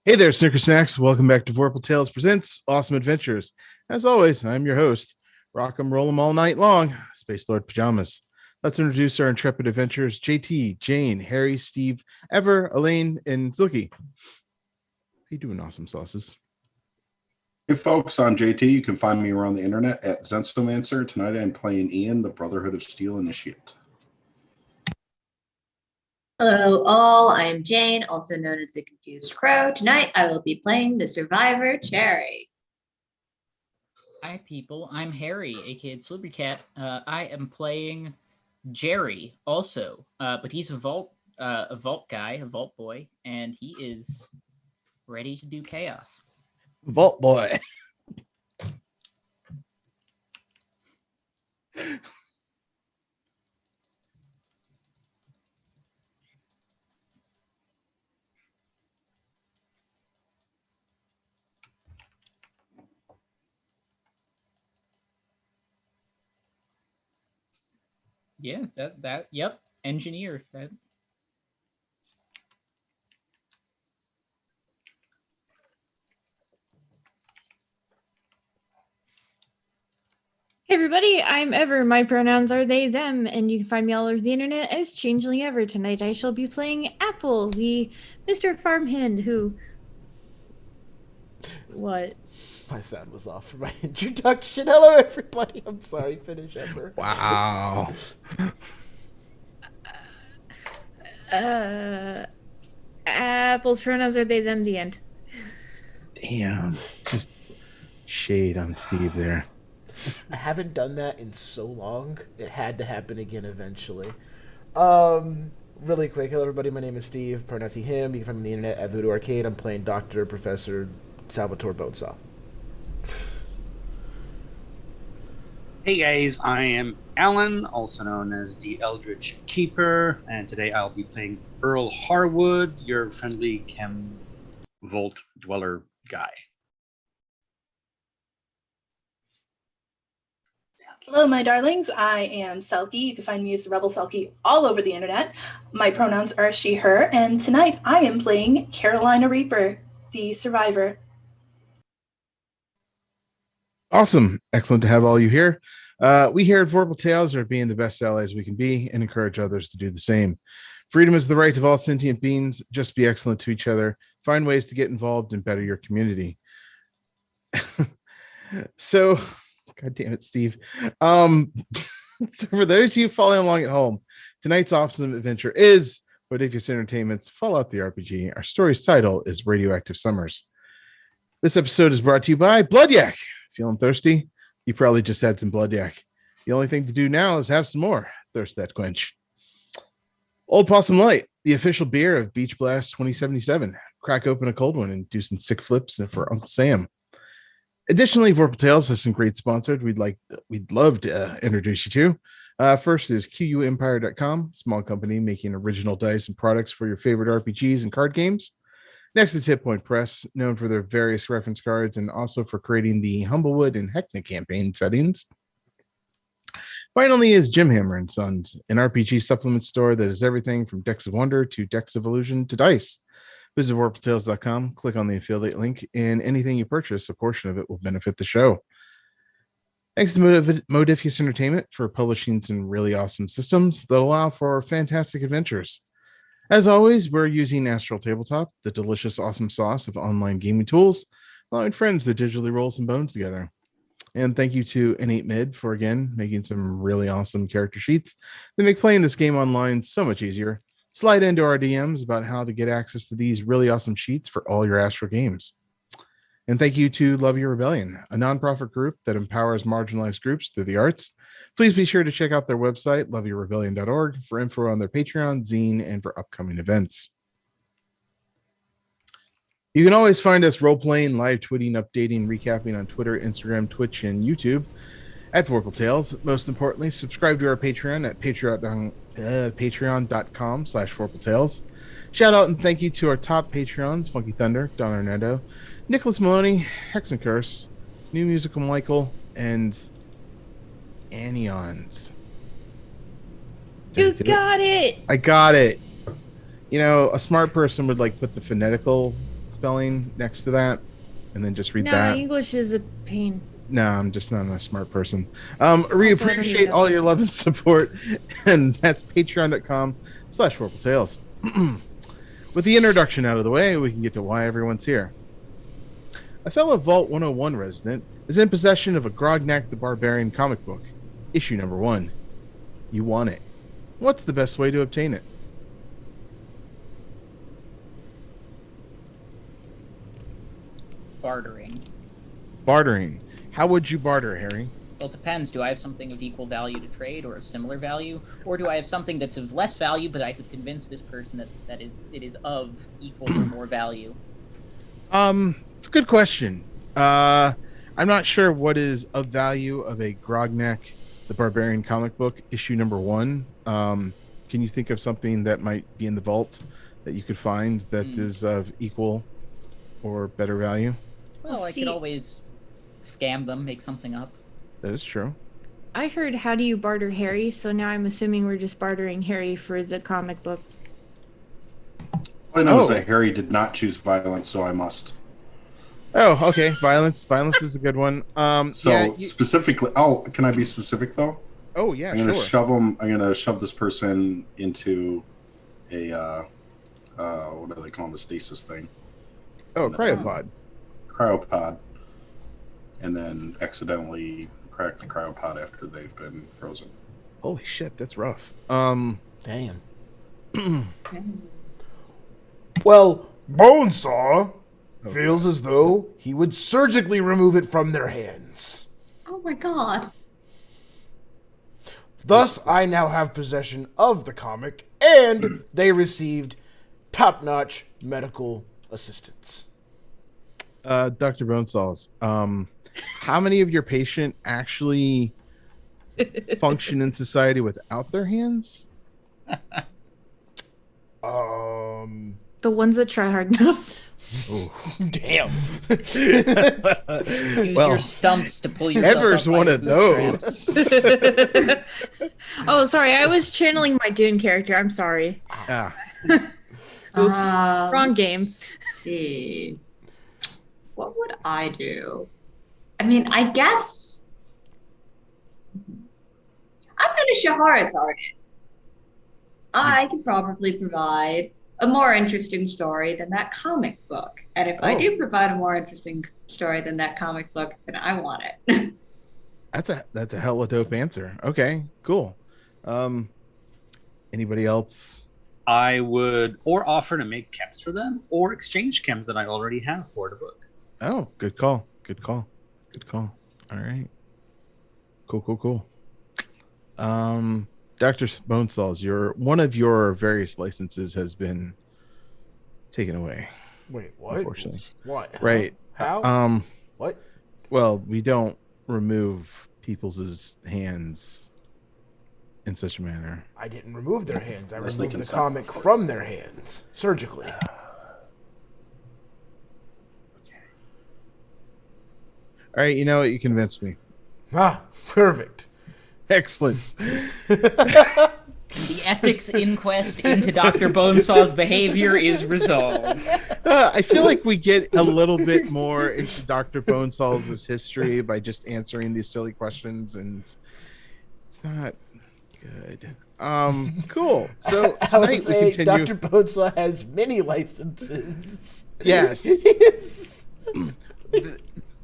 Hey there, Snicker Snacks. Welcome back to Vorpal Tales Presents Awesome Adventures. As always, I'm your host. Rock 'em, roll 'em all night long. Space Lord Pajamas. Let's introduce our intrepid adventurers, JT, Jane, Harry, Steve, Ever, Elaine, and Zilky. How you doing, awesome sauces? Hey folks, I'm JT. You can find me around the internet at Zenstomancer. Tonight I'm playing Ian, the Brotherhood of Steel Initiate. Hello all, I am Jane, also known as the Confused Crow. Tonight I will be playing the Survivor Cherry. Hi people, I'm Harry, aka Slippery Cat. I am playing Jerry also, but he's a vault guy, a vault boy, and he is ready to do chaos. Vault Boy. Yeah, yep, engineer. That. Hey everybody, I'm Ever. My pronouns are they, them, and you can find me all over the internet as Changeling Ever. Tonight I shall be playing Apple, the Mr. Farmhand who... What? My sound was off for my introduction. Hello everybody. I'm sorry, finish Ever. Wow. Apple's pronouns are they, them, the end. Damn. Just shade on Steve there. I haven't done that in so long. It had to happen again eventually. Really quick, hello everybody. My name is Steve. Pronouns he, him. You can find me on the internet at Voodoo Arcade. I'm playing Dr. Professor Salvatore Boatsaw. Hey guys, I am Alan, also known as the Eldritch Keeper, and today I'll be playing Earl Harwood, your friendly Chem Vault Dweller guy. Hello, my darlings. I am Selkie. You can find me as the Rebel Selkie all over the internet. My pronouns are she, her, and tonight I am playing Carolina Reaper, the Survivor. Awesome. Excellent to have all you here. We here at Vorpal Tales are being the best allies we can be and encourage others to do the same. Freedom is the right of all sentient beings. Just be excellent to each other. Find ways to get involved and better your community. So, God damn it, Steve. So for those of you following along at home, tonight's awesome adventure is Radioactive Entertainment's Fallout the RPG. Our story's title is Radioactive Summers. This episode is brought to you by Blood Yak. Feeling thirsty? You probably just had some Blood Yak. The only thing to do now is have some more. Thirst that quench. Old Possum Light, the official beer of Beach Blast 2077. Crack open a cold one and do some sick flips for Uncle Sam. Additionally, Vorpal Tales has some great sponsors we'd love to introduce you to. First is QUEmpire.com, small company making original dice and products for your favorite RPGs and card games. Next is Hit Point Press, known for their various reference cards and also for creating the Humblewood and Heckna campaign settings. Finally is Jim Hammer and Sons, an RPG supplement store that is everything from Decks of Wonder to Decks of Illusion to dice. Visit warptales.com, click on the affiliate link, and anything you purchase, a portion of it will benefit the show. Thanks to Modifius Entertainment for publishing some really awesome systems that allow for fantastic adventures. As always, we're using Astral Tabletop, the delicious, awesome sauce of online gaming tools, allowing friends to digitally roll some bones together. And thank you to Innate Mid for, again, making some really awesome character sheets that make playing this game online so much easier. Slide into our DMs about how to get access to these really awesome sheets for all your Astral games. And thank you to Love Your Rebellion, a nonprofit group that empowers marginalized groups through the arts. Please be sure to check out their website, loveyourrebellion.org, for info on their Patreon, zine, and for upcoming events. You can always find us role-playing, live tweeting, updating, recapping on Twitter, Instagram, Twitch, and YouTube at Vorpal Tales. Most importantly, subscribe to our Patreon at patreon.com/Vorpal Tales. Shout out and thank you to our top Patreons, Funky Thunder, Don Arnando, Nicholas Maloney, Hex and Curse, New Musical Michael, and Anions. You got it! I got it. You know, a smart person would like put the phonetical spelling next to that, and then just read No, that. English is a pain. No, I'm just not a smart person. We I don't appreciate even know. all your love and support, and that's patreon.com/VorpalTales. With the introduction out of the way, we can get to why everyone's here. A fellow Vault 101 resident is in possession of a Grognak the Barbarian comic book, issue number 1. You want it. What's the best way to obtain it? Bartering. Bartering. How would you barter, Harry? Well, it depends. Do I have something of equal value to trade or of similar value? Or do I have something that's of less value, but I could convince this person that it is of equal or more value? It's a good question. I'm not sure what is of value of a Grognak the Barbarian comic book, issue number 1. Can you think of something that might be in the vault that you could find that is of equal or better value? Well, I could always scam them, make something up. That is true. I heard how do you barter Harry, so now I'm assuming we're just bartering Harry for the comic book. All I know is that Harry did not choose violence, so I must. Oh, okay. Violence is a good one. Specifically, can I be specific though? Oh yeah, I'm gonna sure. shove him. I'm gonna shove this person into a what do they call them? A stasis thing. Oh, cryopod. Cryopod, and then accidentally crack the cryopod after they've been frozen. Holy shit, that's rough. Damn. Well, Bonesaw feels as though he would surgically remove it from their hands. Oh my god. Thus, I now have possession of the comic, and they received top-notch medical assistance. Dr. Bonesaws, how many of your patient actually function in society without their hands? The ones that try hard enough. Damn. Use your stumps to pull yourself Ever's up by one your of those. Oh, sorry. I was channeling my Dune character. I'm sorry. Oops. Wrong game. Let's see. What would I do? I mean, I guess I'm going to Shahara target. I could probably provide a more interesting story than that comic book. And if I do provide a more interesting story than that comic book, then I want it. That's a hella dope answer. Okay, cool. Anybody else? I would or offer to make chems for them or exchange chems that I already have for the book. Oh, good call. Good call. Good call. All right. Cool. Dr. Bonesaws, one of your various licenses has been taken away. Wait, what? Unfortunately. What? Right. How? What? Well, we don't remove people's hands in such a manner. I didn't remove their hands. I Unless they removed the consent, comic of course. from their hands surgically. All right, you know what? You convinced me. Perfect. Excellent. The ethics inquest into Dr. Bonesaw's behavior is resolved. I feel like we get a little bit more into Dr. Bonesaw's history by just answering these silly questions, and it's not good. Cool. So I would tonight we say continue. Dr. Bonesaw has many licenses. Yes. Yes.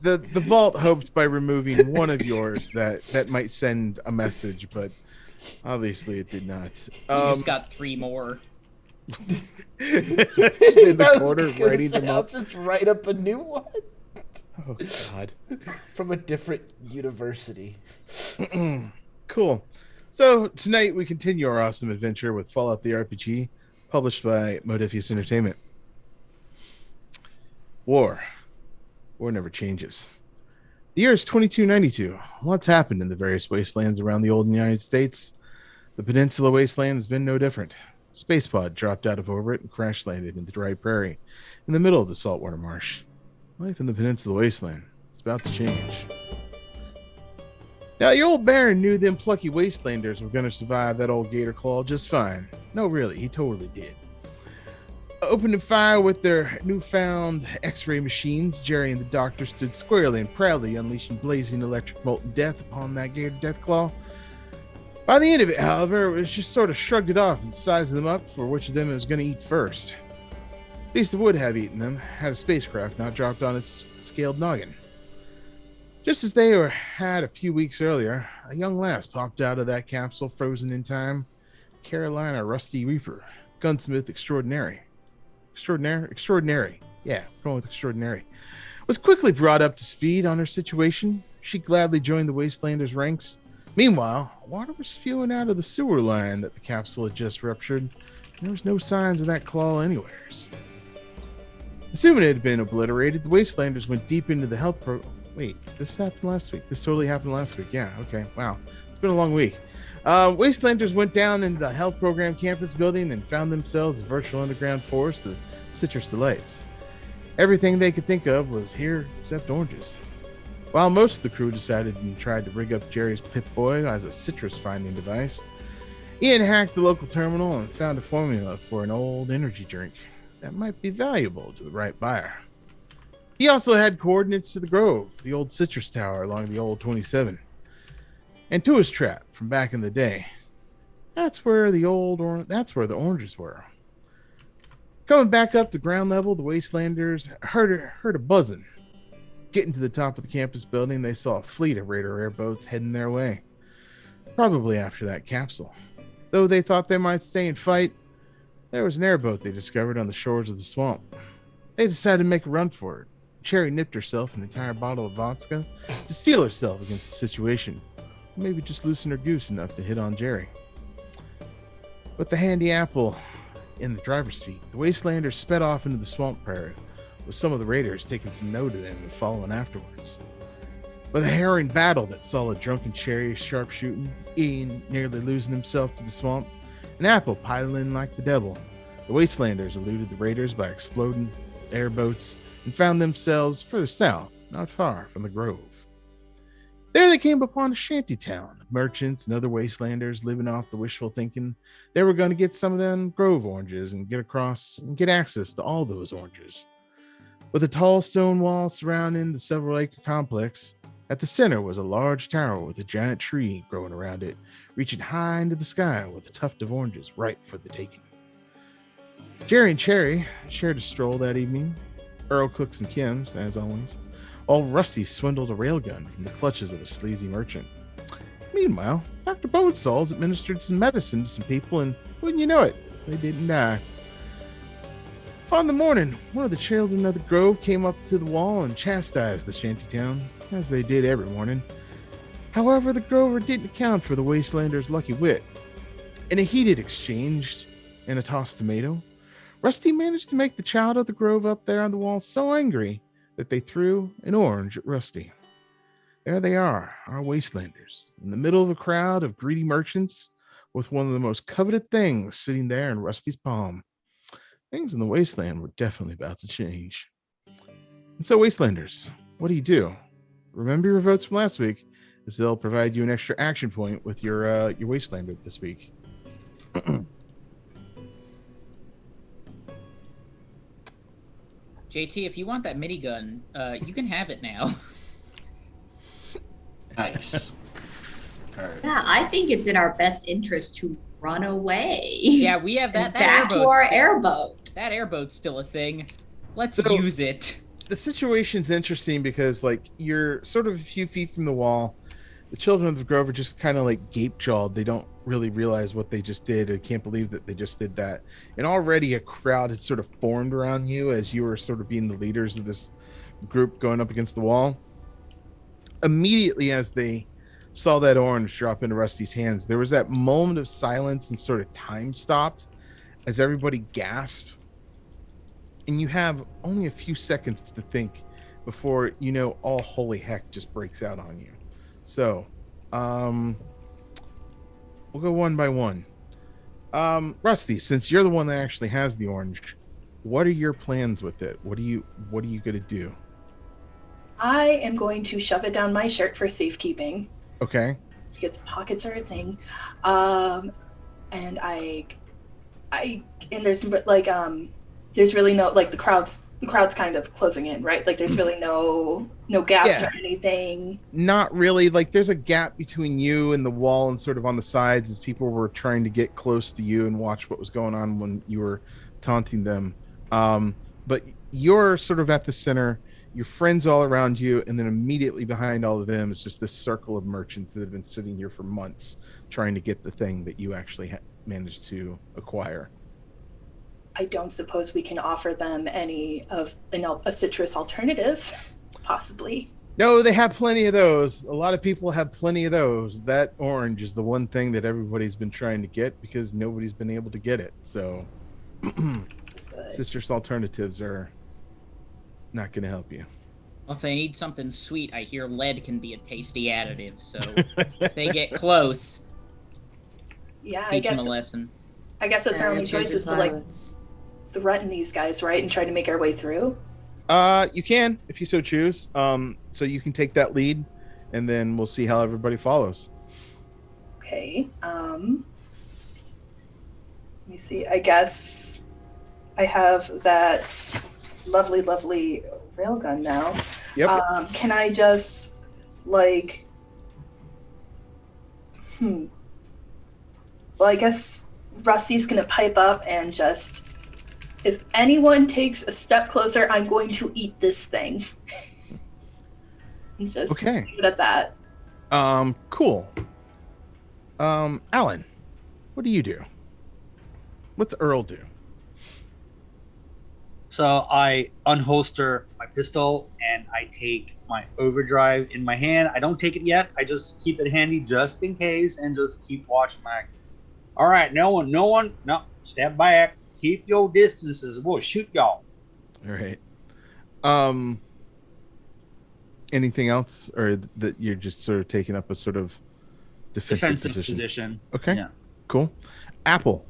The vault hoped by removing one of yours that might send a message, but obviously it did not. You just got 3 more. Just in the I was corner, gonna writing say, them I'll up. just write up a new one Oh God. from a different university. Cool. So tonight we continue our awesome adventure with Fallout the RPG, published by Modiphius Entertainment. War never changes. The year is 2292. What's happened in the various wastelands around the old United States? The Peninsula Wasteland has been no different. Space pod dropped out of orbit and crash landed in the dry prairie in the middle of the saltwater marsh. Life in the Peninsula Wasteland is about to change. Now, your old Baron knew them plucky wastelanders were going to survive that old gator claw just fine. No, really, he totally did. Opening fire with their newfound X-ray machines, Jerry and the doctor stood squarely and proudly, unleashing blazing electric molten death upon that gator deathclaw. By the end of it, however, it was just sort of shrugged it off and sized them up for which of them it was going to eat first. At least it would have eaten them had a spacecraft not dropped on its scaled noggin. Just as they had a few weeks earlier, a young lass popped out of that capsule frozen in time. Carolina Rusty Reaper, gunsmith extraordinary. Extraordinary. Yeah, going with extraordinary. Was quickly brought up to speed on her situation. She gladly joined the Wastelanders' ranks. Meanwhile, water was spewing out of the sewer line that the capsule had just ruptured. There was no signs of that claw anywheres. Assuming it had been obliterated, the Wastelanders went deep into the health Wait, this happened last week. This totally happened last week. Yeah, okay. Wow. It's been a long week. Wastelanders went down into the health program campus building and found themselves a virtual underground forest of citrus delights. Everything they could think of was here except oranges. While most of the crew decided and tried to rig up Jerry's Pip-Boy as a citrus finding device, Ian hacked the local terminal and found a formula for an old energy drink that might be valuable to the right buyer. He also had coordinates to the Grove, the old citrus tower along the old 27, and to his trap from back in the day. That's where the oranges were. Coming back up to ground level, the Wastelanders heard a buzzing. Getting to the top of the campus building, they saw a fleet of Raider airboats heading their way. Probably after that capsule. Though they thought they might stay and fight, there was an airboat they discovered on the shores of the swamp. They decided to make a run for it. Cherry nipped herself an entire bottle of vodka to steel herself against the situation. Or maybe just loosen her goose enough to hit on Jerry. With the handy apple in the driver's seat, the Wastelanders sped off into the swamp prairie, with some of the raiders taking some note of them and following afterwards. With a harrowing battle that saw a drunken Cherry sharpshooting, Ian nearly losing himself to the swamp, and Apple piling like the devil, the Wastelanders eluded the raiders by exploding airboats and found themselves further south, not far from the Grove. There they came upon a shanty town of merchants and other Wastelanders living off the wishful thinking they were going to get some of them Grove oranges and get across and get access to all those oranges. With a tall stone wall surrounding the several-acre complex, at the center was a large tower with a giant tree growing around it, reaching high into the sky with a tuft of oranges ripe for the taking. Jerry and Cherry shared a stroll that evening, Earl Cooks and Kim's, as always, while Rusty swindled a railgun from the clutches of a sleazy merchant. Meanwhile, Dr. Bonesalls administered some medicine to some people, and wouldn't you know it, they didn't die. On the morning, one of the children of the Grove came up to the wall and chastised the shantytown, as they did every morning. However, the Grover didn't account for the Wastelander's lucky wit. In a heated exchange and a tossed tomato, Rusty managed to make the child of the Grove up there on the wall so angry that they threw an orange at Rusty. There they are, our Wastelanders, in the middle of a crowd of greedy merchants, with one of the most coveted things sitting there in Rusty's palm. Things in the Wasteland were definitely about to change. And so, Wastelanders, what do? Remember your votes from last week, as they'll provide you an extra action point with your Wastelander this week. JT, if you want that minigun, you can have it now. Nice. All right. Yeah, I think it's in our best interest to run away. Yeah, we have that. Back to our airboat. That airboat's still a thing. Let's So- use it. The situation's interesting because, like, you're sort of a few feet from the wall. The children of the Grove are just kind of like gape-jawed. They don't really realize what they just did. I can't believe that they just did that. And already a crowd had sort of formed around you as you were sort of being the leaders of this group going up against the wall. Immediately as they saw that orange drop into Rusty's hands, there was that moment of silence and sort of time stopped as everybody gasped. And you have only a few seconds to think before, you know, all holy heck just breaks out on you. So, we'll go one by one. Rusty, since you're the one that actually has the orange, what are your plans with it? What are you going to do? I am going to shove it down my shirt for safekeeping. Okay. Because pockets are a thing. And there's like there's really no, like, the crowd's kind of closing in, right? Like, there's really no gaps or anything. Not really. Like, there's a gap between you and the wall and sort of on the sides as people were trying to get close to you and watch what was going on when you were taunting them. But you're sort of at the center, your friends all around you, and then immediately behind all of them is just this circle of merchants that have been sitting here for months trying to get the thing that you actually managed to acquire. I don't suppose we can offer them a citrus alternative, possibly. No, they have plenty of those. A lot of people have plenty of those. That orange is the one thing that everybody's been trying to get because nobody's been able to get it. So citrus alternatives are not going to help you. Well, if they need something sweet, I hear lead can be a tasty additive. So if they get close, yeah, teach them a lesson. I guess that's our only choice is to like threaten these guys, right, and try to make our way through. You can if you so choose. So you can take that lead, and then we'll see how everybody follows. Okay. Let me see. I guess I have that lovely railgun now. Yep. Can I just like? Well, I guess Rusty's gonna pipe up and just. If anyone takes a step closer, I'm going to eat this thing. And just okay. leave it at that. Cool. Alan, what do you do? What's Earl do? So I unholster my pistol and I take my overdrive in my hand. I don't take it yet. I just keep it handy just in case and just keep watching my. All right, no, step back. Keep your distances. We'll shoot y'all. All right. Anything else, or that you're just sort of taking up a sort of defensive position? Okay. Yeah. Cool. Apple.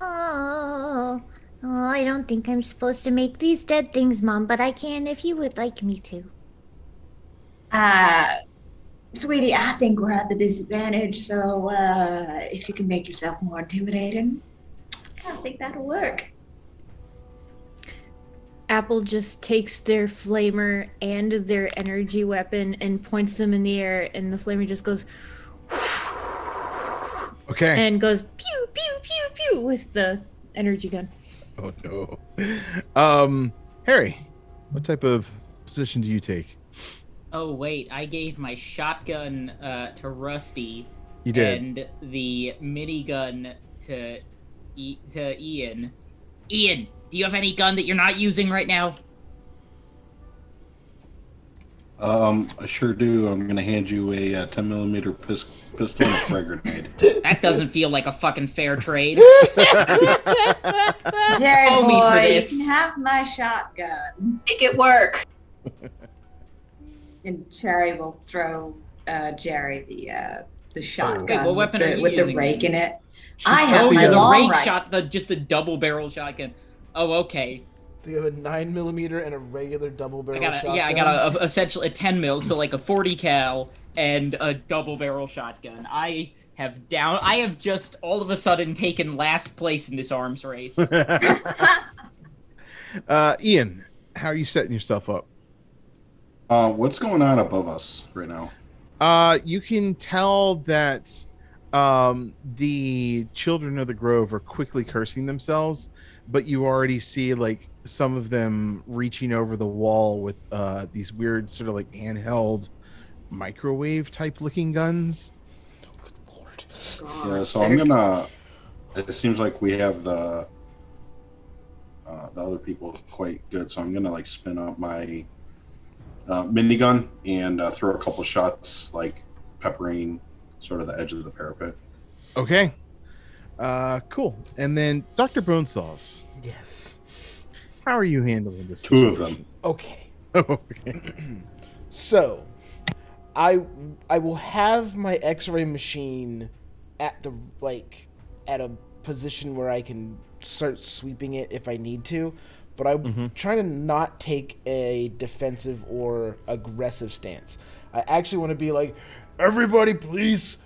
Oh, I don't think I'm supposed to make these dead things, Mom, but I can if you would like me to. Sweetie, I think we're at the disadvantage, so if you can make yourself more intimidating, I think that'll work. Apple just takes their flamer and their energy weapon and points them in the air, and the flamer just goes okay and goes pew pew pew pew with the energy gun. Oh no. Harry, what type of position do you take? Oh wait, I gave my shotgun to Rusty. You did. And the minigun to Ian. Ian, do you have any gun that you're not using right now? I sure do. I'm gonna hand you a 10mm pistol and a frag grenade. That doesn't feel like a fucking fair trade. Jerry Owe me for boy, you this. can have my shotgun. Make it work. And Cherry will throw Jerry the shotgun Wait, what weapon are you with the using? rake in it. I have Oh, my the long rake rifle. just the double barrel shotgun. Oh, okay. Do you have a 9mm and a regular double barrel shotgun? I got essentially a 10 mil, so like a 40 cal and a double barrel shotgun. I have just all of a sudden taken last place in this arms race. Ian, how are you setting yourself up? What's going on above us right now? You can tell that the children of the Grove are quickly cursing themselves, but you already see like some of them reaching over the wall with these weird sort of like handheld microwave type looking guns. Oh, good Lord. Yeah, so I'm gonna. It seems like we have the other people quite good, so I'm gonna like spin up my minigun and throw a couple shots, like peppering sort of the edge of the parapet. Okay. Cool. And then Dr. Bonesaws. Yes. How are you handling this? Two of them. Okay. Okay. So, I will have my X-ray machine at a position where I can start sweeping it if I need to, but I'm trying to not take a defensive or aggressive stance. I actually want to be like, everybody, please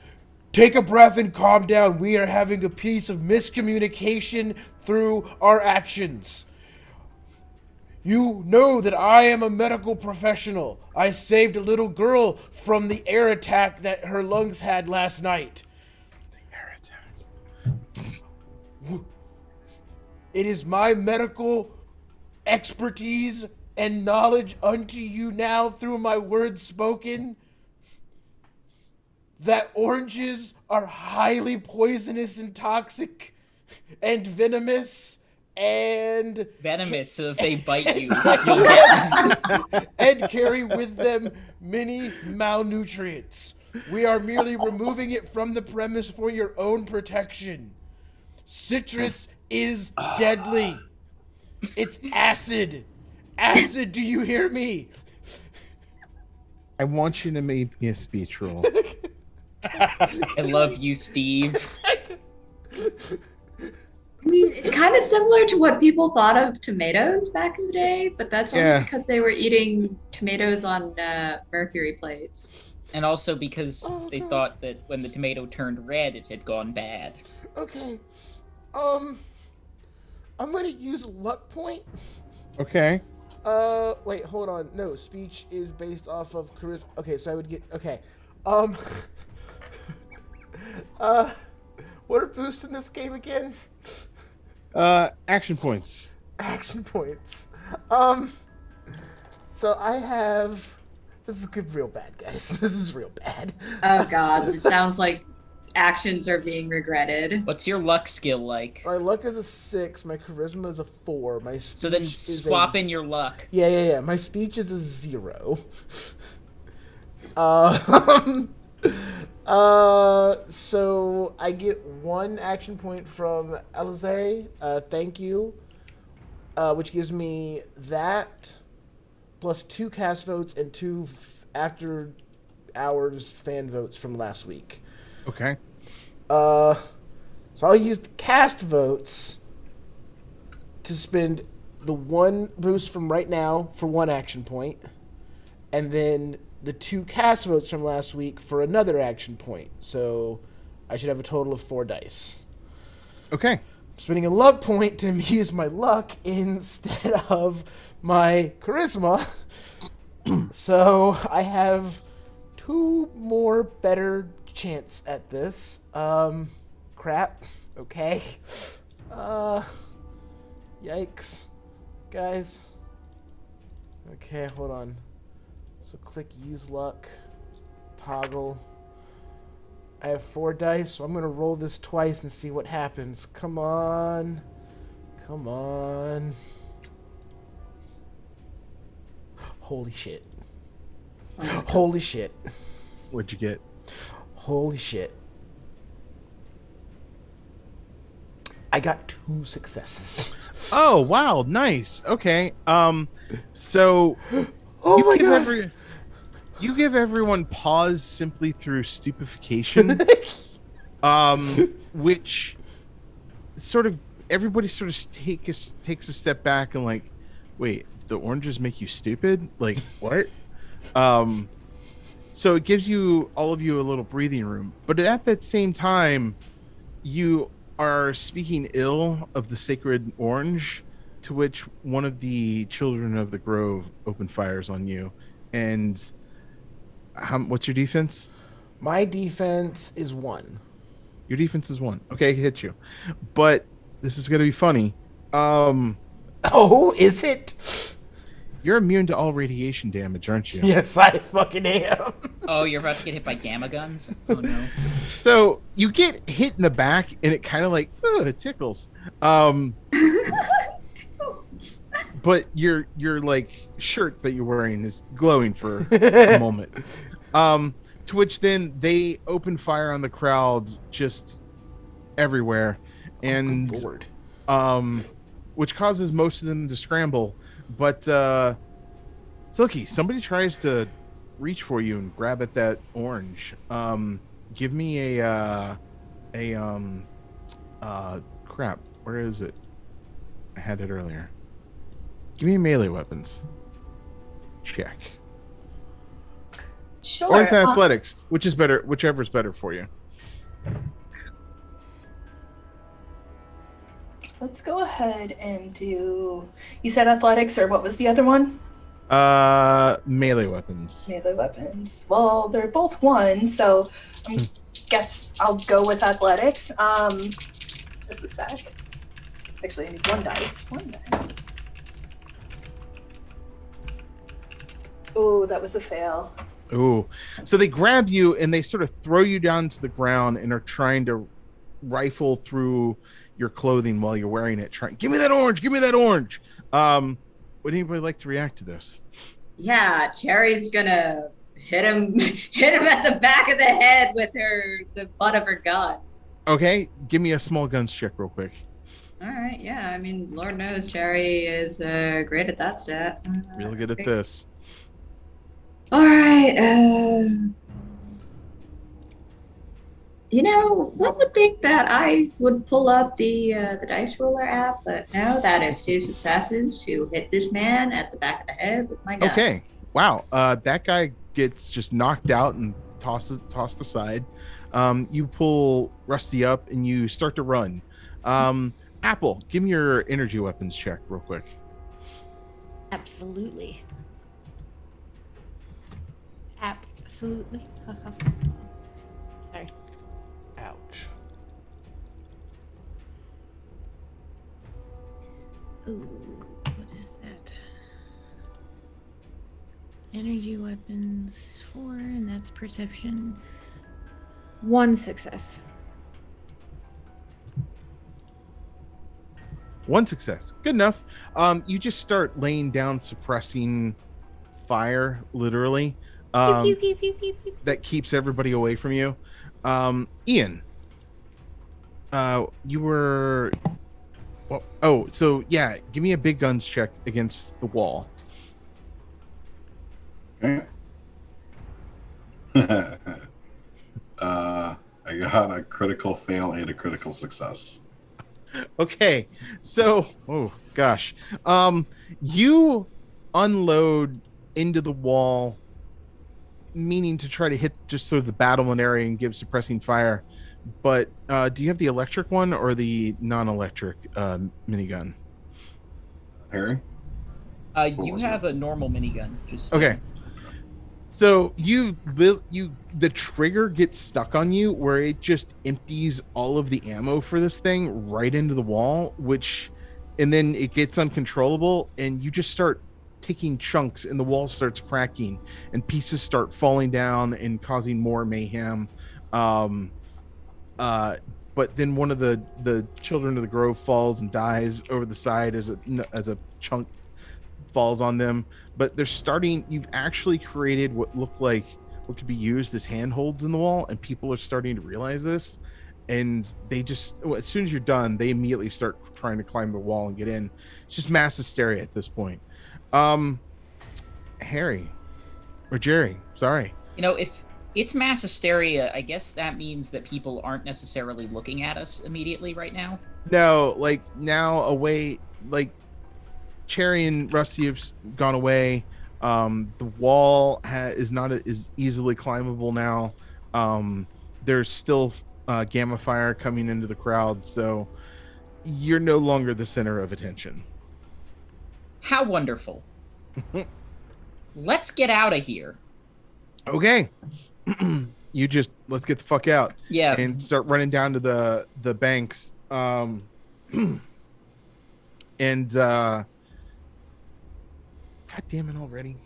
Take a breath and calm down. We are having a piece of miscommunication through our actions. You know that I am a medical professional. I saved a little girl from the air attack that her lungs had last night. Air attack. It is my medical expertise and knowledge unto you now through my words spoken that oranges are highly poisonous and toxic and venomous and Venomous, so if they bite you, you'll get and carry with them many malnutrients. We are merely removing it from the premise for your own protection. Citrus is deadly. It's acid. Acid, do you hear me? I want you to make me a speech roll. I love you, Steve. I mean, it's kind of similar to what people thought of tomatoes back in the day, but that's only because they were eating tomatoes on mercury plates. And also because they thought that when the tomato turned red, it had gone bad. Okay. I'm gonna use a luck point. Okay. Wait, hold on. No, speech is based off of charisma. Okay, so I would get. Okay. What are boosts in this game again? Action points. Action points. So I have. This is real bad, guys. This is real bad. Oh god, it sounds like actions are being regretted. What's your luck skill like? My luck is a 6. My charisma is a 4. My speech So then is swap in your luck. Yeah. My speech is a 0. So I get 1 action point from Alize. Thank you. Which gives me that plus 2 cast votes and 2 after hours fan votes from last week. Okay. So I'll use the cast votes to spend the 1 boost from right now for 1 action point, and then the 2 cast votes from last week for another action point. So I should have a total of 4 dice. Okay. I'm spending a luck point to use my luck instead of my charisma. So I have 2 more better chance at this. Crap. Okay. Yikes. Guys. Okay, hold on. So click use luck. Toggle. I have 4 dice, so I'm going to roll this twice and see what happens. Come on. Come on. Holy shit. Holy shit. What'd you get? Holy shit. I got 2 successes. Oh, wow. Nice. Okay. So Oh my god. You give everyone pause simply through stupefaction. Which sort of everybody sort of takes a step back and like, wait, the oranges make you stupid? Like, what? So it gives all of you a little breathing room. But at that same time, you are speaking ill of the sacred orange, to which one of the children of the grove open fires on you. And what's your defense? My defense is 1. Your defense is 1. Okay, hit you. But this is gonna be funny. Oh, is it? You're immune to all radiation damage, aren't you? Yes, I fucking am. Oh, you're about to get hit by gamma guns? Oh no. So you get hit in the back and it kind of like, it tickles. But your like shirt that you're wearing is glowing for a moment. To which then they open fire on the crowd just everywhere, and which causes most of them to scramble. But Silky, somebody tries to reach for you and grab at that orange. Give me a crap. Where is it? I had it earlier. Give me melee weapons. Check. Sure. Or athletics, which is better, whichever is better for you. Let's go ahead and do. You said athletics, or what was the other one? Melee weapons. Melee weapons. Well, they're both 1, so I guess I'll go with athletics. Just a sec. Actually, I need 1 dice. 1 dice. Oh, that was a fail. Ooh. So they grab you and they sort of throw you down to the ground and are trying to rifle through your clothing while you're wearing it. Trying, give me that orange, give me that orange. Would anybody like to react to this? Yeah, Cherry's gonna hit him at the back of the head with the butt of her gun. Okay, give me a small guns check real quick. All right, yeah. I mean, Lord knows Cherry is great at that stat. Real good at this. All right. One would think that I would pull up the dice roller app, but no, that is 2 successes to hit this man at the back of the head with my gun. Okay. Wow. That guy gets just knocked out and tossed aside. You pull Rusty up and you start to run. Apple, give me your energy weapons check real quick. Absolutely. Absolutely. Sorry. Ouch. Ooh, what is that? Energy weapons 4, and that's perception. 1 success. 1 success. Good enough. You just start laying down suppressing fire, literally. Pew, pew, pew, pew, pew. That keeps everybody away from you. Ian, you were. Well, oh, so yeah, give me a big guns check against the wall. Okay. I got a critical fail and a critical success. Okay, so oh gosh, you unload into the wall, meaning to try to hit just sort of the battlement area and give suppressing fire. But do you have the electric one or the non-electric minigun? Harry? You have a normal minigun. Just Okay. So the trigger gets stuck on you where it just empties all of the ammo for this thing right into the wall, and then it gets uncontrollable and you just start taking chunks and the wall starts cracking and pieces start falling down and causing more mayhem. But then one of the children of the grove falls and dies over the side as a chunk falls on them. But you've actually created what could be used as handholds in the wall, and people are starting to realize this, and they just, as soon as you're done, they immediately start trying to climb the wall and get in. It's just mass hysteria at this point. Harry or Jerry, sorry. If it's mass hysteria, I guess that means that people aren't necessarily looking at us immediately right now. No, like now away, like Cherry and Rusty have gone away. The wall is not as easily climbable now. There's still gamma fire coming into the crowd, so you're no longer the center of attention. How wonderful. Let's get out of here. Okay. Let's get the fuck out. Yeah. And start running down to the banks. And God damn it already.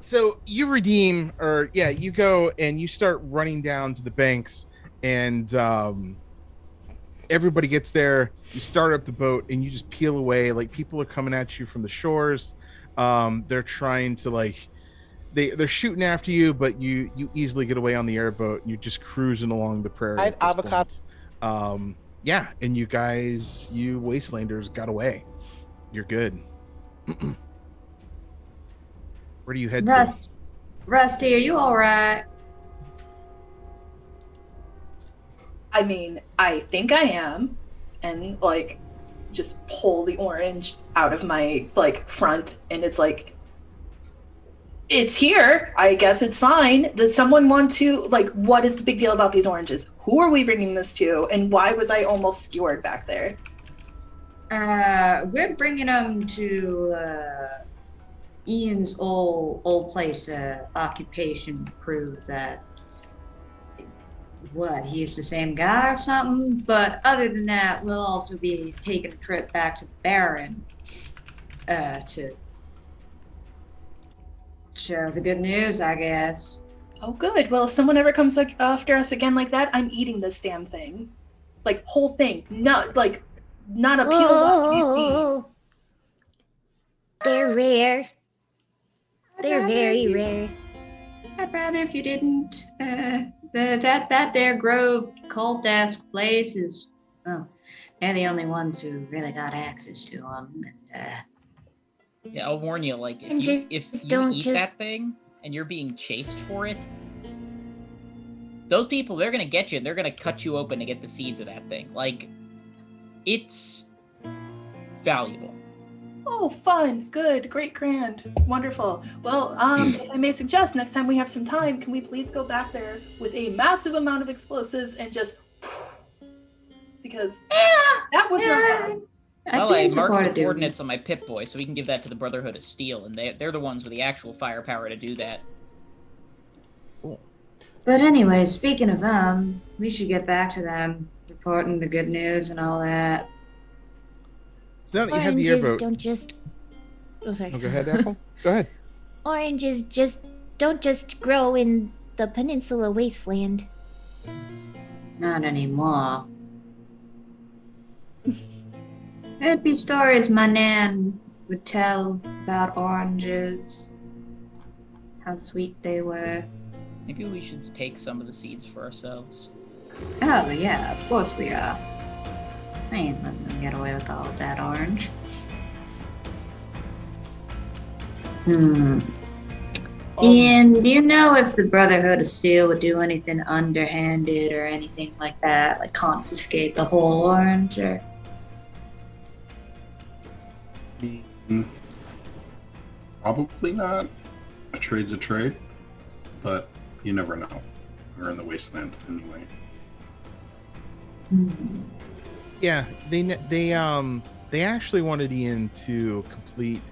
So you you go and you start running down to the banks, and everybody gets there. You start up the boat and you just peel away. Like, people are coming at you from the shores. They're trying to they're shooting after you, but you easily get away on the airboat and you're just cruising along the prairie. I had avocado. Yeah, and you Wastelanders got away. You're good. Where do you head to? Rusty, are you all right? I mean, I think I am. And, just pull the orange out of my, front, and it's, it's here. I guess it's fine. Does someone want to, like, what is the big deal about these oranges? Who are we bringing this to? And why was I almost skewered back there? We're bringing them to Ian's old place occupation to prove that he's the same guy or something. But other than that, we'll also be taking a trip back to the Baron to share the good news, I guess. Oh, good. Well, if someone ever comes like after us again like that, I'm eating this damn thing. Like, whole thing. Not a peeled off. Oh, they're rare. They're very rare. I'd rather if you didn't. That there Grove cult-esque place is, well, they're the only ones who really got access to them. Yeah, I'll warn you, like, if And you don't eat just- that thing and you're being chased for it, those people, they're gonna get you. They're gonna cut you open to get the seeds of that thing. Like, it's valuable. Oh, fun. Good. Great. Grand. Wonderful. Well, if I may suggest, next time we have some time, can we please go back there with a massive amount of explosives and just... Because that was not bad. Well, I marked the coordinates on my Pip-Boy, so we can give that to the Brotherhood of Steel, and they're the ones with the actual firepower to do that. But anyway, speaking of them, we should get back to them, reporting the good news and all that. So now that you have the Oranges airboat. don't just... Oh, sorry. Oh, go ahead, Apple. Go ahead. Oranges don't just grow in the peninsula wasteland. Not anymore. There'd be stories my nan would tell about oranges. How sweet they were. Maybe we should take some of the seeds for ourselves. Oh, yeah, of course we are. I ain't letting them get away with all of that orange. Ian, do you know if the Brotherhood of Steel would do anything underhanded or anything like that? Like confiscate the whole orange or... Probably not. A trade's a trade, but you never know. We're in the wasteland anyway. Yeah, they actually wanted Ian to complete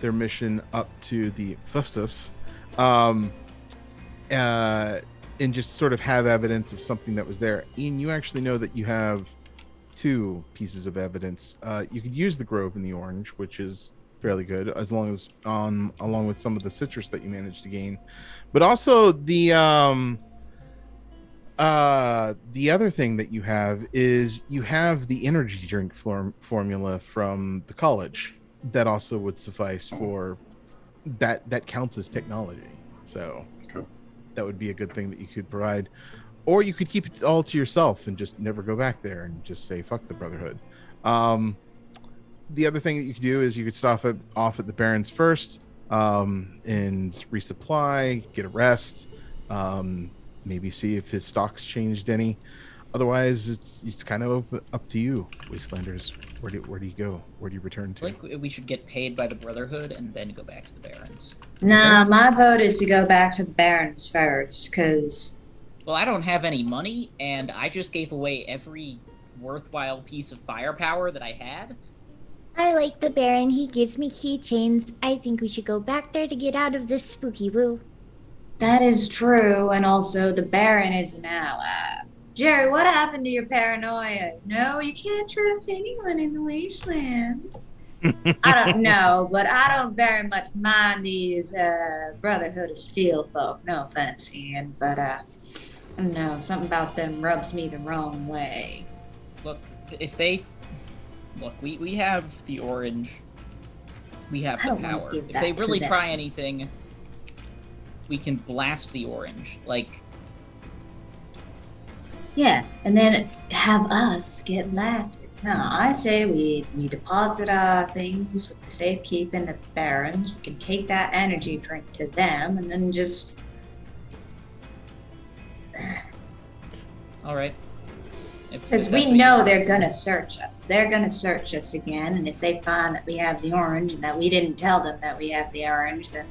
their mission up to the Fufsufs, and just sort of have evidence of something that was there. Ian, you actually know that you have two pieces of evidence. You could use the Grove and the Orange, which is fairly good, as long as along with some of the citrus that you managed to gain, but also the other thing that you have is you have the energy drink formula from the college that also would suffice for that counts as technology. So that would be a good thing that you could provide, or you could keep it all to yourself and just never go back there and just say fuck the Brotherhood. The other thing that you could do is you could stop off at the Barrens first, and resupply, get a rest, maybe see if his stock's changed any. Otherwise, it's kind of up to you, Wastelanders. Where do you go? Where do you return to? I think we should get paid by the Brotherhood and then go back to the Barrens. Nah, my vote is to go back to the Barrens first, because... Well, I don't have any money, and I just gave away every worthwhile piece of firepower that I had. I like the Baron. He gives me keychains. I think we should go back there to get out of this spooky woo. That is true, and also the Baron is an ally. Jerry, what happened to your paranoia? No, you can't trust anyone in the wasteland. I don't know, but I don't very much mind these Brotherhood of Steel folk. No offense, Ian, but I don't know, something about them rubs me the wrong way. Look, we have the orange. We have the power. If they really try anything, we can blast the orange. Like... Yeah, and then have us get blasted. No, I say we deposit our things with the safekeeping at the Barrens. We can take that energy drink to them, and then just... Alright. Because we know they're gonna search us. They're gonna search us again, and if they find that we have the orange and that we didn't tell them that we have the orange, then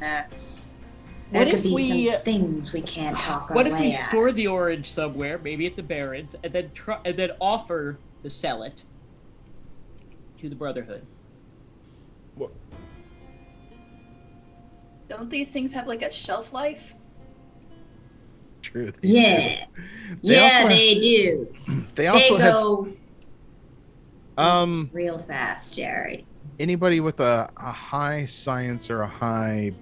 There What could if be we- some things we can't talk our What if way we out store of. the orange somewhere, maybe at the Barrens, and then offer to sell it to the Brotherhood? Don't these things have like a shelf life? True. They Yeah. do. They also have- They do. They also They go have real fast, Jerry. anybody with a high science or a high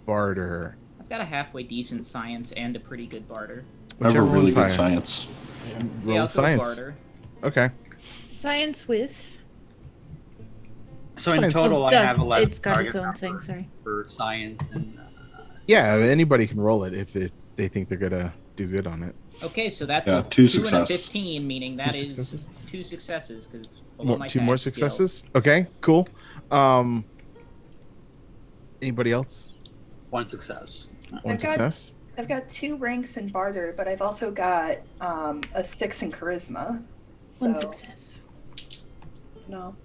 barter. I've got a halfway decent science and a pretty good barter. I have a Whichever really one's good higher. science. Roll Yeah, I'll throw science. barter. Okay. Science with. So in Science. total, I Doug, have 11 it's got its target own thing. numbers Sorry. for science and Yeah, anybody can roll it if they think they're gonna do good on it. Okay, so that's Yeah, a 2 2 success. and a 15, meaning that Two is successes? 2 successes because Two more successes. Okay, cool. Anybody else? 1 success. One I've got- success. I've got 2 ranks in barter, but I've also got a 6 in charisma. So, One success. No.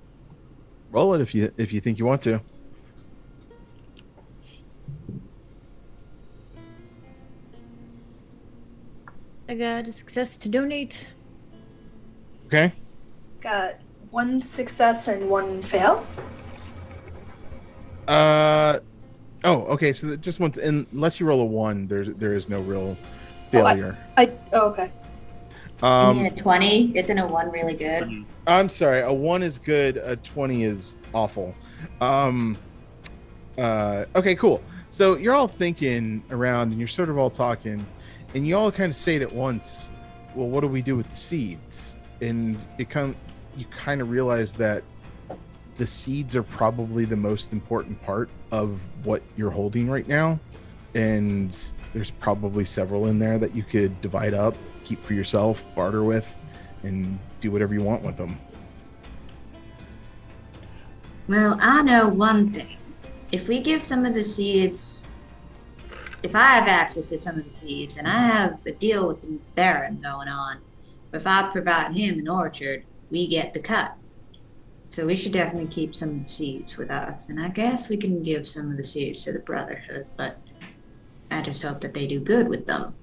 Roll it if you think you want to. I got a success to donate. Okay. Got 1 success and 1 fail. Oh, okay. So that just once, unless you roll a 1, there is no real failure. Okay. You mean a 20? Isn't a 1 really good? Mhm. I'm sorry. A 1 is good. A 20 is awful. Okay, cool. So you're all thinking around, and you're sort of all talking, and you all kind of say it at once. Well, what do we do with the seeds? And you kind of realize that the seeds are probably the most important part of what you're holding right now, and there's probably several in there that you could divide up, keep for yourself, barter with, and do whatever you want with them. Well, I know one thing. If we give some of the seeds, if I have access to some of the seeds, and I have a deal with the Baron going on, if I provide him an orchard, we get the cut. So we should definitely keep some of the seeds with us. And I guess we can give some of the seeds to the Brotherhood, but I just hope that they do good with them.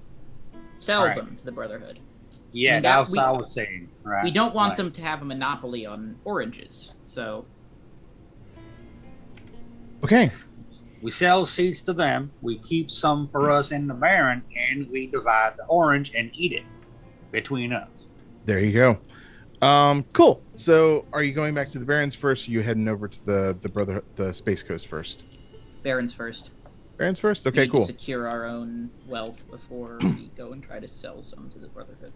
Sell Alright. them to the Brotherhood. Yeah, And that that's we- what I was saying. Right. We don't want right. them to have a monopoly on oranges, so Okay. We sell seeds to them. We keep some for us in the Baron, and we divide the orange and eat it between us. There you go. Cool. So are you going back to the Barrens first, or are you heading over to the Space Coast first? Barons first. Barrens first? We Okay, need to cool. secure our own wealth before we go and try to sell some to the Brotherhood.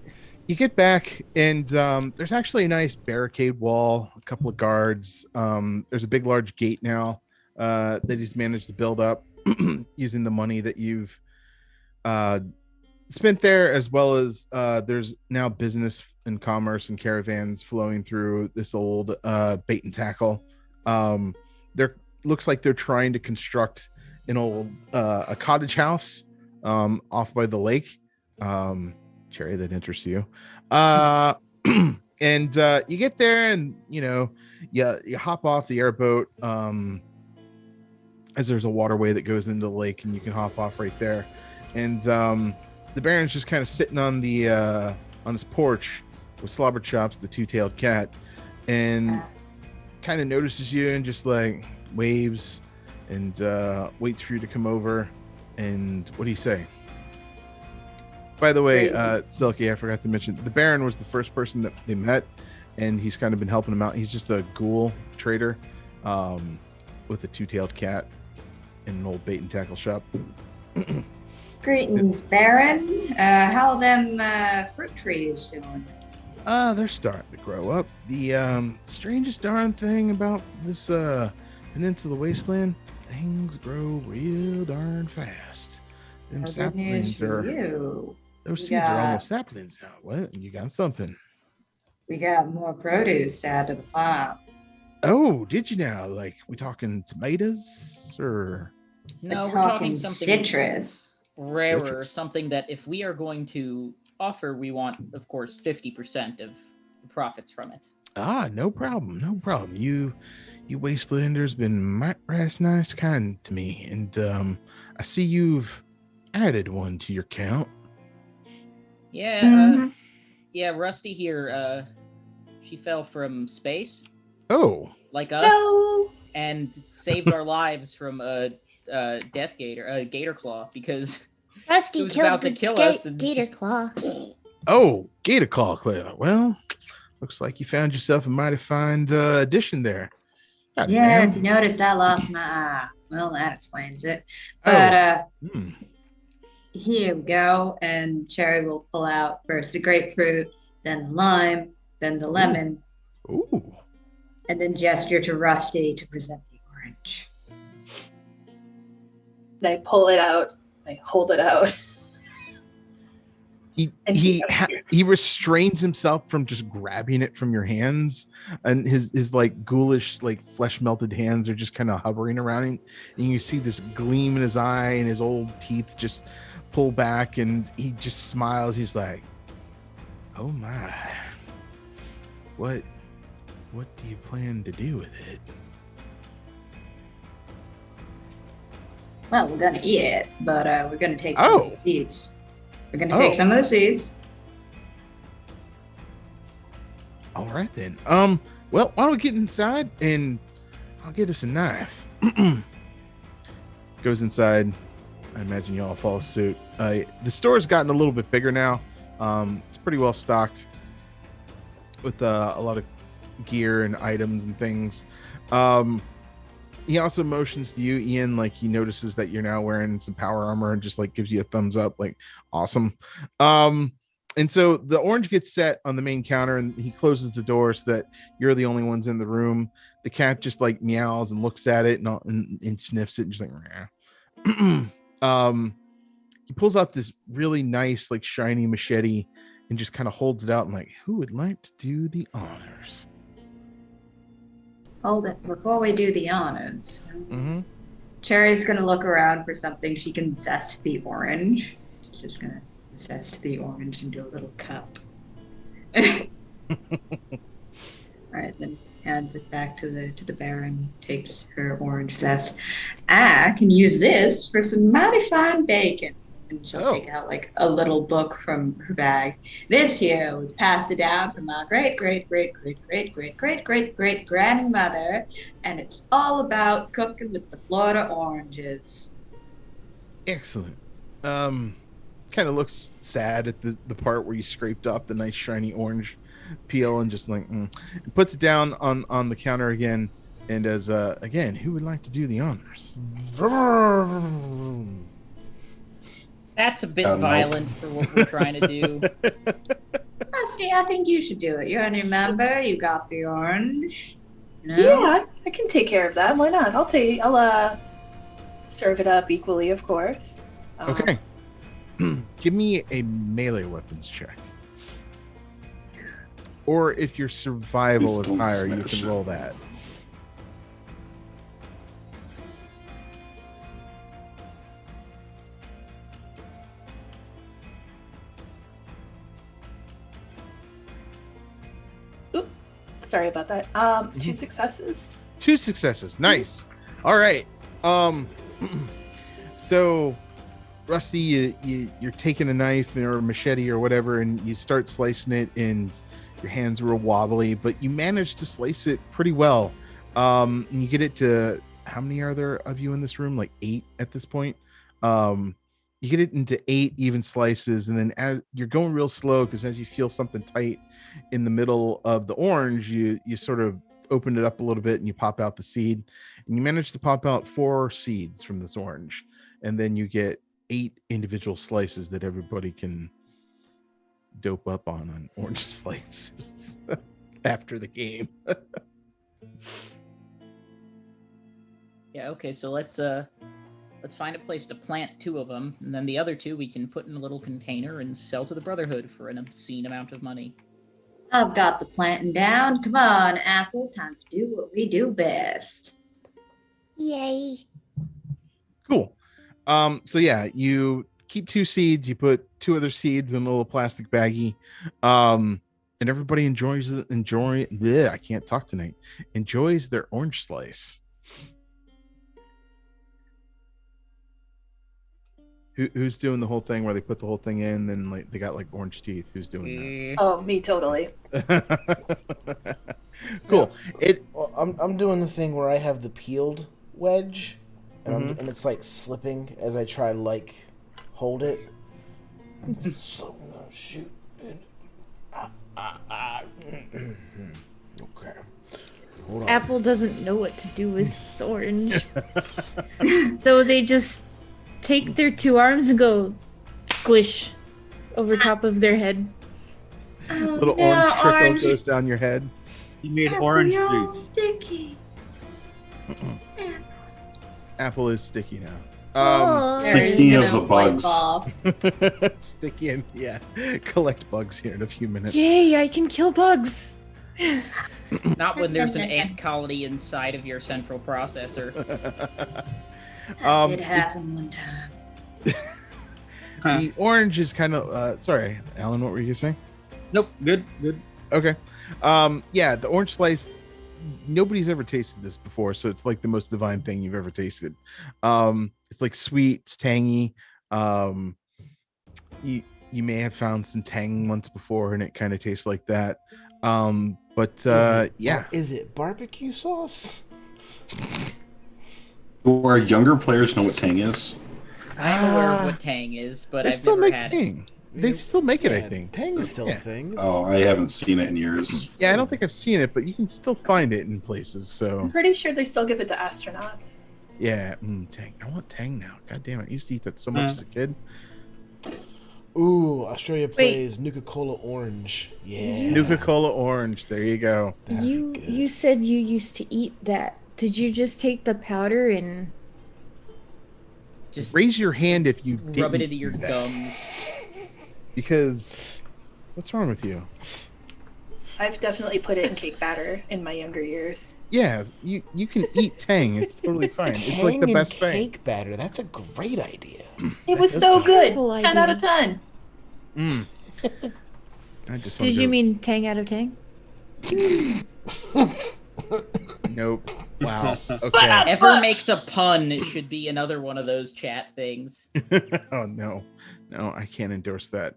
You get back, and there's actually a nice barricade wall, a couple of guards. There's a big, large gate now that he's managed to build up using the money that you've spent there, as well as there's now business and commerce and caravans flowing through this old bait and tackle. There looks like they're trying to construct an old a cottage house off by the lake. Cherry, that interests you. And you get there, and you hop off the airboat as there's a waterway that goes into the lake, and you can hop off right there. And the Baron's just kind of sitting on the on his porch with Slobber Chops, the two-tailed cat, and kind of notices you and just like waves and waits for you to come over. And what do you say? By the way, Silky, I forgot to mention, the Baron was the first person that they met, and he's kind of been helping them out. He's just a ghoul trader with a two-tailed cat in an old bait and tackle shop. Greetings, Baron. How are them fruit trees doing? They're starting to grow up. The strangest darn thing about this peninsula wasteland, things grow real darn fast. Them Good news saplings for are you. those We seeds are got- almost saplings now. What? You got something? We got more produce to add to the farm. Oh, did you now? Like, we talking tomatoes or? No, we're talking talking something citrus. rarer, Citrus. something that if we are going to offer, we want, of course, 50% of the profits from it. No problem, no problem. You Wastelanders been mighty nice kind to me, and I see you've added one to your count. Yeah, Mhm. yeah, Rusty here, she fell from space, Oh, like us, No. and saved our lives from a death gator, a gator claw, because Rusty it was killed about the to kill us. And gator just- claw. oh, Gator Claw, Claire. Well, looks like you found yourself a mighty fine addition there. Howdy, Yeah, ma'am. if you noticed, I lost my eye. Well, that explains it. Oh. But Hmm. here we go. And Cherry will pull out first the grapefruit, then the lime, then the lemon, Ooh. and then gesture to Rusty to present the orange. And I pull it out. I hold it out. And He restrains himself from just grabbing it from your hands, and his like ghoulish, like flesh melted hands are just kind of hovering around him, and you see this gleam in his eye, and his old teeth just pull back, and he just smiles. He's like, "Oh my, what do you plan to do with it?" Well, we're gonna eat it, but we're gonna take some of the seeds. We're gonna take Oh. some of the seeds. All right then. Well, why don't we get inside and I'll get us a knife. Goes inside. I imagine y'all follow suit. The store's gotten a little bit bigger now. It's pretty well stocked with a lot of gear and items and things. He also motions to you, Ian, like he notices that you're now wearing some power armor and just like gives you a thumbs up, like awesome. And so the orange gets set on the main counter, and he closes the door so that you're the only ones in the room. The cat just like meows and looks at it and sniffs it and just like he pulls out this really nice like shiny machete and just kind of holds it out and like, who would like to do the honors? Hold it. Before we do the honors, Mm-hmm. Cherry's gonna look around for something she can zest the orange. She's just gonna zest the orange into a little cup. All right, then hands it back to the Baron. Takes her orange zest. I can use this for some mighty fine bacon. And she'll take out like a little book from her bag. This here was passed down from my great grandmother, and it's all about cooking with the Florida oranges. Excellent. Kind of looks sad at the part where you scraped off the nice shiny orange peel and just like puts it down on the counter again. And as again, who would like to do the honors? That's a bit violent for what we're trying to do. Rusty, I think you should do it. You're a new member. You got the orange. No? Yeah, I can take care of that. Why not? I'll serve it up equally, of course. Okay. Give me a melee weapons check. Or if your survival Please is don't higher, you smash can it. roll that. Sorry about that. 2 successes. 2 successes. Nice. All right. So Rusty, you're taking a knife or a machete or whatever, and you start slicing it, and your hands are real wobbly, but you manage to slice it pretty well. And you get it to, how many are there of you in this room? Like 8 at this point. You get it into 8 even slices, and then as you're going real slow, because as you feel something tight in the middle of the orange, you sort of open it up a little bit and you pop out the seed, and you manage to pop out 4 seeds from this orange, and then you get 8 individual slices that everybody can dope up on orange slices after the game. Yeah, okay, so let's find a place to plant 2 of them, and then the other 2 we can put in a little container and sell to the Brotherhood for an obscene amount of money. I've got the planting down. Come on, Apple. Time to do what we do best. Yay. Cool. So yeah, you keep 2 seeds, you put 2 other seeds in a little plastic baggie. And everybody enjoys I can't talk tonight. Enjoys their orange slice. Who's doing the whole thing where they put the whole thing in, then like they got like orange teeth? Who's doing Oh, me totally. that? Cool. Well, I'm doing the thing where I have the peeled wedge, and and it's like slipping as I try to like hold it. So shoot. Okay. Hold on. Apple doesn't know what to do with this orange. So they just take their two arms and go squish over top of their head. Little orange trickle goes down your head. You made orange You're juice. sticky. Apple is sticky now. Oh, Speaking There is of the no white bugs. ball. Sticky and collect bugs here in a few minutes. yay, I can kill bugs. Not when there's an ant colony inside of your central processor. It happened one time. The orange is kind of sorry, Alan, what were you saying? Nope, good. Okay. Yeah, the orange slice, nobody's ever tasted this before, so it's like the most divine thing you've ever tasted. It's like sweet, it's tangy. You may have found some tang once before and it kind of tastes like that. Is it barbecue sauce? Do our younger players know what tang is? I'm aware of what tang is, but They I've still never make had tang. They still make it, I think. Tang is still Yeah. a thing. Oh, I haven't seen it in years. Yeah, I don't think I've seen it, but you can still find it in places. So I'm pretty sure they still give it to astronauts. yeah, tang. I want tang now. God damn it! I used to eat that so much as a kid. Ooh, Australia plays Nuka-Cola Orange. Yeah. Nuka-Cola orange. There you go. That'd be good. You said you used to eat that. Did you just take the powder and Just Raise your hand if you rub it didn't into your do that. gums. Because what's wrong with you? I've definitely put it in cake batter in my younger years. Yeah, you can eat tang. It's totally fine. It's like the Tang best and thing. cake batter. That's a great idea. It was That's so a good. terrible 10 out idea. of 10. I just want did to you go, mean tang out of tang? nope. Wow. But, Okay. Ever Bugs. makes a pun, it should be another one of those chat things. Oh no, I can't endorse that.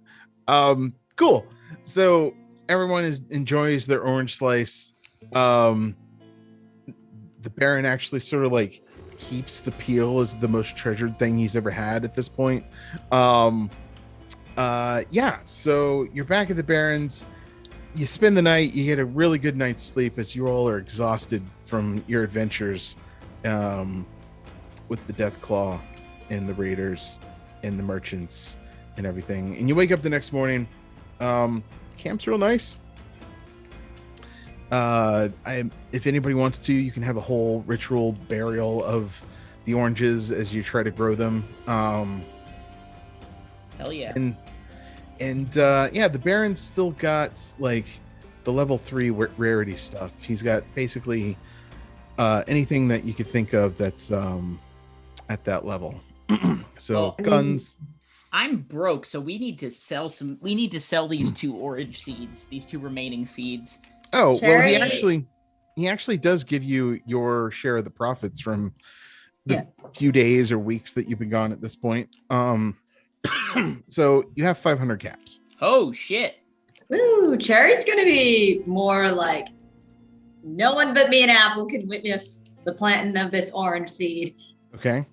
Cool. So everyone enjoys their orange slice. The Baron actually sort of like keeps the peel as the most treasured thing he's ever had at this point. Yeah. So you're back at the Baron's. You spend the night. You get a really good night's sleep as you all are exhausted from your adventures with the Death Claw and the Raiders and the merchants and everything. And you wake up the next morning. Camp's real nice. If anybody wants to, you can have a whole ritual burial of the oranges as you try to grow them. Hell yeah. Yeah, the Baron's still got like the level 3 rarity stuff. He's got basically anything that you could think of that's at that level. So Well, guns. I'm broke, so we need to sell these 2 orange seeds, these 2 remaining seeds. Oh, well, Cherry. he actually does give you your share of the profits from the few days or weeks that you've been gone at this point. So you have 500 caps. Oh shit. Woo, Cherry's gonna be more like no one but me and Apple can witness the planting of this orange seed. Okay.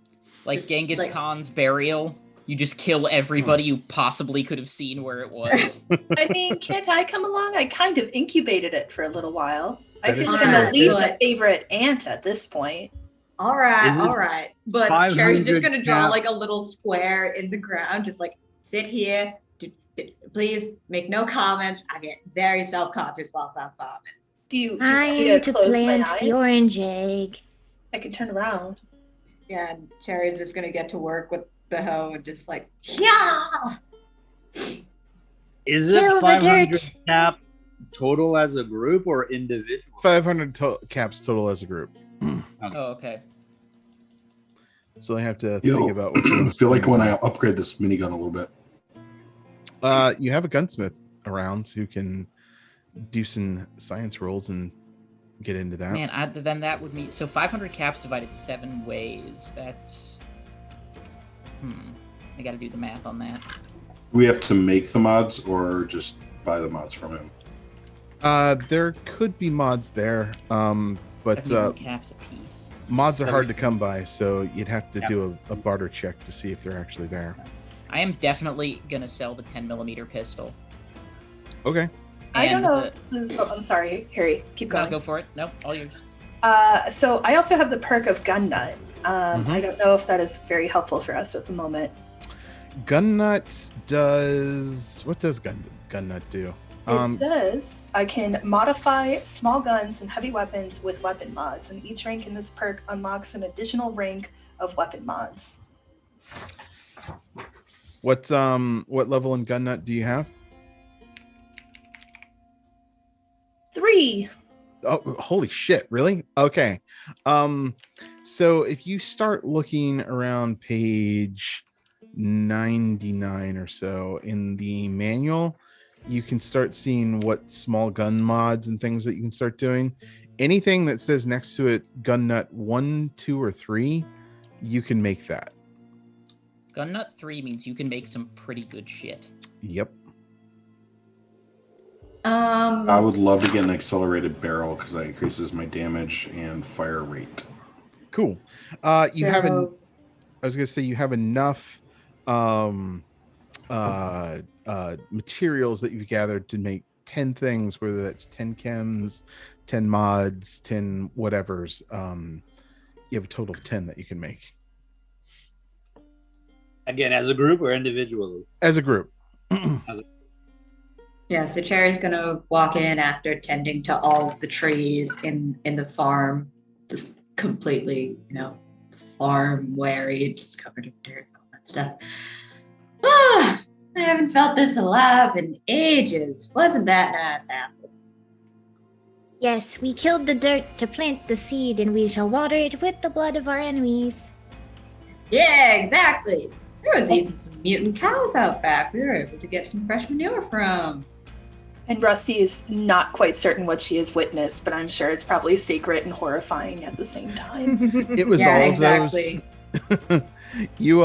Like Just, Genghis like- Khan's burial. You just kill everybody you possibly could have seen where it was. I mean, can't I come along? I kind of incubated it for a little while. I That feel is like I'm true. at least a But- favorite aunt at this point. All right, Is it all right. But Cherry's just 500 gonna draw cap? like a little square in the ground, just like sit here. Please make no comments. I get very self-conscious whilst I'm farming. Do you want I me am to close my plant the eyes? orange egg. I can turn around. Yeah, and Cherry's just gonna get to work with the hoe and just like, yeah. Is Kill it the 500 dirt. cap total as a group or individual? 500 caps total as a group. Oh, okay. So I have to You think know, about what I feel like when I upgrade this minigun a little bit. you have a gunsmith around who can do some science rolls and get into that. Man, then that would mean so 500 caps divided 7 ways. That's I got to do the math on that. Do we have to make the mods or just buy the mods from him? There could be mods there, but 71 caps a piece. mods are hard to come by, so you'd have to do a barter check to see if they're actually there. I am definitely gonna sell the 10mm pistol. Okay. I don't And know the- if this is. Oh, I'm sorry, Harry. Keep No, going. go for it. No, all yours. So I also have the perk of gun nut. Mm-hmm. I don't know if that is very helpful for us at the moment. Gun Nut does. What does Gun Nut do? It does. I can modify small guns and heavy weapons with weapon mods, and each rank in this perk unlocks an additional rank of weapon mods. What level in Gun Nut do you have? 3. Oh, holy shit! Really? Okay. So if you start looking around page 99 or so in the manual, you can start seeing what small gun mods and things that you can start doing. Anything that says next to it Gun Nut 1, 2, or 3, you can make that. Gun Nut 3 means you can make some pretty good shit. Yep. I would love to get an accelerated barrel because that increases my damage and fire rate. Cool. You have I was gonna say you have enough materials that you've gathered to make 10 things, whether that's 10 chems, 10 mods, 10 whatevers. You have a total of 10 that you can make. Again, as a group or individually? As a group. Yeah, so Cherry's gonna walk in after tending to all of the trees in the farm, just completely, farm weary, just covered in dirt and all that stuff. Ah, I haven't felt this alive in ages. Wasn't that nice, Apple? Yes, we killed the dirt to plant the seed, and we shall water it with the blood of our enemies. Yeah, exactly. There was even some mutant cows out back. We were able to get some fresh manure from. And Rusty is not quite certain what she has witnessed, but I'm sure it's probably secret and horrifying at the same time. It was Yeah, all exactly. of those. You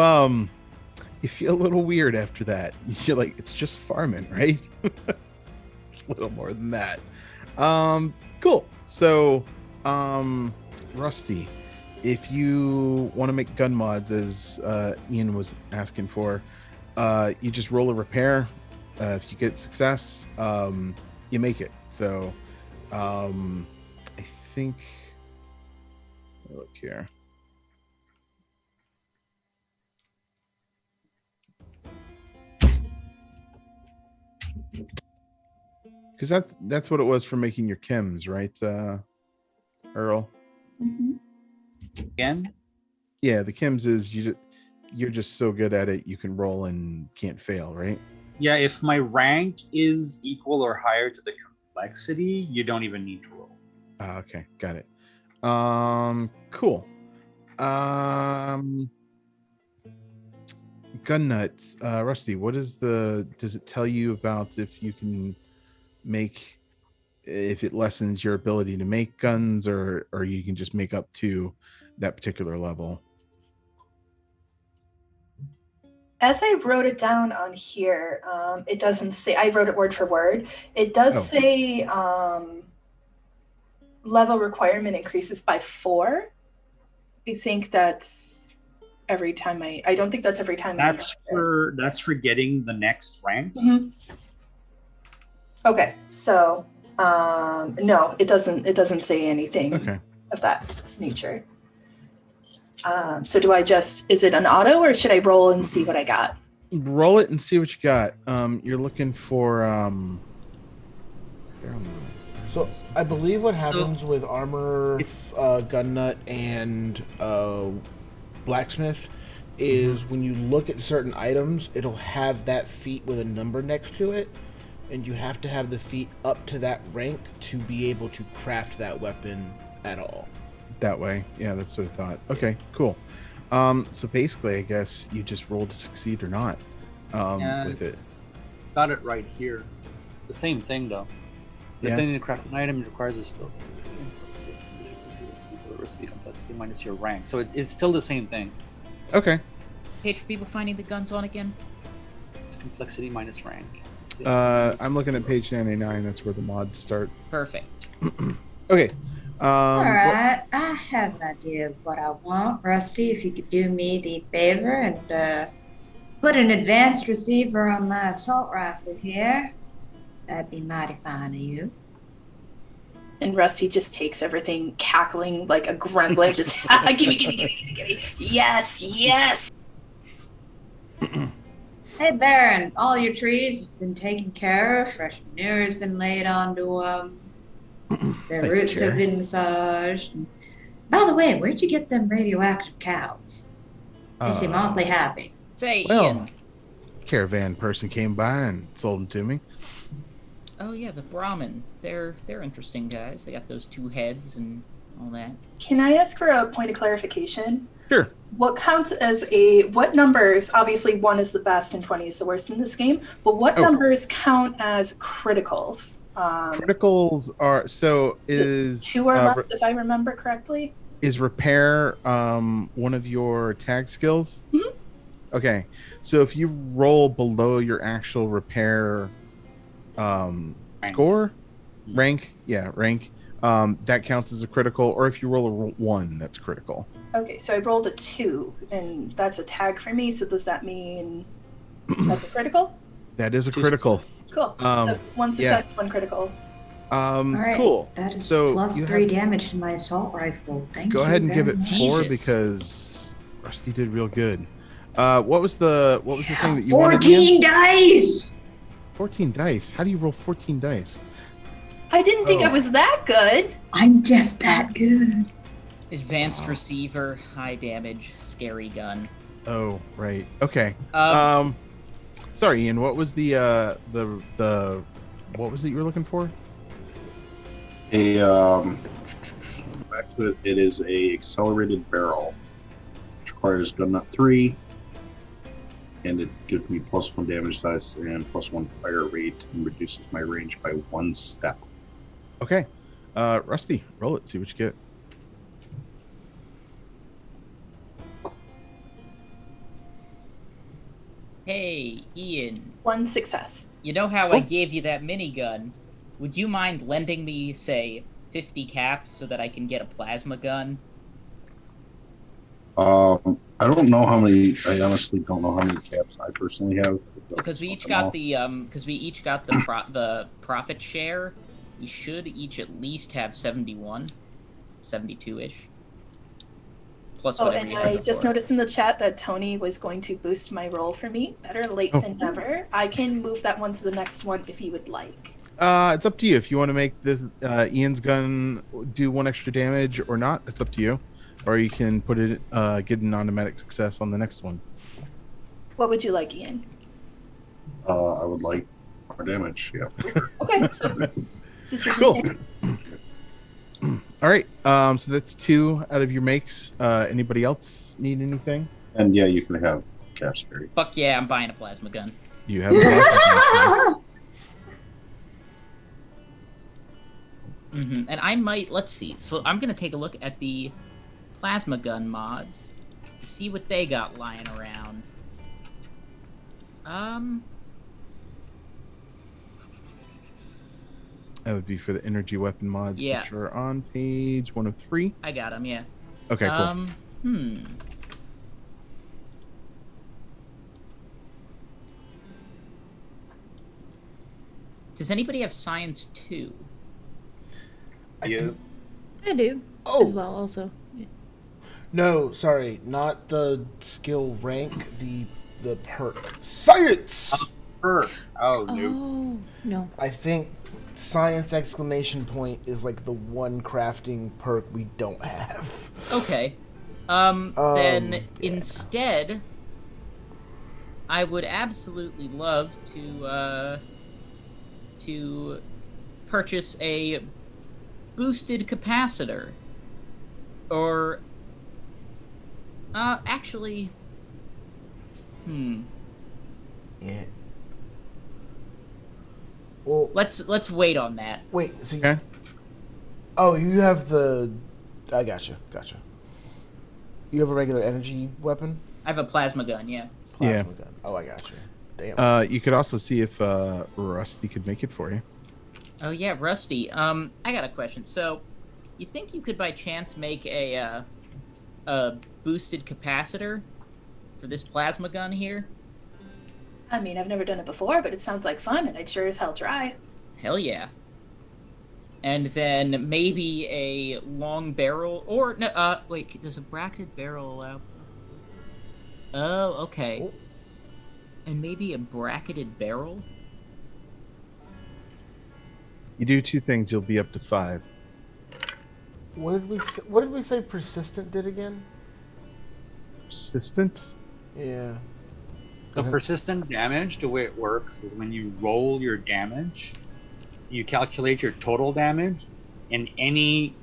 feel a little weird after that. You're like, it's just farming, right? A little more than that. Cool. So, Rusty, if you want to make gun mods, as Ian was asking for, you just roll a repair. If you get success, you make it. So, I think. Look here. Because that's what it was for making your chems, right, Earl? Again? Yeah, the chems is you're just so good at it, you can roll and can't fail, right? Yeah, if my rank is equal or higher to the complexity, you don't even need to roll. Okay, got it. Cool. Gun nuts, Rusty. Does it tell you about if you can make, if it lessens your ability to make guns, or you can just make up to that particular level? As I wrote it down on here, it doesn't say, I wrote it word for word. It does say level requirement increases by 4. I think that's every time I don't think that's every time. That's for getting the next rank. Mm-hmm. Okay, so no, it doesn't say anything of that nature. So do I is it an auto, or should I roll and see what I got? Roll it and see what you got. You're looking for So I believe what happens with armor, gun nut, and blacksmith is when you look at certain items, it'll have that feat with a number next to it, and you have to have the feat up to that rank to be able to craft that weapon at all. That way. Yeah, that's what I thought. Okay, cool. So basically, I guess you just roll to succeed or not with it. Got it right here. It's the same thing, though. The Yeah. thing to craft an item requires a skill complexity minus your rank. So it's still the same thing. Okay. page for people finding the guns on again? It's complexity minus rank. I'm looking at page 99. That's where the mods start. Perfect. Okay. All right, I have an idea of what I want, Rusty. If you could do me the favor and put an advanced receiver on my assault rifle here, that'd be mighty fine of you. And Rusty just takes everything, cackling like a gremlin, just gimme. Yes, yes. Hey, Baron, all your trees have been taken care of. Fresh manure has been laid onto them. Their Thank you, roots Chair. have been massaged. And by the way, where'd you get them radioactive cows? They seem awfully happy. Say, Well, Ian. caravan person came by and sold them to me. Oh yeah, the Brahmin. They're interesting guys. They got those 2 heads and all that. Can I ask for a point of clarification? Sure. What counts as what numbers, obviously 1 is the best and 20 is the worst in this game, but what numbers count as criticals? Criticals are is 2 or less, if I remember correctly? Is repair one of your tag skills? Mhm. Okay, so if you roll below your actual repair score, rank, that counts as a critical. Or if you roll a 1, that's critical. Okay, so I rolled a 2, and that's a tag for me, so does that mean that's a critical? That is a critical. Cool. So 1 success, 1 critical. All right, Cool. that is So plus you 3 damage to my assault rifle. Thank you. Go ahead and give very it much. 4 Jesus. because Rusty did real good. What was the thing that you wanted? 14 dice! 14 dice. How do you roll 14 dice? I didn't think I was that good. I'm just that good. Advanced receiver, high damage, scary gun. Oh, right. Okay. Um, Sorry, Ian. What was the what was it you were looking for? Back to it. It is a accelerated barrel, which requires gun nut 3, and it gives me +1 damage dice and +1 fire rate, and reduces my range by 1 step. Okay. Rusty, roll it. See what you get. Hey, Ian. 1 success. You know how I gave you that minigun? Would you mind lending me, say, 50 caps so that I can get a plasma gun? I don't know how many. I honestly don't know how many caps I personally have. Because we each got the profit share. We should each at least have 71, 72-ish. Plus Oh, whatever and you have I just before. noticed in the chat that Tony was going to boost my roll for me. Better late than never. I can move that one to the next one if you would like. It's up to you if you want to make this Ian's gun do 1 extra damage or not. That's up to you. Or you can put it get an automatic success on the next one. What would you like, Ian? I would like more damage. Yeah. For sure. Okay. Decision Cool. made. All right. So that's 2 out of your makes. Anybody else need anything? And yeah, you can have caps, Barry. Fuck yeah, I'm buying a plasma gun. You have. A And I might, let's see. So I'm going to take a look at the plasma gun mods to see what they got lying around. That would be for the energy weapon mods, Yeah. which are on page 1 of 3. I got them, yeah. Okay, cool. Does anybody have science 2? You. I do. Oh. As well, also. Yeah. No, sorry, not the skill rank, the perk. Science! Oh, no. Oh, no. I think science exclamation point is like the one crafting perk we don't have. Okay. Then yeah. instead, I would absolutely love to purchase a boosted capacitor. Or actually Yeah. Well, let's wait on that. wait, so Okay. oh, you have the... I gotcha. You have a regular energy weapon? I have a plasma gun. Yeah. Plasma gun. Oh, I got you. Damn. You could also see if Rusty could make it for you. Oh yeah, Rusty. I got a question. So, you think you could by chance make a boosted capacitor for this plasma gun here? I mean, I've never done it before, but it sounds like fun, and I'd sure as hell try. Hell yeah. And then maybe a long barrel, or no, wait, does a bracketed barrel allow? Oh, okay. Oh. And maybe a bracketed barrel? You do 2 things, you'll be up to 5. What did we say persistent did again? Persistent? Yeah. The persistent damage, the way it works is when you roll your damage, you calculate your total damage, and any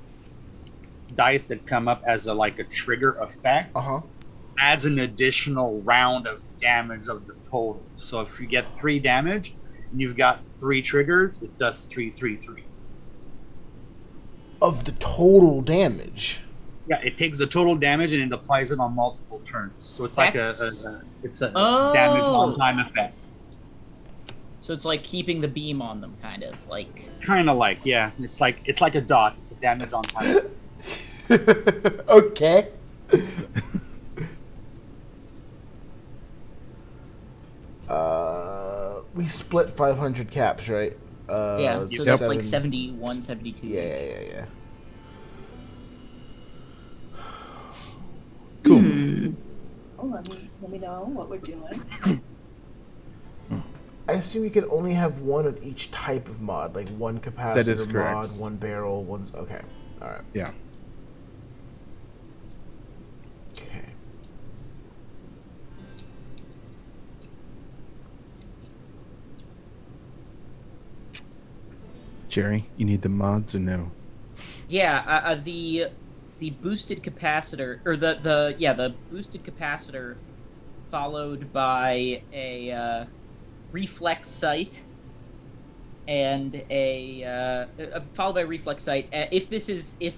dice that come up as a trigger effect adds an additional round of damage of the total. So if you get 3 damage and you've got 3 triggers, it does 3, 3, 3. Of the total damage. Yeah, it takes the total damage and it applies it on multiple turns. So it's like a damage on time effect. So it's like keeping the beam on them, kind of like. Yeah. It's like a dot. It's a damage on time. Okay. We split 500 caps, right? Yeah, so that's like 71, 72. Yeah. Cool. Oh, let me know what we're doing. I assume you can only have one of each type of mod, like one capacitor That is mod, correct. one barrel, one's okay. All right. Yeah. Okay. Jerry, you need the mods or no? Yeah, the boosted capacitor, or the boosted capacitor, followed by a reflex sight, and followed by a reflex sight. If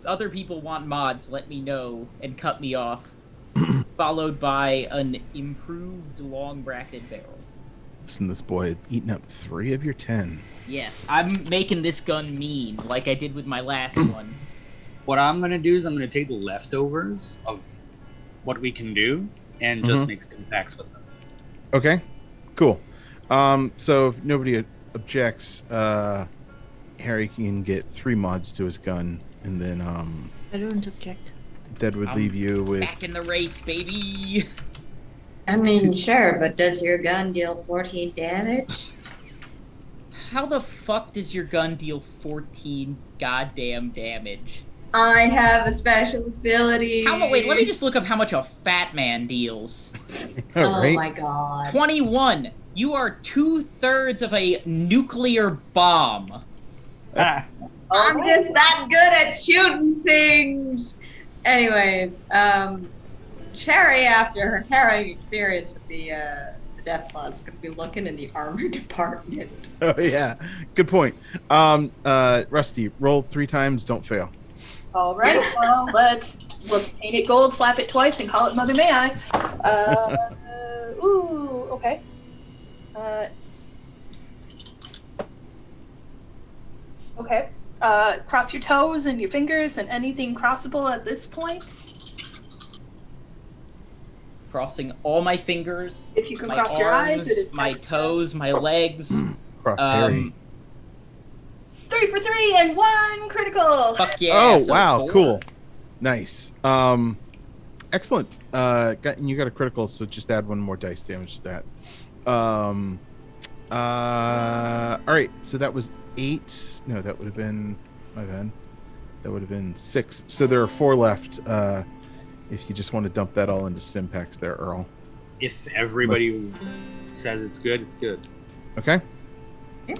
other people want mods, let me know and cut me off. Followed by an improved long bracket barrel. Listen, this boy had eaten up 3 of your 10. Yes, I'm making this gun mean, like I did with my last one. What I'm going to do is I'm going to take the leftovers of what we can do and just make stim packs with them. Okay, cool. So if nobody objects, Harry can get 3 mods to his gun, and then I don't object. that would leave you with... Back in the race, baby! I mean, sure, but does your gun deal 14 damage? How the fuck does your gun deal 14 goddamn damage? I have a special ability. Wait, let me just look up how much a fat man deals. Oh my god. 21! You are 2/3 of a nuclear bomb. I'm just that good at shooting things! Anyways, Cherry, after her harrowing experience with the Deathclaw, is going to be looking in the armor department. Oh, yeah. Good point. Rusty, roll 3 times, don't fail. All right, well, let's paint it gold, slap it twice, and call it Mother May I. Ooh, okay. Okay. Cross your toes and your fingers and anything crossable at this point. Crossing all my fingers. If you can my cross arms, your eyes, it is my toes, my legs. Cross Harry. 3 for 3 and 1 critical. Fuck yeah. Oh, so wow, 4. cool. Nice. Excellent. You got a critical, so just add 1 more dice damage to that. All right, so that was 8. No, that would have been... My bad. That would have been 6. So there are 4 left. If you just want to dump that all into stim packs there, Earl. If everybody says it's good, it's good. Okay. All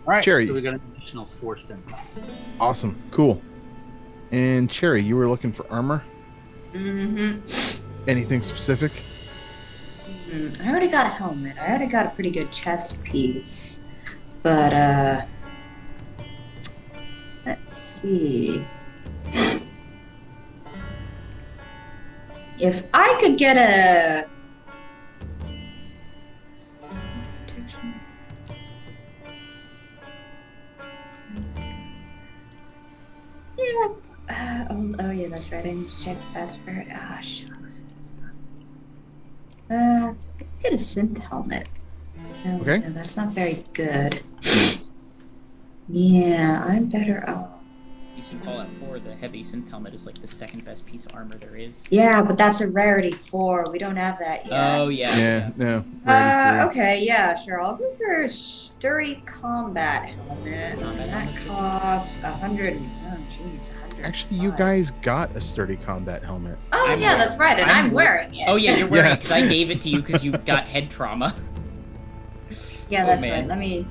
right, Cherry. so we got an additional 4 stim packs. Awesome. Cool. And Cherry, you were looking for armor? Mm-hmm. Anything specific? I already got a helmet. I already got a pretty good chest piece. But, let's see. If I could get a yeah. Oh yeah, that's right. I need to check that for. Ah, shucks. Get a synth helmet. No, Okay. no, that's not very good. Yeah, I'm better off. Decent call out 4. The heavy synth helmet is like the second best piece of armor there is. Yeah, but that's a rarity 4. We don't have that yet. Oh yeah. Yeah, no. rarity three. Okay, yeah, sure. I'll go for a sturdy combat helmet. Combat That helmet. costs 100. Oh, jeez, 100. Actually, you guys got a sturdy combat helmet. Oh, I'm yeah, wearing- that's right, and I'm wearing it. Oh yeah, you're wearing Yeah. it because I gave it to you because you got head trauma. Yeah, Oh, that's man. right. Let me.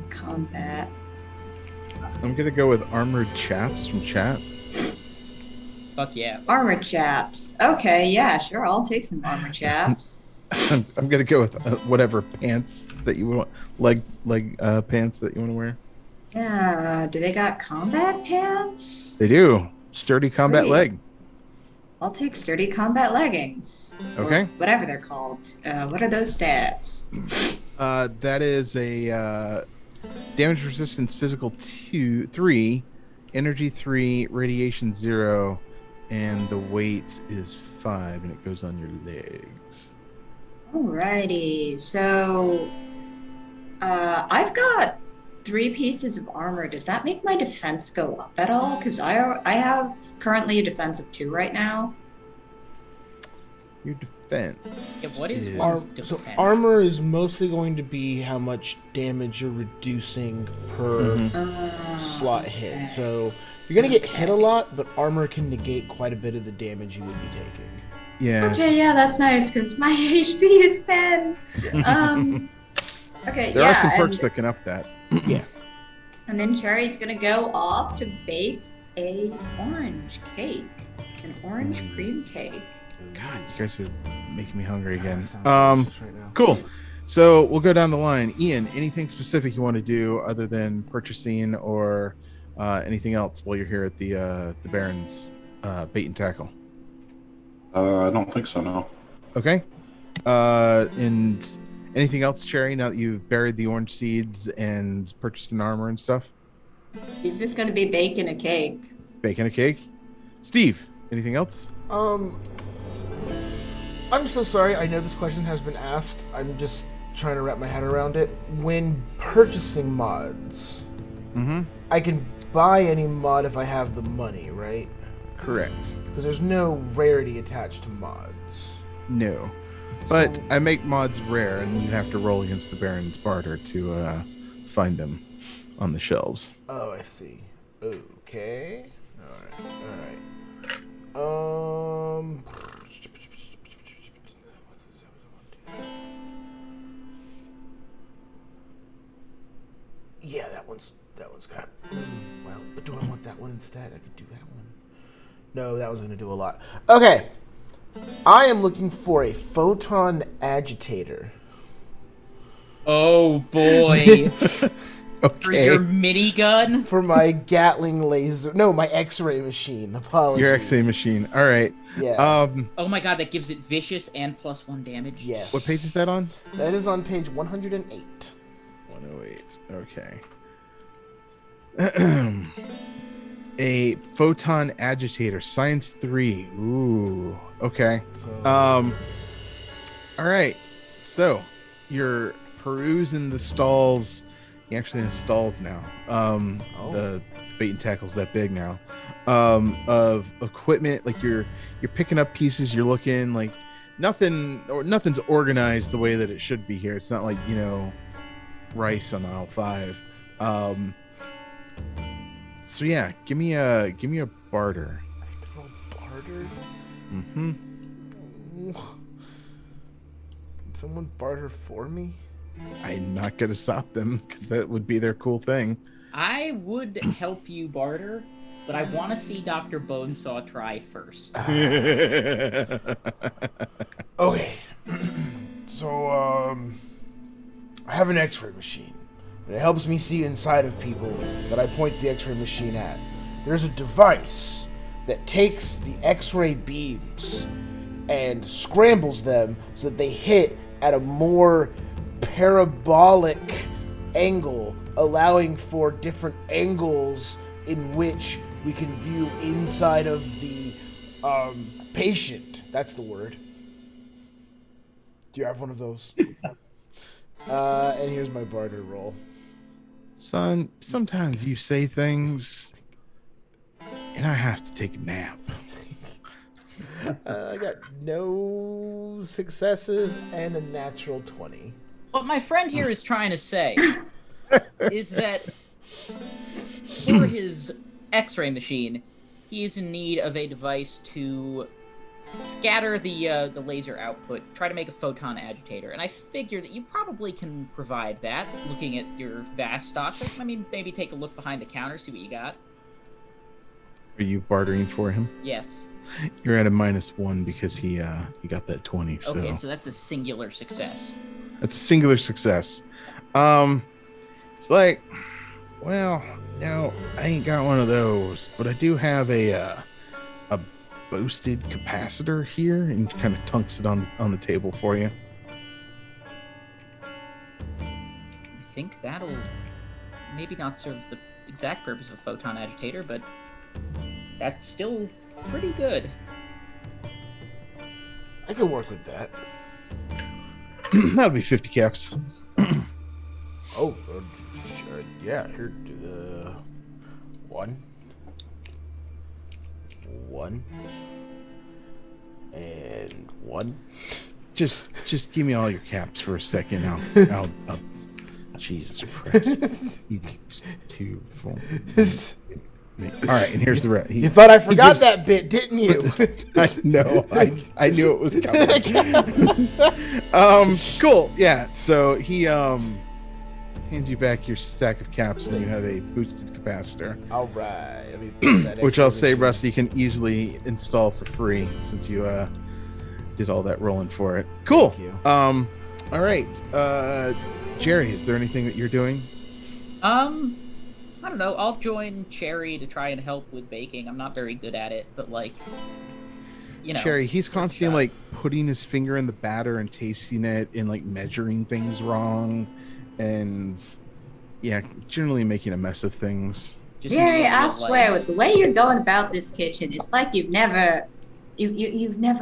Combat. I'm gonna go with armored chaps from chat. Fuck yeah. Armor chaps. Okay, yeah, sure. I'll take some armor chaps. I'm gonna go with whatever pants that you want, leg pants that you want to wear. Yeah, do they got combat pants? They do. Sturdy combat Sweet. leg. I'll take sturdy combat leggings. Or Okay. whatever they're called. What are those stats? That is a damage resistance physical 3, energy 3, radiation 0, and the weight is 5, and it goes on your legs. Alrighty, so I've got 3 pieces of armor. Does that make my defense go up at all? Because I have currently a defense of 2 right now. Your defense. Yeah, what is is- one- So Defense. armor is mostly going to be how much damage you're reducing per Mhm. slot Okay. hit. So you're gonna get hit a lot, but armor can negate quite a bit of the damage you would be taking. Yeah. Okay, yeah, that's nice because my HP is 10. Okay, There yeah. are some perks and, that can up that. and then Cherry's gonna go off to bake a orange cake, an orange cream cake. God, you guys are making me hungry again. That sounds delicious right now. Cool. So we'll go down the line. Ian, anything specific you want to do other than purchasing or anything else while you're here at the Baron's bait and tackle? I don't think so, no. Okay. And anything else, Cherry? Now that you've buried the orange seeds and purchased an armor and stuff, He's just gonna be baking a cake. baking a cake. Steve, anything else? I'm so sorry. I know this question has been asked. I'm just trying to wrap my head around it. When purchasing mods, Mm-hmm. I can buy any mod if I have the money, right? Correct. Because there's no rarity attached to mods. No. But So- I make mods rare, and you have to roll against the Baron's barter to find them on the shelves. Oh, I see. Okay. Alright. Yeah, that one's got. Well, but do I want that one instead? I could do that one. No, that one's gonna do a lot. Okay. I am looking for a photon agitator. Oh boy. For Okay. your minigun? For my Gatling laser. No, my X-ray machine. Apologies. Your X-ray machine. All right. Yeah. Oh my god, that gives it vicious and +1 damage. Yes. What page is that on? That is on page 108. 108. Okay. A photon agitator, science 3. Ooh. Okay. So, All right. So you're perusing the stalls. He actually has stalls now. The bait and tackle's that big now. Of equipment, like you're picking up pieces. You're looking like nothing's organized the way that it should be here. It's not like rice on aisle 5. So yeah, give me a barter. barter? Mm-hmm. Can someone barter for me? I'm not gonna stop them because that would be their cool thing. I would help you barter, but I want to see Dr. Bonesaw try first. Okay. So, I have an X-ray machine. It helps me see inside of people that I point the X-ray machine at. There's a device that takes the X-ray beams and scrambles them so that they hit at a more parabolic angle, allowing for different angles in which we can view inside of the patient. That's the word. Do you have one of those? And here's my barter roll. Son, sometimes you say things and I have to take a nap. I got no successes and a natural 20. What my friend here is trying to say is that for his X-ray machine, he is in need of a device to scatter the laser output, try to make a photon agitator, and I figure that you probably can provide that, looking at your vast stock. I mean, maybe take a look behind the counter, see what you got. Are you bartering for him? Yes. You're at a -1 because he got that 20. So. Okay, so that's a singular success. That's a singular success. It's like, well, no, I ain't got one of those, but I do have a boosted capacitor here, and kind of tunks it on the table for you. I think that'll maybe not serve the exact purpose of a photon agitator, but that's still pretty good. I can work with that. That'll be 50 caps. Oh, sure. Yeah, here. 1. And 1. Just give me all your caps for a second. I'll Jesus Christ. 2, 4. All right, and here's the rest. You thought I forgot that bit, didn't you? I know. I knew it was coming. Cool. Yeah. So he hands you back your stack of caps, and you have a boosted capacitor. All right. Let me put that Which I'll say, machine. Rusty, can easily install for free since you did all that rolling for it. Cool. Thank you. All right. Jerry, is there anything that you're doing? I don't know. I'll join Cherry to try and help with baking. I'm not very good at it, but like, you know. Cherry, he's constantly like putting his finger in the batter and tasting it and like measuring things wrong, and yeah, generally making a mess of things. Just Jerry, immediately, I like, swear, with the way you're going about this kitchen, it's like you've never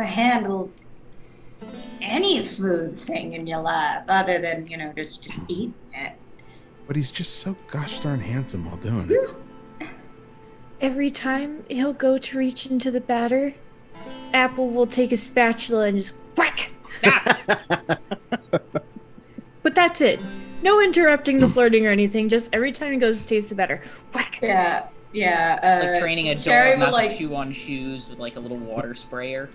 handled any food thing in your life other than, just eating it. But he's just so gosh darn handsome while doing it. Every time he'll go to reach into the batter, Apple will take a spatula and just whack. But that's it. No interrupting the flirting or anything. Just every time he goes to taste the batter, whack. Yeah. like training a Cherry dog will not to chew on shoes with like a little water sprayer.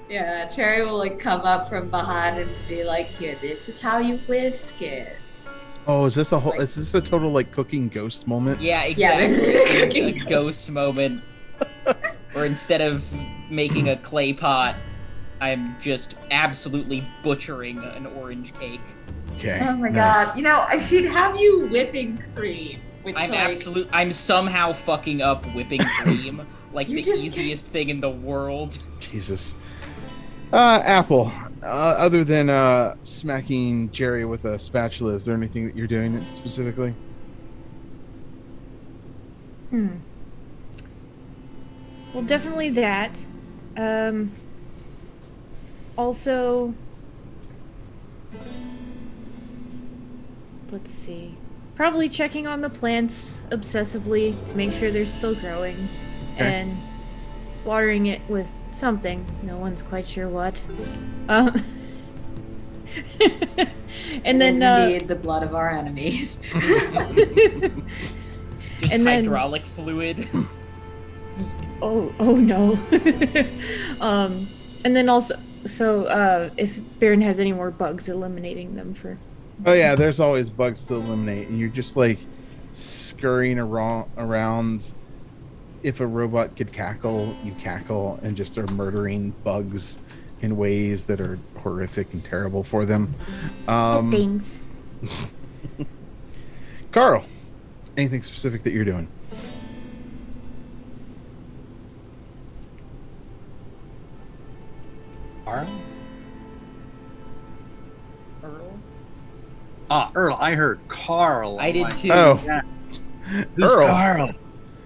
Yeah, Cherry will like come up from behind and be like, "Here, this is how you whisk it." Oh, is this a total like cooking ghost moment? Yeah, Yeah, exactly. It's a ghost moment where instead of making a clay pot, I'm just absolutely butchering an orange cake. Okay. Oh my nice. god! I should have you whipping cream. With I'm somehow fucking up whipping cream, like You the just- easiest thing in the world. Jesus. Apple, other than smacking Jerry with a spatula, is there anything that you're doing specifically? Well, definitely that. Also, let's see. Probably checking on the plants obsessively to make sure they're still growing, Okay. and watering it with something. No one's quite sure what. And then indeed the blood of our enemies. Just And then- hydraulic fluid. oh no. And then also, so if Baron has any more bugs, eliminating them for. Oh yeah, there's always bugs to eliminate, and you're just like scurrying around. If a robot could cackle, you cackle, and just are murdering bugs in ways that are horrific and terrible for them. Things. Carl, anything specific that you're doing? Carl? Earl? Earl. I heard Carl. I I'm did like, too. Oh, yeah. Who's Earl. Carl?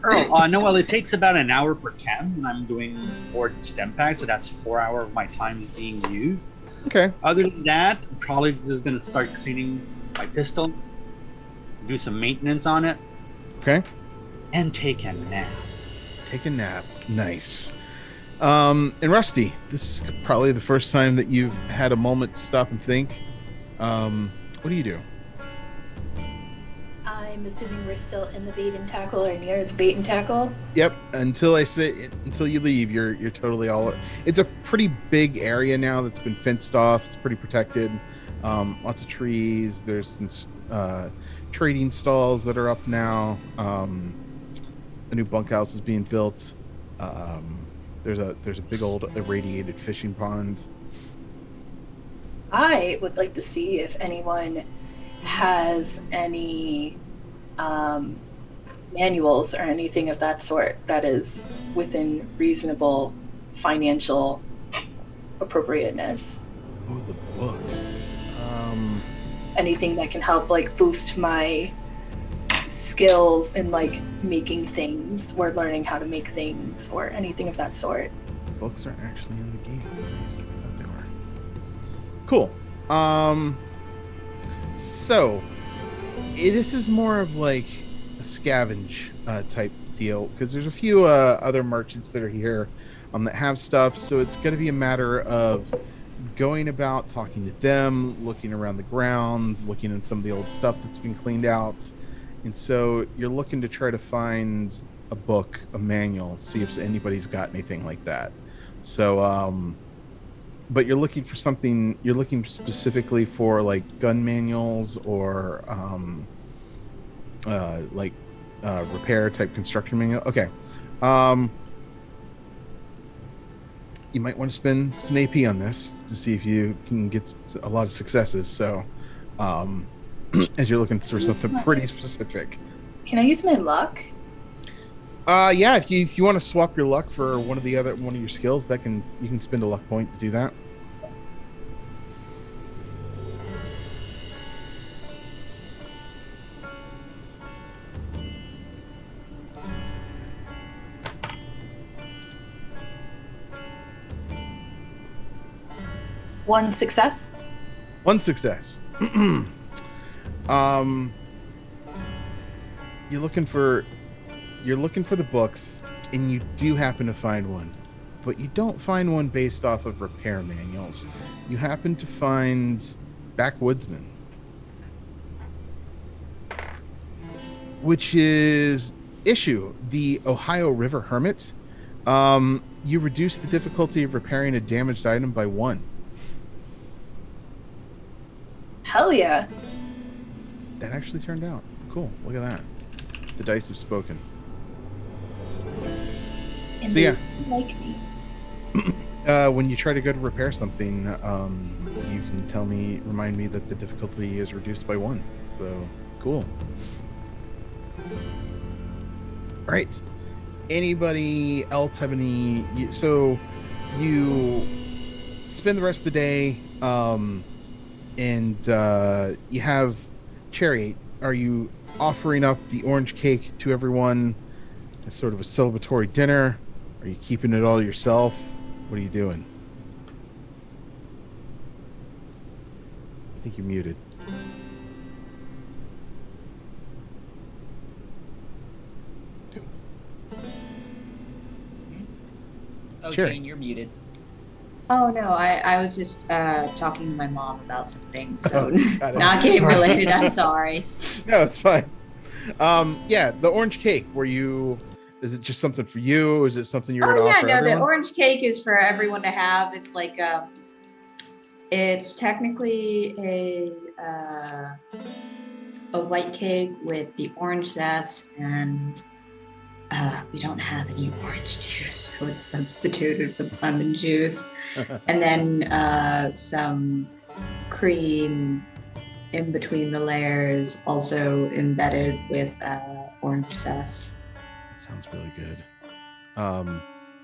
Earl. No, well, it takes about an hour per chem, and I'm doing 4 stem packs, so that's 4 hours of my time is being used. Okay. Other than that, I'm probably just gonna start cleaning my pistol, do some maintenance on it, Okay. and take a nap. Take a nap. Nice. And Rusty, this is probably the first time that you've had a moment to stop and think. What do you do? I'm assuming we're still in the bait and tackle or near the bait and tackle. Yep. Until you leave, you're totally all. It's a pretty big area now that's been fenced off. It's pretty protected. Lots of trees. There's some trading stalls that are up now. A new bunkhouse is being built. There's a big old irradiated fishing pond. I would like to see if anyone has any manuals or anything of that sort that is within reasonable financial appropriateness. Oh, the books. Anything that can help like boost my skills in like making things or learning how to make things or anything of that sort. Books are actually in the game. I thought they were. Cool. So this is more of like a scavenge type deal because there's a few other merchants that are here that have stuff. So it's going to be a matter of going about, talking to them, looking around the grounds, looking at some of the old stuff that's been cleaned out. And so you're looking to try to find a book, a manual, see if anybody's got anything like that. So, but you're looking for something, you're looking specifically for like gun manuals or repair type construction manual. Okay. You might want to spend some AP on this to see if you can get a lot of successes. So, as you're looking for something pretty specific. Can I use my luck? Yeah, if you want to swap your luck for one of your skills, you can spend a luck point to do that. One success. One success. You're looking for the books, and you do happen to find one, but you don't find one based off of repair manuals. You happen to find Backwoodsman, which is issue the Ohio River Hermit. You reduce the difficulty of repairing a damaged item by 1. Hell yeah. That actually turned out. Cool. Look at that. The dice have spoken. And So yeah. they like me. When you try to go to repair something, you can remind me that the difficulty is reduced by 1. So, cool. All right. Anybody else have any? So, you spend the rest of the day, and you have Cherry. Are you offering up the orange cake to everyone as sort of a celebratory dinner? Are you keeping it all yourself? What are you doing? I think you're muted. Oh, Sure. Jane, you're muted. Oh no, I was just talking to my mom about something, so Got it. not game Sorry. related. I'm sorry. No, it's fine. Yeah, the orange cake. Is it just something for you? Or is it something you're Oh going to yeah, offer no, the everyone? orange cake is for everyone to have. It's like it's technically a white cake with the orange zest, and we don't have any orange juice, so it's substituted with lemon juice, and then some cream in between the layers, also embedded with orange zest. That sounds really good.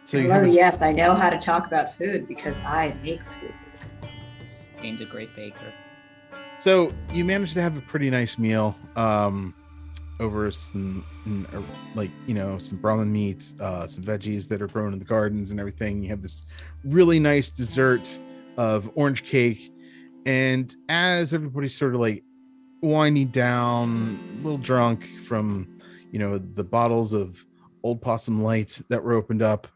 So you Hello, have yes, I know how to talk about food because I make food. Kane's a great baker. So you managed to have a pretty nice meal over some some brown meats, some veggies that are grown in the gardens and everything. You have this really nice dessert of orange cake, and as everybody's sort of like winding down, a little drunk from the bottles of Old Possum Light that were opened up,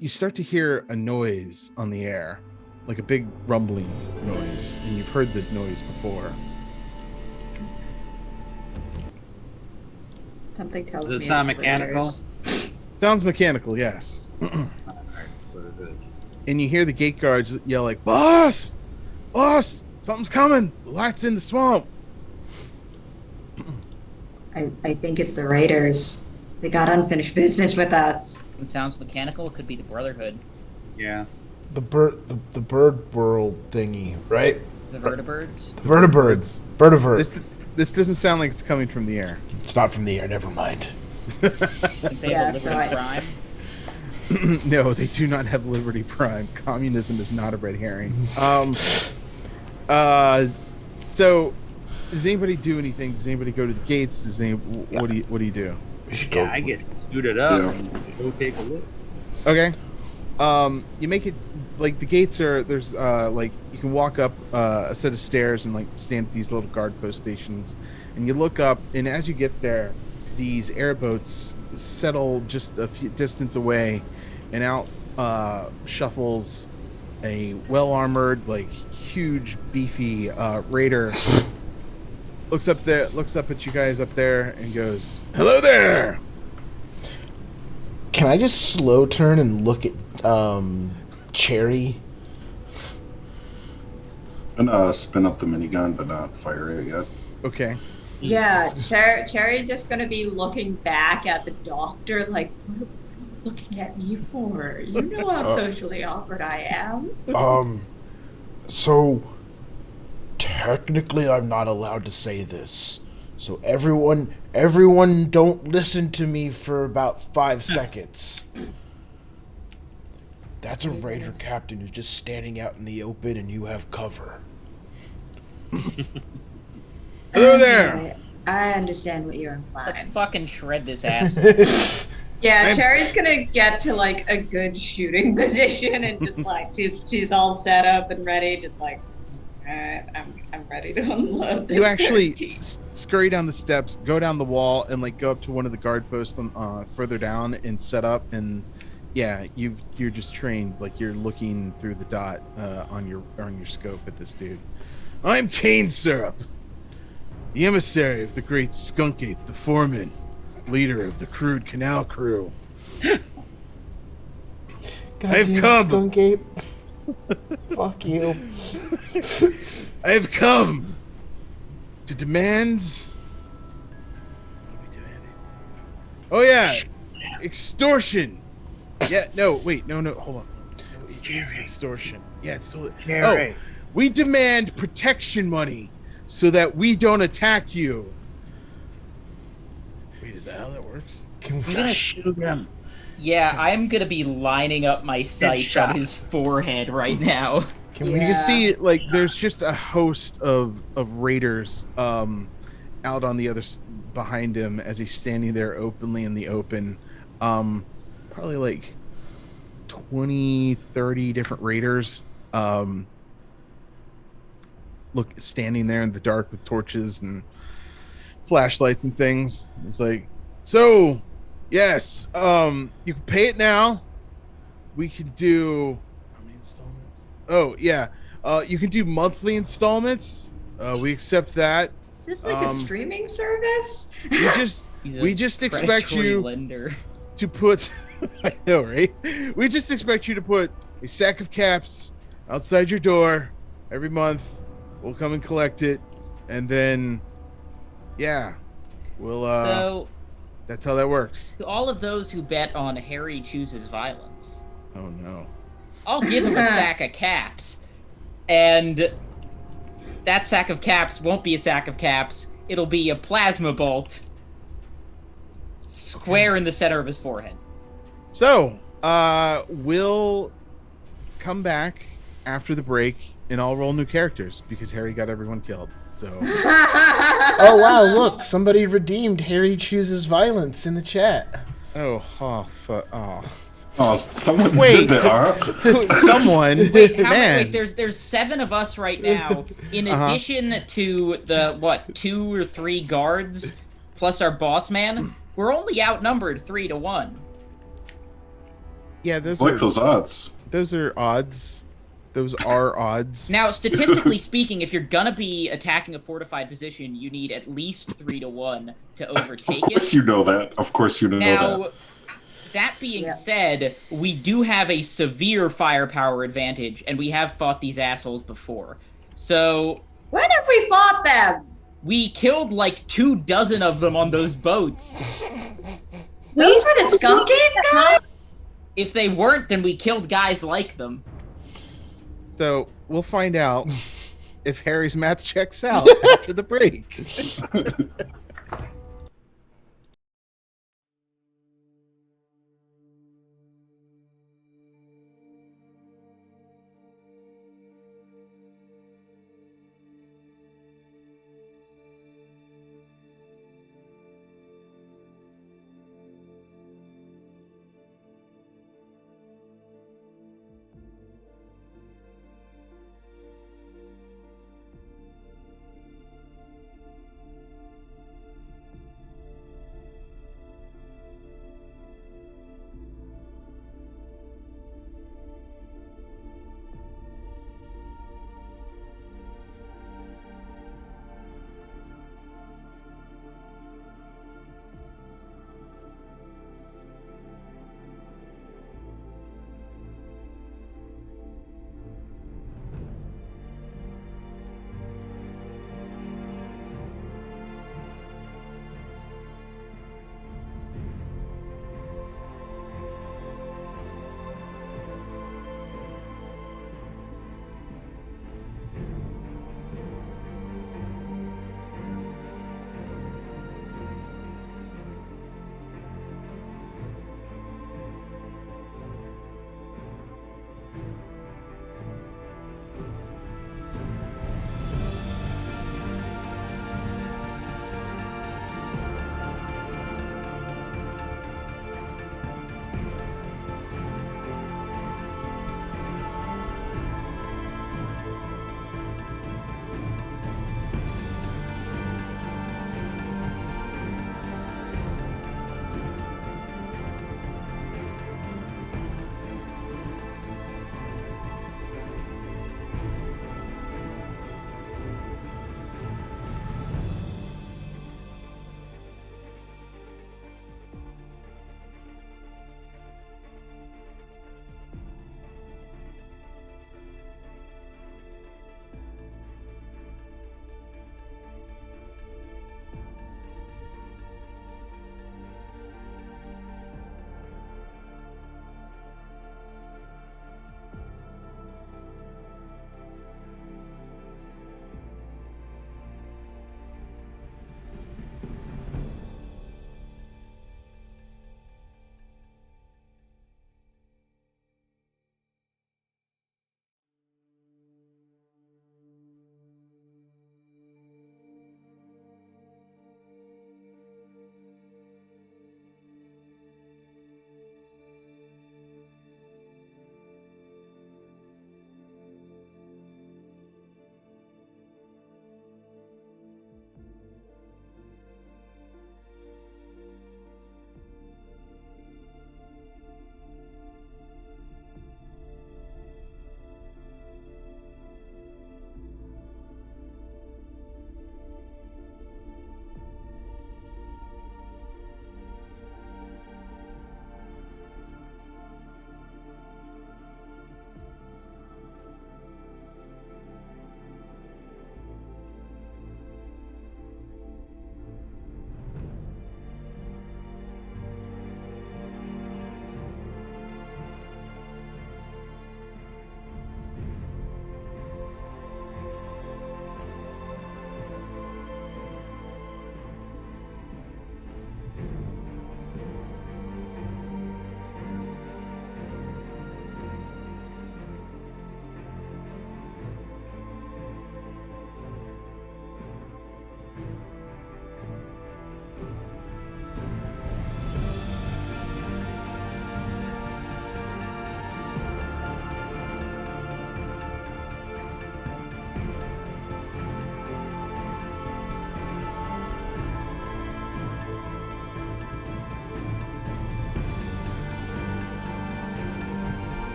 you start to hear a noise on the air, like a big rumbling noise, and you've heard this noise before. Something tells Does me it sound it's mechanical? raiders. Sounds mechanical, yes. Alright, very good. And you hear the gate guards yell like, "Boss! Boss! Something's coming! The light's in the swamp!" I think it's the raiders. They got unfinished business with us. It sounds mechanical. It could be the Brotherhood. Yeah. The bird world thingy, right? The vertibirds. The vertibirds. Birdiverse. This doesn't sound like it's coming from the air. It's not from the air, never mind. Think they have a Liberty right. Prime? No, they do not have Liberty Prime. Communism is not a red herring. So does anybody do anything? Does anybody go to the gates? What do you do? We should go. Yeah, I get scooted up Yeah. and go take a look. Okay. You make it like the gates are there's like you can walk up a set of stairs and like stand at these little guard post stations, and you look up, and as you get there, these airboats settle just a few distance away, and out shuffles a well-armored, like huge, beefy raider. looks up at you guys up there and goes, "Hello there." Can I just slow turn and look at Cherry? And spin up the minigun, but not fire it yet. Okay. Yeah, Cherry's just gonna be looking back at the doctor like, what are you looking at me for? You know how socially awkward I am. So technically I'm not allowed to say this. So everyone don't listen to me for about 5 seconds. That's a raider captain who's just standing out in the open and you have cover. Hello there. I understand what you're Let's implying. fucking shred this ass. Yeah, Cherry's gonna get to like a good shooting position and just like she's all set up and ready, just like, alright, I'm ready to unload. You actually scurry down the steps, go down the wall, and like go up to one of the guard posts further down and set up. And yeah, you're just trained, like you're looking through the dot on your scope at this dude. I'm Cane Syrup, the emissary of the great Skunk Ape, the foreman, leader of the crude canal crew. I've Goddamn come. Skunk Ape. Fuck you. I have come to demand. What are we demanding? Oh yeah, extortion. Yeah, no, wait, no, hold on. No, it is extortion. Yeah, it's totally. Jerry. Oh, we demand protection money so that we don't attack you. Wait, is that how that works? Can we Just shoot him. Yeah, I'm gonna be lining up my sights Headshot. on his forehead right now. Can You we can see like there's just a host of raiders out on the behind him as he's standing there openly in the open. Probably like 20-30 different raiders standing there in the dark with torches and flashlights and things. It's like, so yes, you can pay it now. We can do how many installments? Oh yeah, you can do monthly installments. We accept that. Is this like a streaming service? We just expect predatory you lender. to put. I know, right? We just expect you to put a sack of caps outside your door every month. We'll come and collect it, and then, yeah, we'll. So, That's how that works. to all of those who bet on Harry chooses violence, Oh no. I'll give him a sack of caps, and that sack of caps won't be a sack of caps. It'll be a plasma bolt square in the center of his forehead. So, we'll come back after the break and I'll roll new characters because Harry got everyone killed. So, Oh wow! Look, somebody redeemed Harry chooses violence in the chat. oh, Oh, someone Wait. did that, huh? someone. Wait, how Man. many? Wait, there's 7 of us right now. In Uh-huh. addition to the 2 or 3 guards plus our boss man, we're only outnumbered 3 to 1. Yeah, I those like are those odds. those are odds. Those are odds. Now, statistically speaking, if you're gonna be attacking a fortified position, you need at least 3 to 1 to overtake Of course it. you know that. Of course you know Now, that. that being Yeah. said, we do have a severe firepower advantage, and we have fought these assholes before. So, When have we fought them? we killed like 24 of them on those boats. Those were the skunk ape guys? If they weren't, then we killed guys like them. So we'll find out if Harry's math checks out after the break.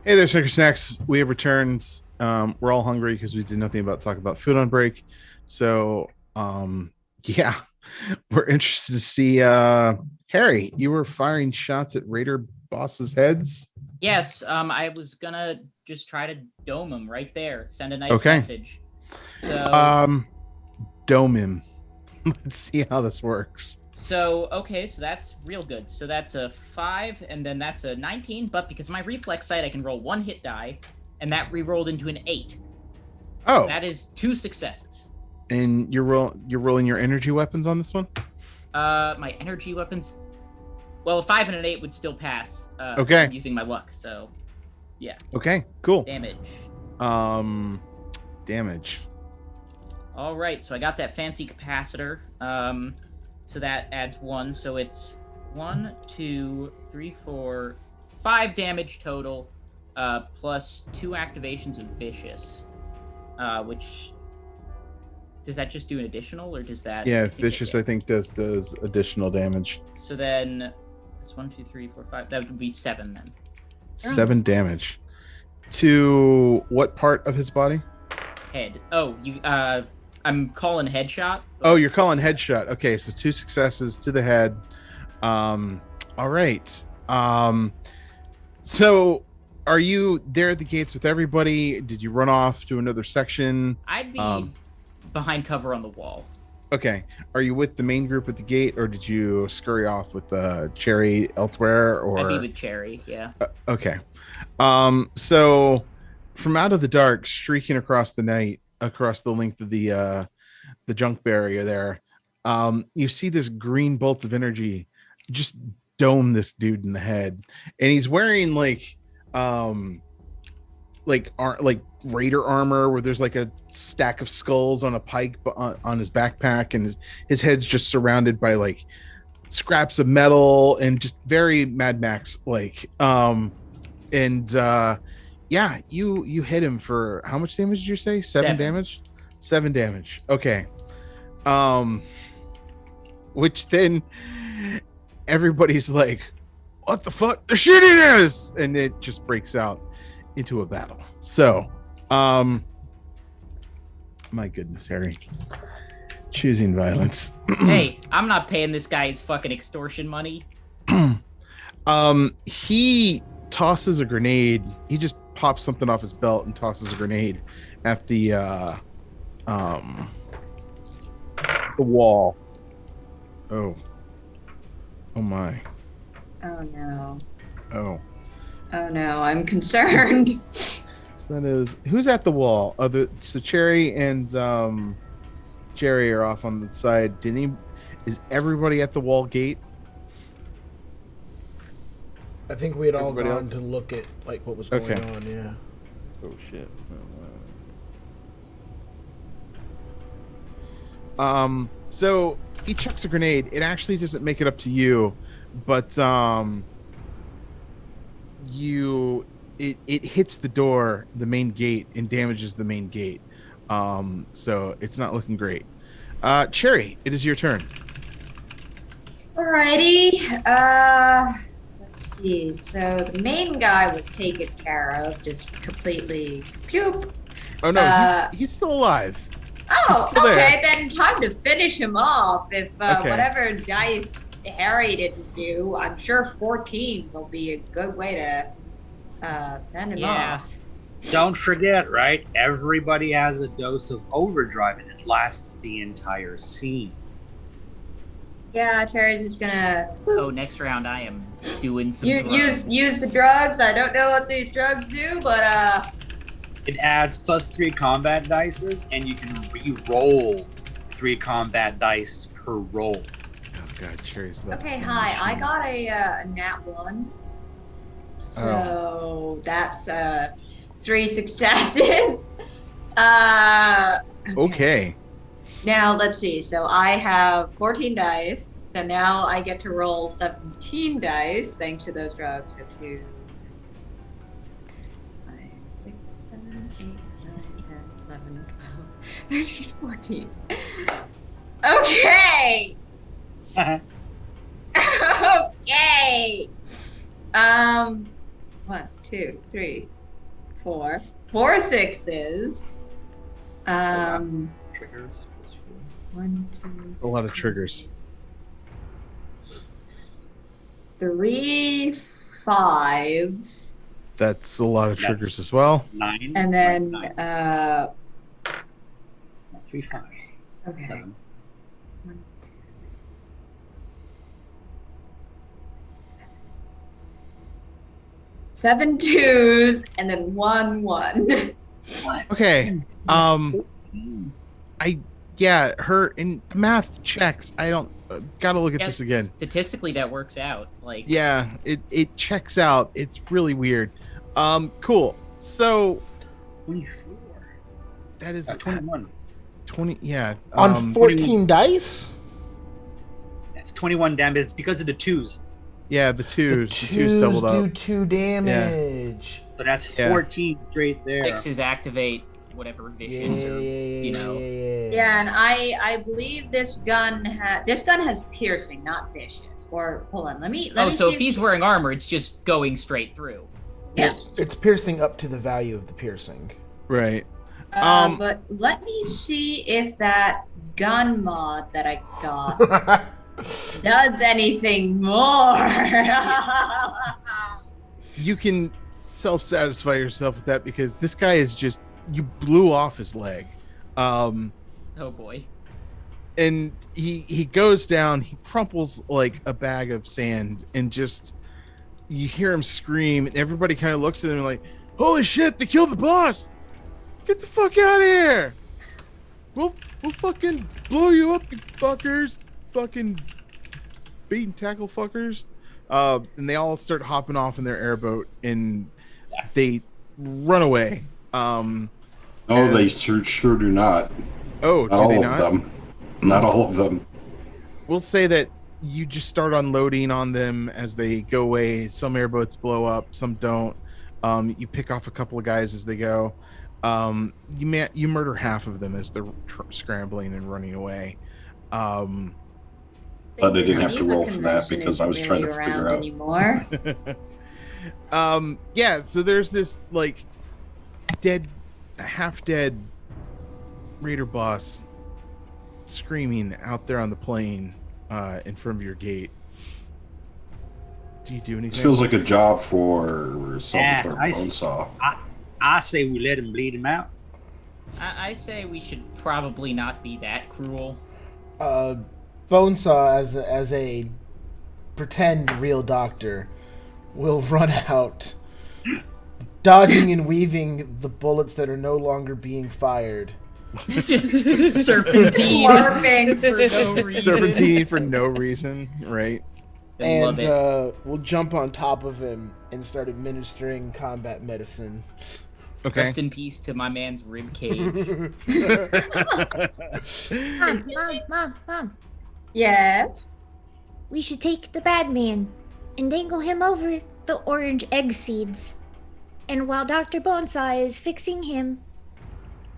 Hey there, Snicker Snacks. We have returned. We're all hungry because we did nothing about talk about food on break. So, yeah, we're interested to see. Harry, you were firing shots at Raider bosses' heads. Yes, I was gonna just try to dome him right there. Send a nice Okay. message. So, Dome him. Let's see how this works. okay, so that's real good. So that's a 5, and then that's a 19. But because of my reflex sight, I can roll 1 hit die, and that re-rolled into an 8. Oh, That is 2 successes. and you're rolling your energy weapons on this one. My energy weapons. Well, a 5 and an 8 would still pass. Okay. Using my luck, so yeah. Okay, cool. Damage. Damage. All right, so I got that fancy capacitor. So that adds 1, so it's 1, 2, 3, 4, 5 damage total, plus 2 activations of vicious, which does that just do an additional, or does that? Yeah, vicious. I think does additional damage. So then it's 1, 2, 3, 4, 5. That would be 7 then. 7 damage. To what part of his body? Head. Oh, you. I'm calling headshot. Oh, you're calling headshot. Okay, so 2 successes to the head. All right. So are you there at the gates with everybody? Did you run off to another section? I'd be behind cover on the wall. Okay. Are you with the main group at the gate, or did you scurry off with Cherry elsewhere? Or I'd be with Cherry, yeah. Okay. So from out of the dark, streaking across the night, across the length of the junk barrier there, you see this green bolt of energy just dome this dude in the head, and he's wearing like raider armor where there's like a stack of skulls on a pike on his backpack, and his head's just surrounded by like scraps of metal and just very Mad Max like. Yeah, you hit him for how much damage did you say? 7 damage? 7 damage. Okay. Which then everybody's like, what the fuck? They're shooting us! And it just breaks out into a battle. So, my goodness, Harry. Choosing violence. Hey, I'm not paying this guy his fucking extortion money. He tosses a grenade. He just pops something off his belt and tosses a grenade at the wall. Oh my. Oh no. Oh no, I'm concerned. So that is who's at the wall? So Cherry and Jerry are off on the side. Is everybody at the wall gate? I think we had all Everybody gone else? to look at like what was going Okay. on. Yeah. Oh shit. So he chucks a grenade. It actually doesn't make it up to you, but it hits the door, the main gate, and damages the main gate. So it's not looking great. Cherry, it is your turn. Alrighty. Let's see. So the main guy was taken care of, just completely poop. Oh no, he's still alive. Oh, still there. okay. Then time to finish him off. If Okay. whatever dice Harry didn't do, I'm sure 14 will be a good way to send him Yeah. off. Don't forget, right? Everybody has a dose of overdrive, and it lasts the entire scene. Yeah, Cherry's just gonna Oh, next round I am doing some use the drugs. I don't know what these drugs do, but It adds +3 combat dices, and you can re-roll 3 combat dice per roll. Oh god, Cherry's about okay. to Hi, I finish got a nat 1, so that's 3 successes. Okay. Now let's see. So I have 14 dice. So now I get to roll 17 dice thanks to those drugs. So 2, 5, 6, 7, 8, 9, 10, 11, 12, 13, 14. Okay. Okay. 1, 2, 3, 4. 4 sixes. Triggers plus 4. 1, 2, A lot of triggers. 3 5s. That's a lot of That's- triggers as well. 9. And then, 9. 3 5s. okay. 7. 1, 2, 7 2s, and then 1 1. Okay. That's 14. Her in math checks. I don't gotta look at Yeah, this again. Statistically, that works out. Like, Yeah, it checks out. It's really weird. Cool. So 24. that is 21. 20. Yeah. On 14 dice? That's 21 damage. It's because of the 2s. Yeah, the twos. The The twos doubled do up. 2 damage. So that's Yeah. 14 straight there. 6s activate whatever vicious or Yeah, and I believe this gun has piercing, not vicious. Or hold on, let me so see if he's wearing armor, it's just going straight through. Yeah. It's piercing up to the value of the piercing. Right. But let me see if that gun mod that I got does anything more. You can self-satisfy yourself with that because this guy is just, you blew off his leg. Oh boy. And he goes down, he crumples like a bag of sand, and just, you hear him scream, and everybody kind of looks at him like, holy shit, they killed the boss! Get the fuck out of here! We'll fucking blow you up, you fuckers! Fucking beat and tackle fuckers. And they all start hopping off in their airboat, and they run away. No, they sure do not. Oh, Not do they all not? of them. Not all of them. We'll say that you just start unloading on them as they go away. Some airboats blow up, some don't. You pick off a couple of guys as they go. You murder half of them as they're scrambling and running away. But I didn't have to roll for that because I was trying to figure out. Anymore. Yeah, so there's this like half dead raider boss screaming out there on the plain in front of your gate. Do you do anything? This feels like a job for Salvatore I Bonesaw. I say we let him bleed him out. I say we should probably not be that cruel. Bonesaw, as a pretend real doctor, will run out, dodging and weaving the bullets that are no longer being fired. Just serpentine. Larping. For no reason. Serpentine for no reason, right? I love And it. we'll jump on top of him and start administering combat medicine. Okay. Rest in peace to my man's rib cage. Mom. Yes. We should take the bad man and dangle him over the orange egg seeds. And while Dr. Bonesaw is fixing him,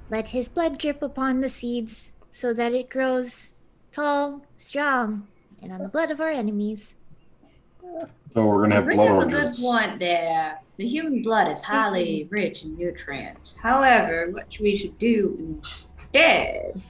let his blood drip upon the seeds so that it grows tall, strong, and on the blood of our enemies. So we're gonna have Bring blood up a good orgies. point there. The human blood is highly rich in nutrients. However, what we should do instead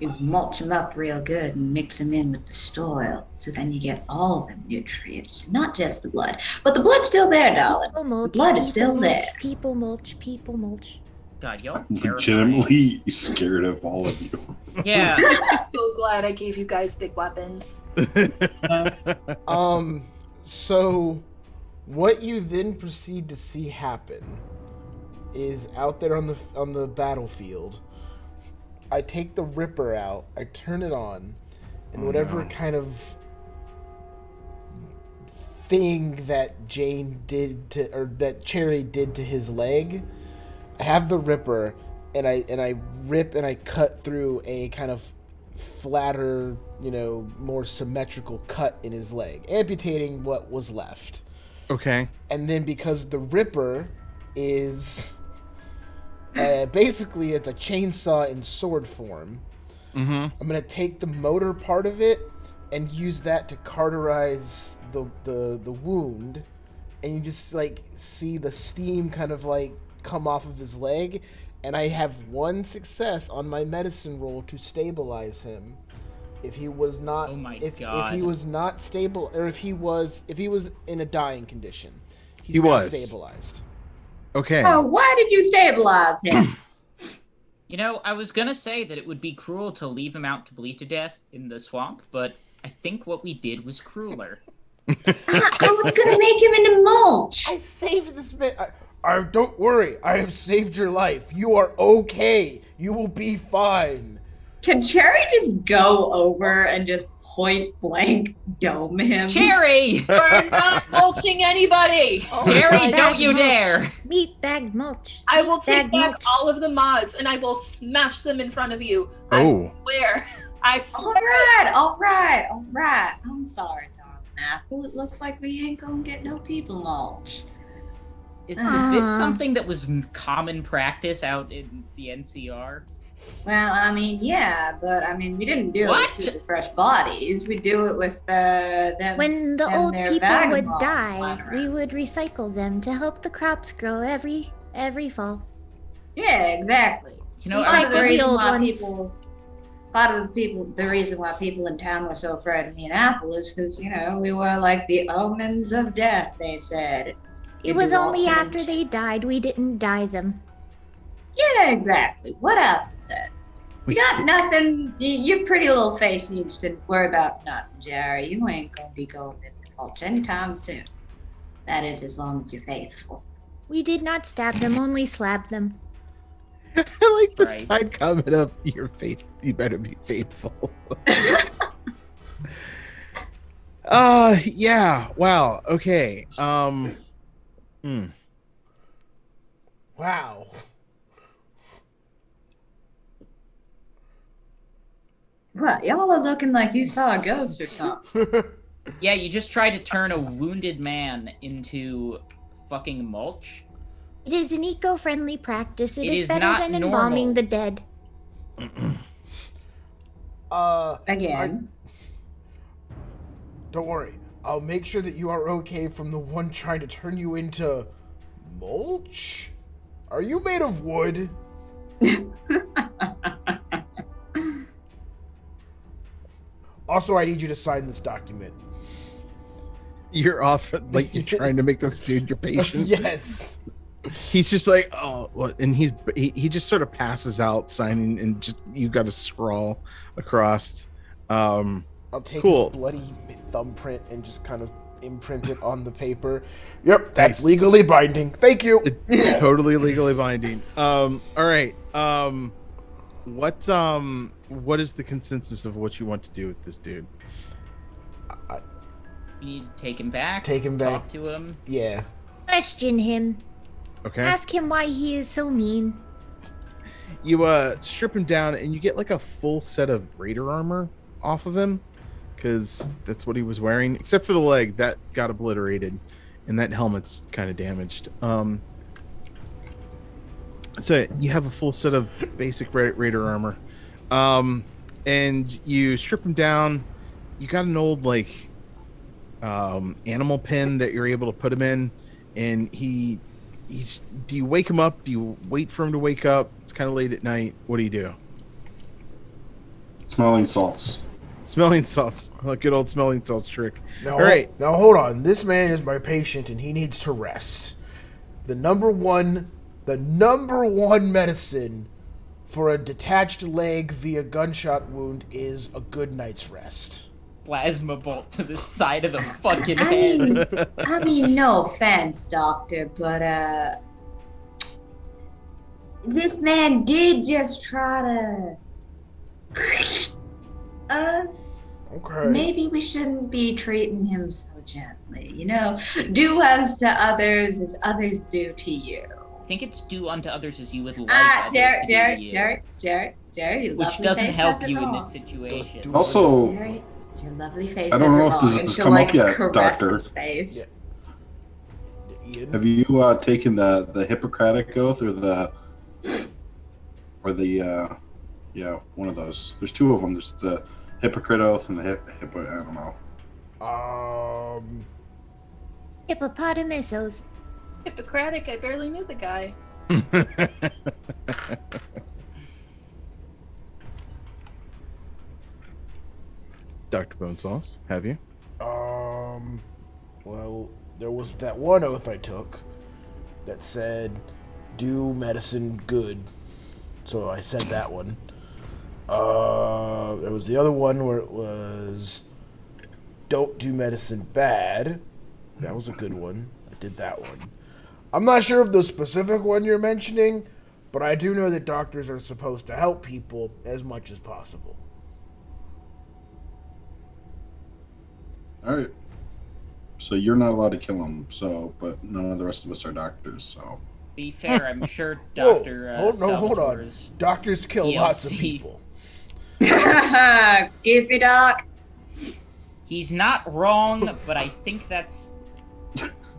is mulch them up real good and mix them in with the soil, so then you get all the nutrients, not just the blood. But the blood's still there, darling. People mulch, blood is people still mulch, there. People mulch, people mulch. God, y'all I'm terrifying. legitimately scared of all of you. Yeah. I'm so glad I gave you guys big weapons. So what you then proceed to see happen is out there on the battlefield. I take the Ripper out, I turn it on, and whatever kind of thing that Jane did to, or that Cherry did to his leg, I have the Ripper, and I rip and I cut through a kind of flatter, more symmetrical cut in his leg, amputating what was left. Okay. And then because the Ripper is basically it's a chainsaw in sword form, I'm gonna take the motor part of it and use that to cauterize the wound, and you just like see the steam kind of like come off of his leg, and I have one success on my medicine roll to stabilize him. If he was not, Oh my if God. he was not stable, or if he was in a dying condition, he's He now was. stabilized. Okay. Oh, why did you stabilize him? You know, I was gonna say that it would be cruel to leave him out to bleed to death in the swamp, but I think what we did was crueler. I was gonna make him into mulch. I saved this man. Don't worry. I have saved your life. You are okay. You will be fine. Can Cherry just go over and just point blank dome him? Cherry! We're not mulching anybody. Cherry, don't Bag you mulch. dare! Meat bag mulch. I will Meat take bag back mulch. all of the mods and I will smash them in front of you. Oh. I swear. I swear. All right. I'm sorry, darling Apple. It looks like we ain't gonna get no people mulch. Is this something that was common practice out in the NCR? Well, I mean, yeah, but I mean, we didn't do What? it with the fresh bodies. We do it with them. When the and old their people would vagabonds die, lying we around. would recycle them to help the crops grow every fall. Yeah, exactly. You know, Recycle I was the gonna, reason old why ones. the reason why people in town were so afraid of me and Apple is because, we were like the omens of death, they said. It We'd was do only auction after and- they died we didn't dye them. Yeah, exactly. What Apple said. You got nothing. Your pretty little face needs to worry about nothing, Jerry. You ain't gonna be going in the mulch anytime soon. That is, as long as you're faithful. We did not stab them, only slab them. I like the Right. side comment of your faith. You better be faithful. Yeah. Wow. Okay. Wow. What? Y'all are looking like you saw a ghost or something. yeah, you just tried to turn a wounded man into fucking mulch? It is an eco-friendly practice. It It is is better not than normal. embalming the dead. Again. Don't worry. I'll make sure that you are okay from the one trying to turn you into mulch. Are you made of wood? Also, I need you to sign this document. You're off. Like you're trying to make this dude your patient. Yes. He's just like, oh, well, and he just sort of passes out signing, and just you got to scrawl across. I'll take Cool. his bloody thumbprint and just kind of imprint it on the paper. Yep, that's legally binding. Thank you. Totally legally binding. All right. What is the consensus of what you want to do with this dude? You need to take him back. Take him back. Talk to him. Yeah. Question him. Okay. Ask him why he is so mean. You strip him down, and you get like a full set of raider armor off of him, because that's what he was wearing, except for the leg that got obliterated, and that helmet's kind of damaged. So you have a full set of basic raider armor, and you strip him down. You got an old like animal pen that you're able to put him in, and he's. Do you wake him up? Do you wait for him to wake up? It's kind of late at night. What do you do? Smelling salts. Smelling salts. A good old smelling salts trick. Now, All right. Now hold on. This man is my patient, and he needs to rest. The number one medicine for a detached leg via gunshot wound is a good night's rest. Plasma bolt to the side of the fucking I head. mean, no offense, Doctor, but this man did just try to us. Okay. Maybe we shouldn't be treating him so gently. Do unto others as others do to you. I think it's do unto others as you would like others to do to you, Jerry, which doesn't help you in this situation. Also, Jerry, your lovely face. I don't know if this is has come up yet, Doctor. Face. Yeah. Ian? have you taken the Hippocratic oath or the one of those? There's two of them. There's the Hippocratic oath and the Hippo. I don't know. Hippopotamus oath. Hippocratic, I barely knew the guy. Dr. Bone Sauce, have you? Well, there was that one oath I took that said, do medicine good. So I said that one. There was the other one where it was, don't do medicine bad. That was a good one. I did that one. I'm not sure of the specific one you're mentioning, but I do know that doctors are supposed to help people as much as possible. All right. So you're not allowed to kill him. So, but none of the rest of us are doctors. So. Be fair, I'm sure Whoa, Dr. hold on. Salvatore's Doctors kill lots of DLC. people. Excuse me, Doc. He's not wrong, but I think that's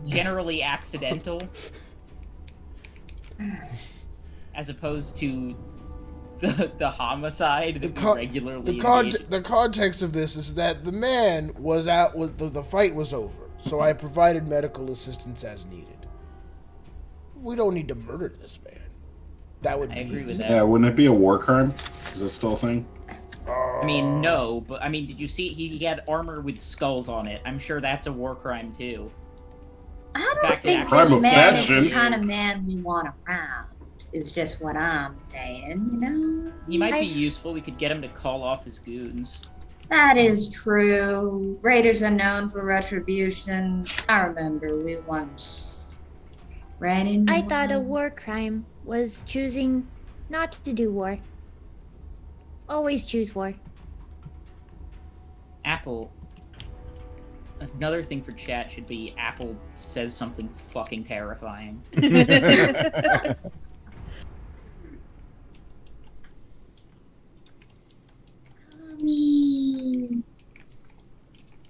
generally accidental. As opposed to the homicide that we regularly engage. The context of this is that the man was out, the fight was over, so I provided medical assistance as needed. We don't need to murder this man. That would I be... agree with that. Yeah, wouldn't it be a war crime? Is that still a thing? I mean, no, but I mean, did you see he had armor with skulls on it? I'm sure that's a war crime too. I Back don't to think actual this crime of man is passion. the kind of man we want around. Is just what I'm saying, you know? He might be useful. We could get him to call off his goons. That is true. Raiders are known for retribution. I remember we once ran into I thought a one. war crime was choosing not to do war. Always choose war. Apple. Another thing for chat should be Apple says something fucking terrifying.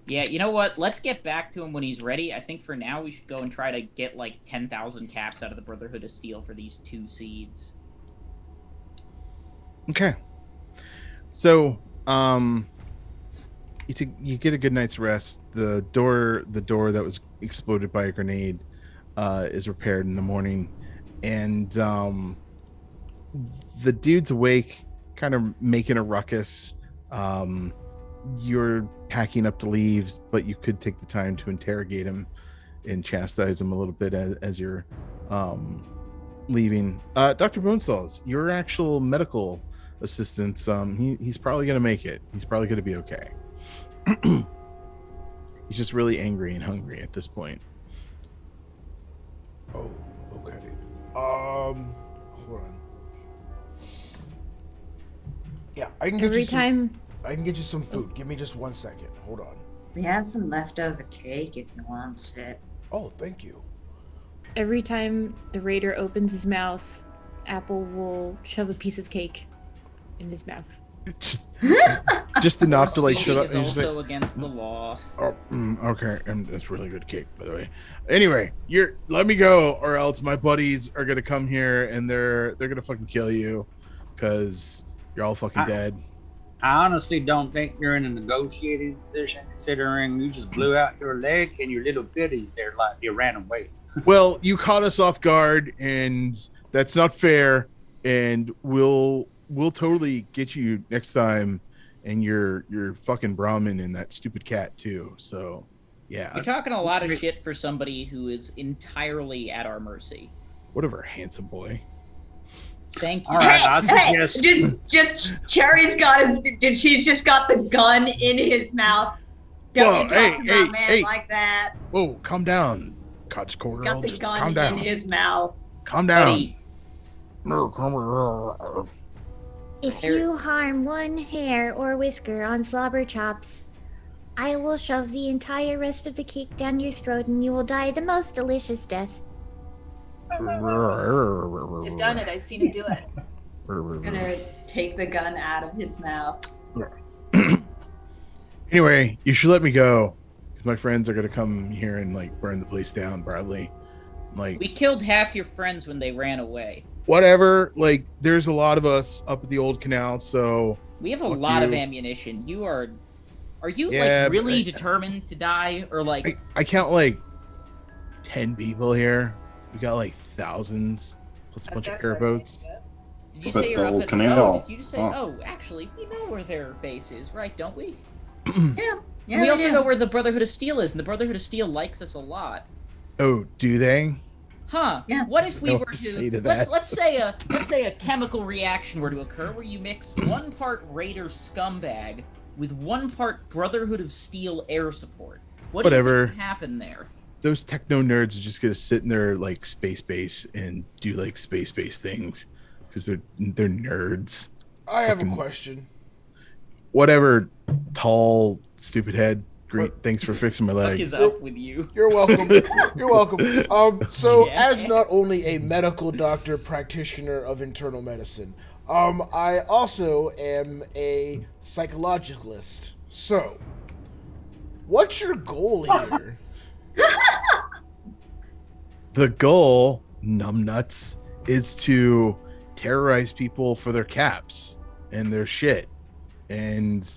Yeah, you know what? Let's get back to him when he's ready. I think for now we should go and try to get like 10,000 caps out of the Brotherhood of Steel for these 2 seeds. Okay. So, you get a good night's rest. The door that was exploded by a grenade is repaired in the morning, and the dude's awake, kind of making a ruckus. You're packing up to leave, but you could take the time to interrogate him and chastise him a little bit as you're leaving. Dr. Bonesaws, your actual medical assistant, he's probably gonna make it. He's probably gonna be okay. He's just really angry and hungry at this point. Oh, okay. Hold on. Yeah, I can get Every you some, time I can get you some food. Give me just 1 second. Hold on. We have some leftover cake if you want it. Oh, thank you. every time the raider opens his mouth, Apple will shove a piece of cake in his mouth. Just enough to like shut Speeding up. is and just also against the law. Okay, and that's really good cake, by the way. Anyway, let me go, or else my buddies are gonna come here and they're gonna fucking kill you, because you're all fucking dead. I honestly don't think you're in a negotiating position, considering you just blew out your leg and your little bitties there like you ran away. Well, you caught us off guard, and that's not fair. And we'll totally get you next time, and your fucking Brahmin and that stupid cat too. So, yeah. You're talking a lot of shit for somebody who is entirely at our mercy. Whatever, handsome boy. Thank you. All right, I suggest just Cherry's got she's just got the gun in his mouth. Don't Whoa, you talk to that man like that. Whoa, calm down, Cottage Core Girl. Got the Just gun calm in down. his mouth. Calm down. Buddy, If you harm one hair or whisker on Slobber Chops, I will shove the entire rest of the cake down your throat and you will die the most delicious death. You've done it. I've seen him do it. I'm gonna take the gun out of his mouth. Anyway, you should let me go, because my friends are gonna come here and like burn the place down, probably. Like, we killed half your friends when they ran away. whatever. Like, there's a lot of us up at the old canal, so We have a Fuck lot of you. ammunition. You are you Yeah, like really but- determined to die, or like I count like 10 people here. We got like thousands plus a bunch of airboats. Did you But say the you're up whole at canal. did you just say, Huh. oh, actually, we know where their base is, right, don't we? Yeah, we also do. know where the Brotherhood of Steel is, and the Brotherhood of Steel likes us a lot. Oh, do they? Huh. Yeah. What if we know were what to say to to let's that. let's say a chemical reaction were to occur where you mix 1 part Raider scumbag with 1 part Brotherhood of Steel air support. What do you Whatever. think would happen there? Those techno nerds are just gonna sit in their like space base and do like space base things because they're nerds. I have a Fucking- question. Whatever, tall stupid head. Great, thanks for fixing my What leg. is up with you? You're welcome. You're welcome. So Yeah. as not only a medical doctor practitioner of internal medicine, I also am a psychologist. So, what's your goal here? The goal, numbnuts, is to terrorize people for their caps and their shit and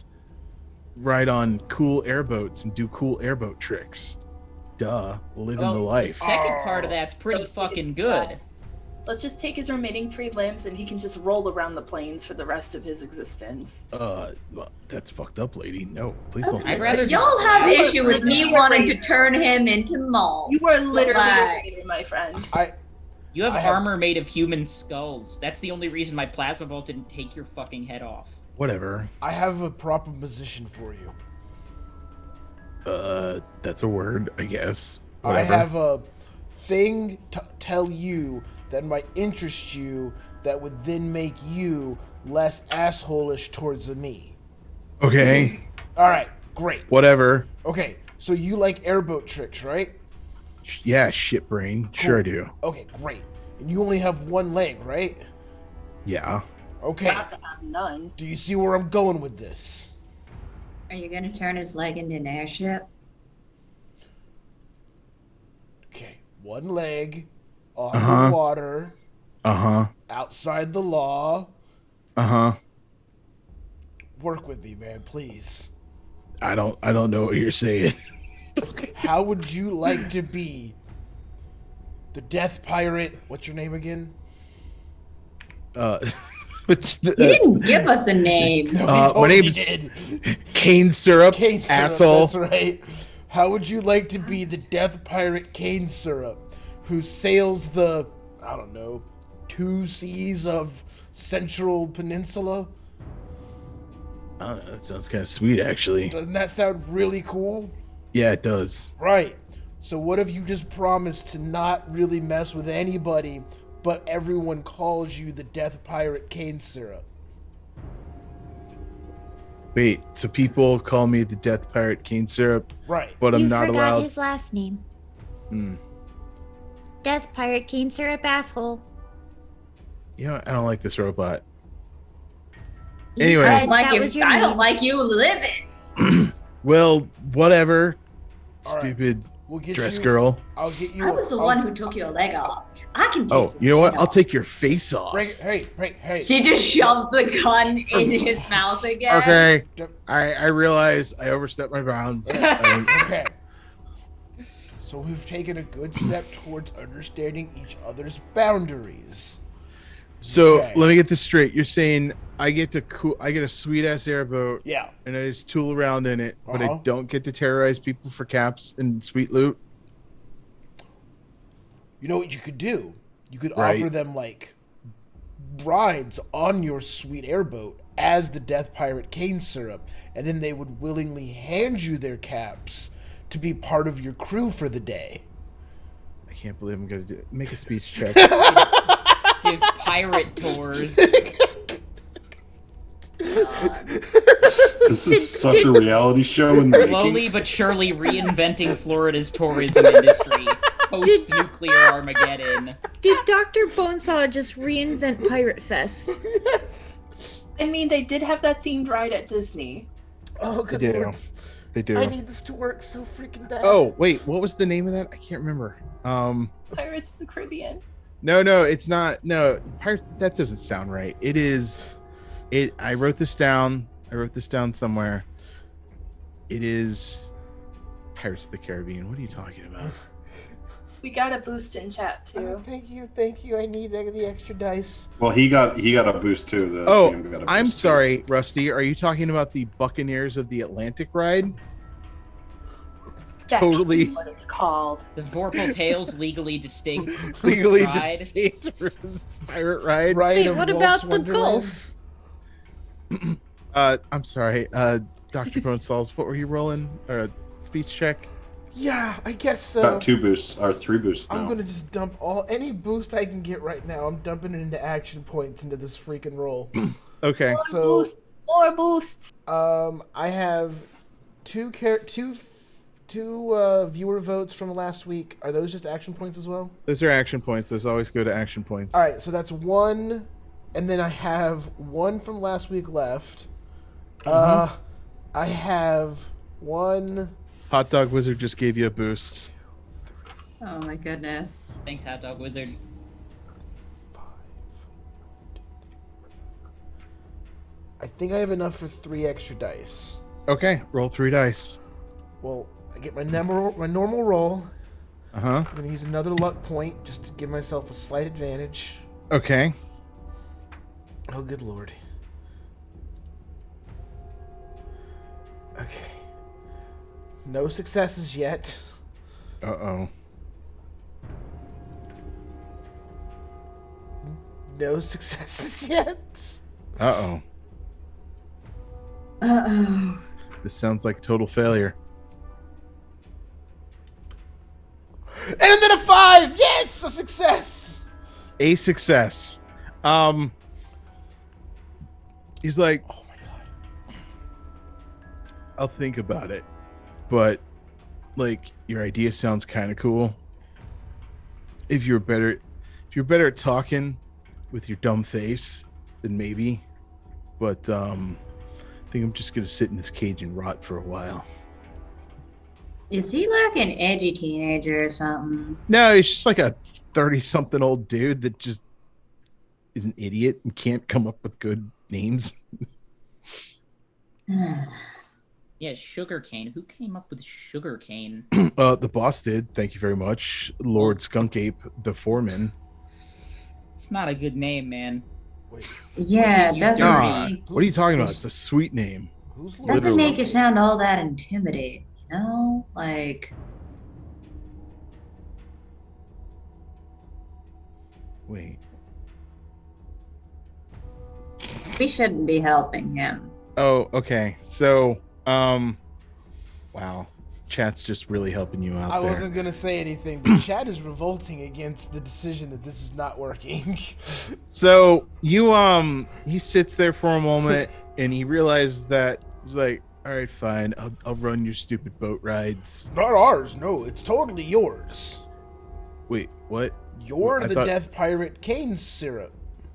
ride on cool airboats and do cool airboat tricks. Duh, living the The life. second part of that's pretty Let's see fucking his good. side. Let's just take his remaining 3 limbs and he can just roll around the plains for the rest of his existence. Well, that's fucked up, lady. No, please don't. I'd do rather that. Y'all have You are issue with me literally wanting to Raider. turn him into Maul. You are literally Why? a Raider, my friend. You have I have- armor made of human skulls. That's the only reason my plasma bolt didn't take your fucking head off. Whatever. I have a proposition for you. That's a word, I guess. I Whatever. have a thing to tell you that might interest you that would then make you less asshole-ish towards me. Okay. All right, great. Whatever. Okay, so you like airboat tricks, right? Yeah, shit brain. Sure I do. Okay, great. And you only have 1 leg, right? Yeah. Okay. Not to have none. Do you see where I'm going with this? Are you gonna turn his leg into an airship? Okay, 1 leg, Uh-huh. underwater, Uh-huh. outside the law. Uh-huh. Work with me, man, please. I don't know what you're saying. How would you like to be the death pirate? What's your name again? Which You didn't give us a name. No, he my totally name's did. cane syrup, Cane syrup, asshole. that's right. How would you like to be the death pirate cane syrup who sails the, I don't know, 2 seas of Central Peninsula? I don't know, that sounds kind of sweet, actually. Doesn't that sound really cool? Yeah, it does. Right. So what if you just promise to not really mess with anybody, but everyone calls you the death pirate cane syrup? Wait, so people call me the death pirate cane syrup, Right. but I'm you not forgot allowed. his last name. Hmm. Death Pirate Cane Syrup Asshole. You know, I don't like this robot. You Anyway. said I don't like that you. was your I don't name. like you living. Well, whatever. All right. Stupid We'll get dress you, girl. I'll get you. I was the I'll- one who took your leg off. I can take Oh, your you know what? head I'll off. take your face off. Hey. She just shoves the gun in his mouth again. Okay. Don't- I realize I overstepped my bounds. I- Okay. So we've taken a good step towards understanding each other's boundaries. so Okay. let me get this straight. You're saying I get a sweet ass airboat Yeah. and I just tool around in it, but I Uh-huh. don't get to terrorize people for caps and sweet loot. You know what you could do? You could Right. offer them like rides on your sweet airboat as the Death Pirate cane syrup, and then they would willingly hand you their caps to be part of your crew for the day. I can't believe I'm gonna do it. Make a speech check. Give pirate tours. This is such a reality show in the Slowly making. but surely reinventing Florida's tourism industry. Post-nuclear Armageddon. Did Dr. Bonesaw just reinvent Pirate Fest? I mean, they did have that themed ride at Disney. Oh, They good do. lord. They do. I need this to work so freaking bad. Oh wait, what was the name of that? I can't remember. Pirates of the Caribbean. No, it's not. No, that doesn't sound right. It is. I wrote this down. Somewhere. It is Pirates of the Caribbean. What are you talking about? We got a boost in chat too. Thank you. I need the extra dice. Well, he got a boost too. The Oh, GM got a boost I'm too. sorry, Rusty. Are you talking about the Buccaneers of the Atlantic ride? That's Totally. what it's called. The Vorpal Tales legally distinct. Legally ride. distinct pirate ride. Right. Wait, what about the golf? I'm sorry. Dr. Bonesalls, what were you rolling? Speech check? Yeah, I guess so. Got 2 boosts or 3 boosts now. I'm gonna just dump any boost I can get right now. I'm dumping it into action points into this freaking roll. Okay. More boosts. I have two viewer votes from last week. Are those just action points as well? Those are action points. Those always go to action points. All right, so that's 1, and then I have 1 from last week left. I have 1. Hot Dog Wizard just gave you a boost. Oh my goodness. Thanks, Hot Dog Wizard. I think I have enough for 3 extra dice. Okay, roll 3 dice. Well, I get my normal roll. Uh-huh. I'm gonna use another luck point just to give myself a slight advantage. Okay. Oh, good lord. Okay. No successes yet. Uh-oh. No successes yet. Uh-oh. Uh-oh. This sounds like total failure. And then a 5! Yes! A success! A success. He's like, Oh my god. I'll think about it. But, like, your idea sounds kind of cool. If you're better at talking with your dumb face, then maybe. But, I think I'm just gonna sit in this cage and rot for a while. Is he like an edgy teenager or something? No, he's just like a 30-something old dude that just is an idiot and can't come up with good names. Yeah, sugarcane. Who came up with sugarcane? The boss did. Thank you very much, Lord Skunkape, the foreman. It's not a good name, man. Wait, Yeah, You doesn't God, make, what are you talking about? It's a sweet name. who's doesn't Literally. make you sound all that intimidating, you know? Like, Wait. we shouldn't be helping him. Oh, okay. So, wow. Chat's just really helping you out I there. wasn't gonna say anything, but Chad is revolting against the decision that this is not working. So he sits there for a moment and he realizes that he's like, all right, fine, I'll run your stupid boat rides. Not ours, no, it's totally yours. Wait, what? You're I the thought- death pirate cane syrup.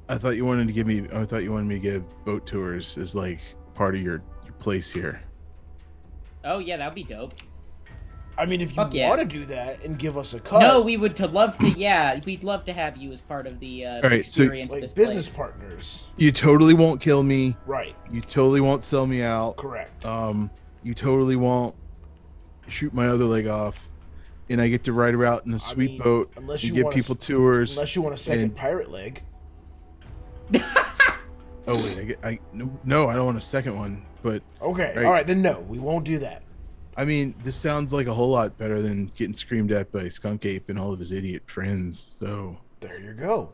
I thought you wanted me to give boat tours as like part of your place here. Oh yeah, that'd be dope. I mean, if you Fuck yeah. want to do that and give us a cut, No, we would love to. Yeah, we'd love to have you as part of the right, so- experience. like this business place. partners. You totally won't kill me. Right, You totally won't sell me out. correct. You totally won't shoot my other leg off. And I get to ride around in a sweet mean, boat unless and you give want people tours. Unless you want a second and- pirate leg. Oh wait, no, I don't want a second one. But Okay, Right. all right, then no, we won't do that. I mean, this sounds like a whole lot better than getting screamed at by Skunk Ape and all of his idiot friends. So, There you go.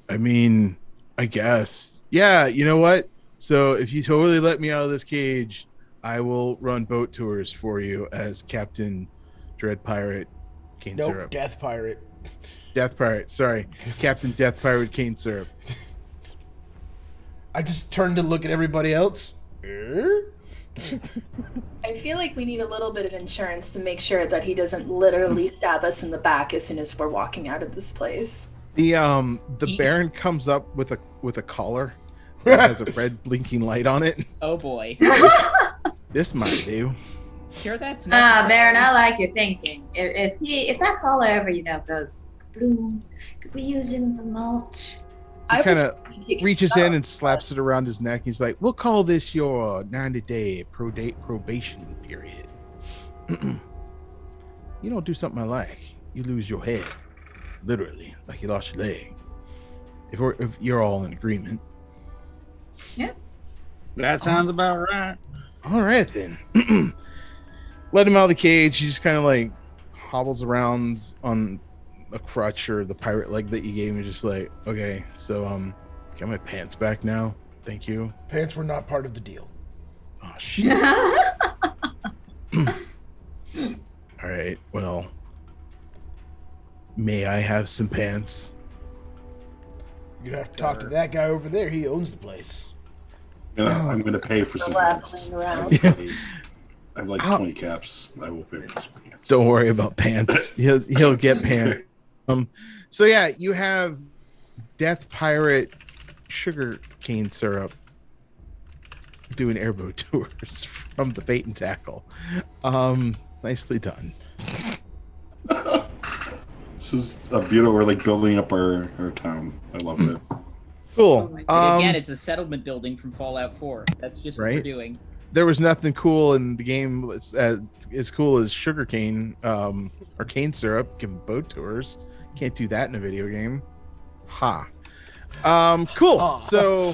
I mean, I guess, yeah. You know what? So if you totally let me out of this cage, I will run boat tours for you as Captain Dread Pirate Cane Nope, Syrup. death pirate. Death Pirate. Sorry, Captain Death Pirate Cane Syrup. I just turned to look at everybody else. I feel like we need a little bit of insurance to make sure that he doesn't literally stab us in the back as soon as we're walking out of this place. The Baron comes up with a collar that has a red blinking light on it. Oh boy, This might do. sure that's Ah, necessary. Baron, I like your thinking. If that collar ever, goes bloom, could we use him for mulch? I was kinda trying to take a Reaches spell, in and slaps it around his neck. He's like, "We'll call this your 90-day probation period." You don't do something I like. you lose your head, literally, like you lost your leg. If you're all in agreement. That sounds about right. All right then. Let him out of the cage. He just kind of like hobbles around on a crutch or the pirate leg that you gave me. Just like, okay, so got my pants back now. Thank you. Pants were not part of the deal. Oh shit. All right. Well, may I have some pants? You'd have to talk to that guy over there. He owns the place. I'm going to pay for some pants. I have like 20 caps. I will pay for some pants. Don't worry about pants. He'll get pants. So yeah, you have Death Pirate sugar cane syrup doing airboat tours from the bait and tackle. Nicely done. This is a beautiful. We're like building up our town. I love it. Cool. Again, it's a settlement building from Fallout 4. That's just what we're Right? doing. There was nothing cool in the game as cool as sugarcane or cane syrup giving boat tours. Can't do that in a video game. Ha. Cool. So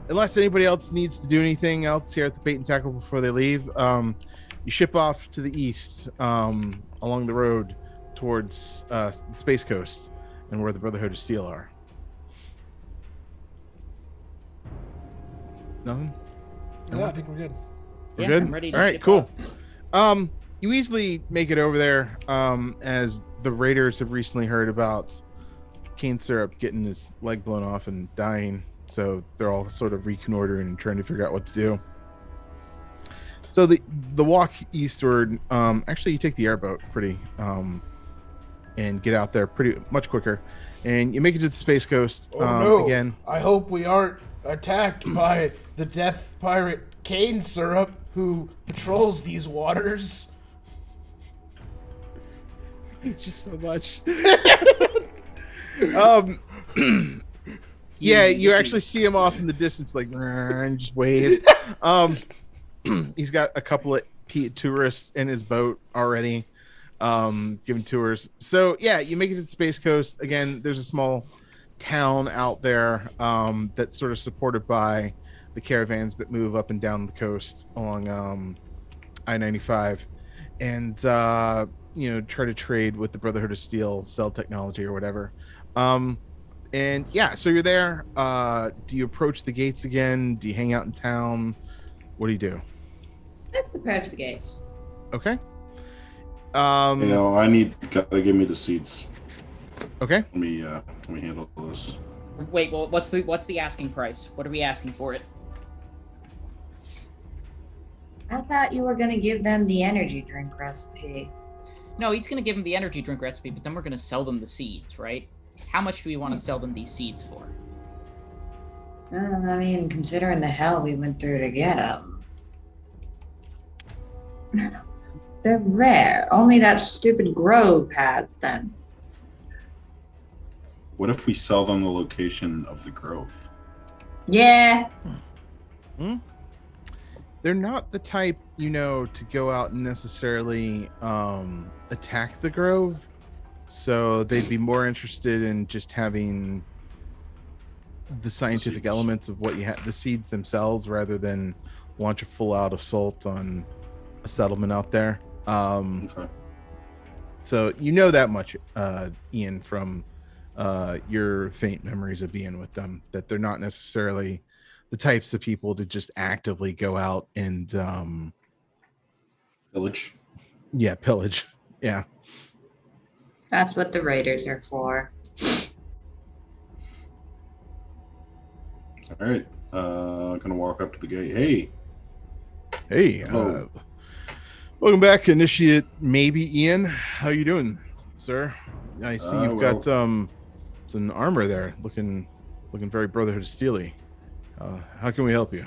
unless anybody else needs to do anything else here at the bait and tackle before they leave, you ship off to the east along the road towards the Space Coast and where the Brotherhood of Steel are. Nothing? Yeah, I think we're good. We're Yeah, good? I'm ready to All right, ship cool. off. You easily make it over there as the raiders have recently heard about cane syrup getting his leg blown off and dying. So they're all sort of reconnoitering and trying to figure out what to do. So the walk eastward, actually you take the airboat and get out there pretty much quicker. And you make it to the Space Coast No. again. I hope we aren't attacked by the death pirate cane syrup who patrols these waters. I hate you so much. Yeah, you actually see him off in the distance, like, and just waves. He's got a couple of tourists in his boat already, giving tours. So yeah, you make it to the Space Coast again. There's a small town out there that's sort of supported by the caravans that move up and down the coast along I-95, and try to trade with the Brotherhood of Steel, sell technology or whatever. And yeah, so you're there. Do you approach the gates again? Do you hang out in town? What do you do? Let's approach the gates. Okay. Gotta give me the seats. Okay. Let me handle this. Wait, well, what's the asking price? What are we asking for it? I thought you were going to give them the energy drink recipe. No, he's gonna give them the energy drink recipe, but then we're gonna sell them the seeds, right? How much do we want to sell them these seeds for? I mean, considering the hell we went through to get them. They're rare. Only that stupid grove has them. What if we sell them the location of the grove? Yeah. They're not the type, to go out and necessarily attack the grove. So they'd be more interested in just having the scientific elements of what you have, the seeds themselves, rather than launch a full-out assault on a settlement out there. Okay. So that much, Ian, from your faint memories of being with them, that they're not necessarily the types of people to just actively go out and Village. Yeah, pillage. Yeah. That's what the raiders are for. All right. I'm gonna walk up to the gate. Hey. Hey. Welcome back, Initiate. Maybe Ian. How you doing, sir? I see you've got some armor there, looking very Brotherhood of Steely. How can we help you?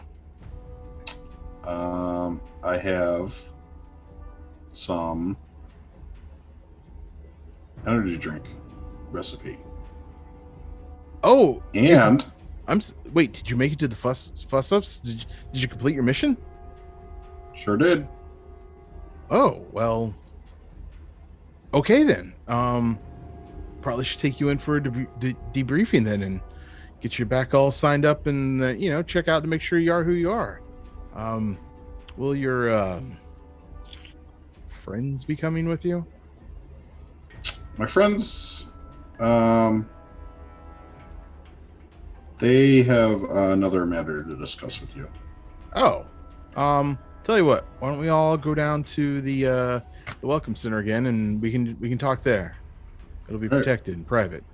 I have some energy drink recipe. Oh, and wait. Did you make it to the fuss ups? Did you complete your mission? Sure did. Oh well. Okay then. Probably should take you in for a debriefing then, and get you back all signed up, and check out to make sure you are who you are. Will your friends be coming with you? My friends, they have another matter to discuss with you. Oh, tell you what. Why don't we all go down to the welcome center again, and we can talk there. It'll be protected and private.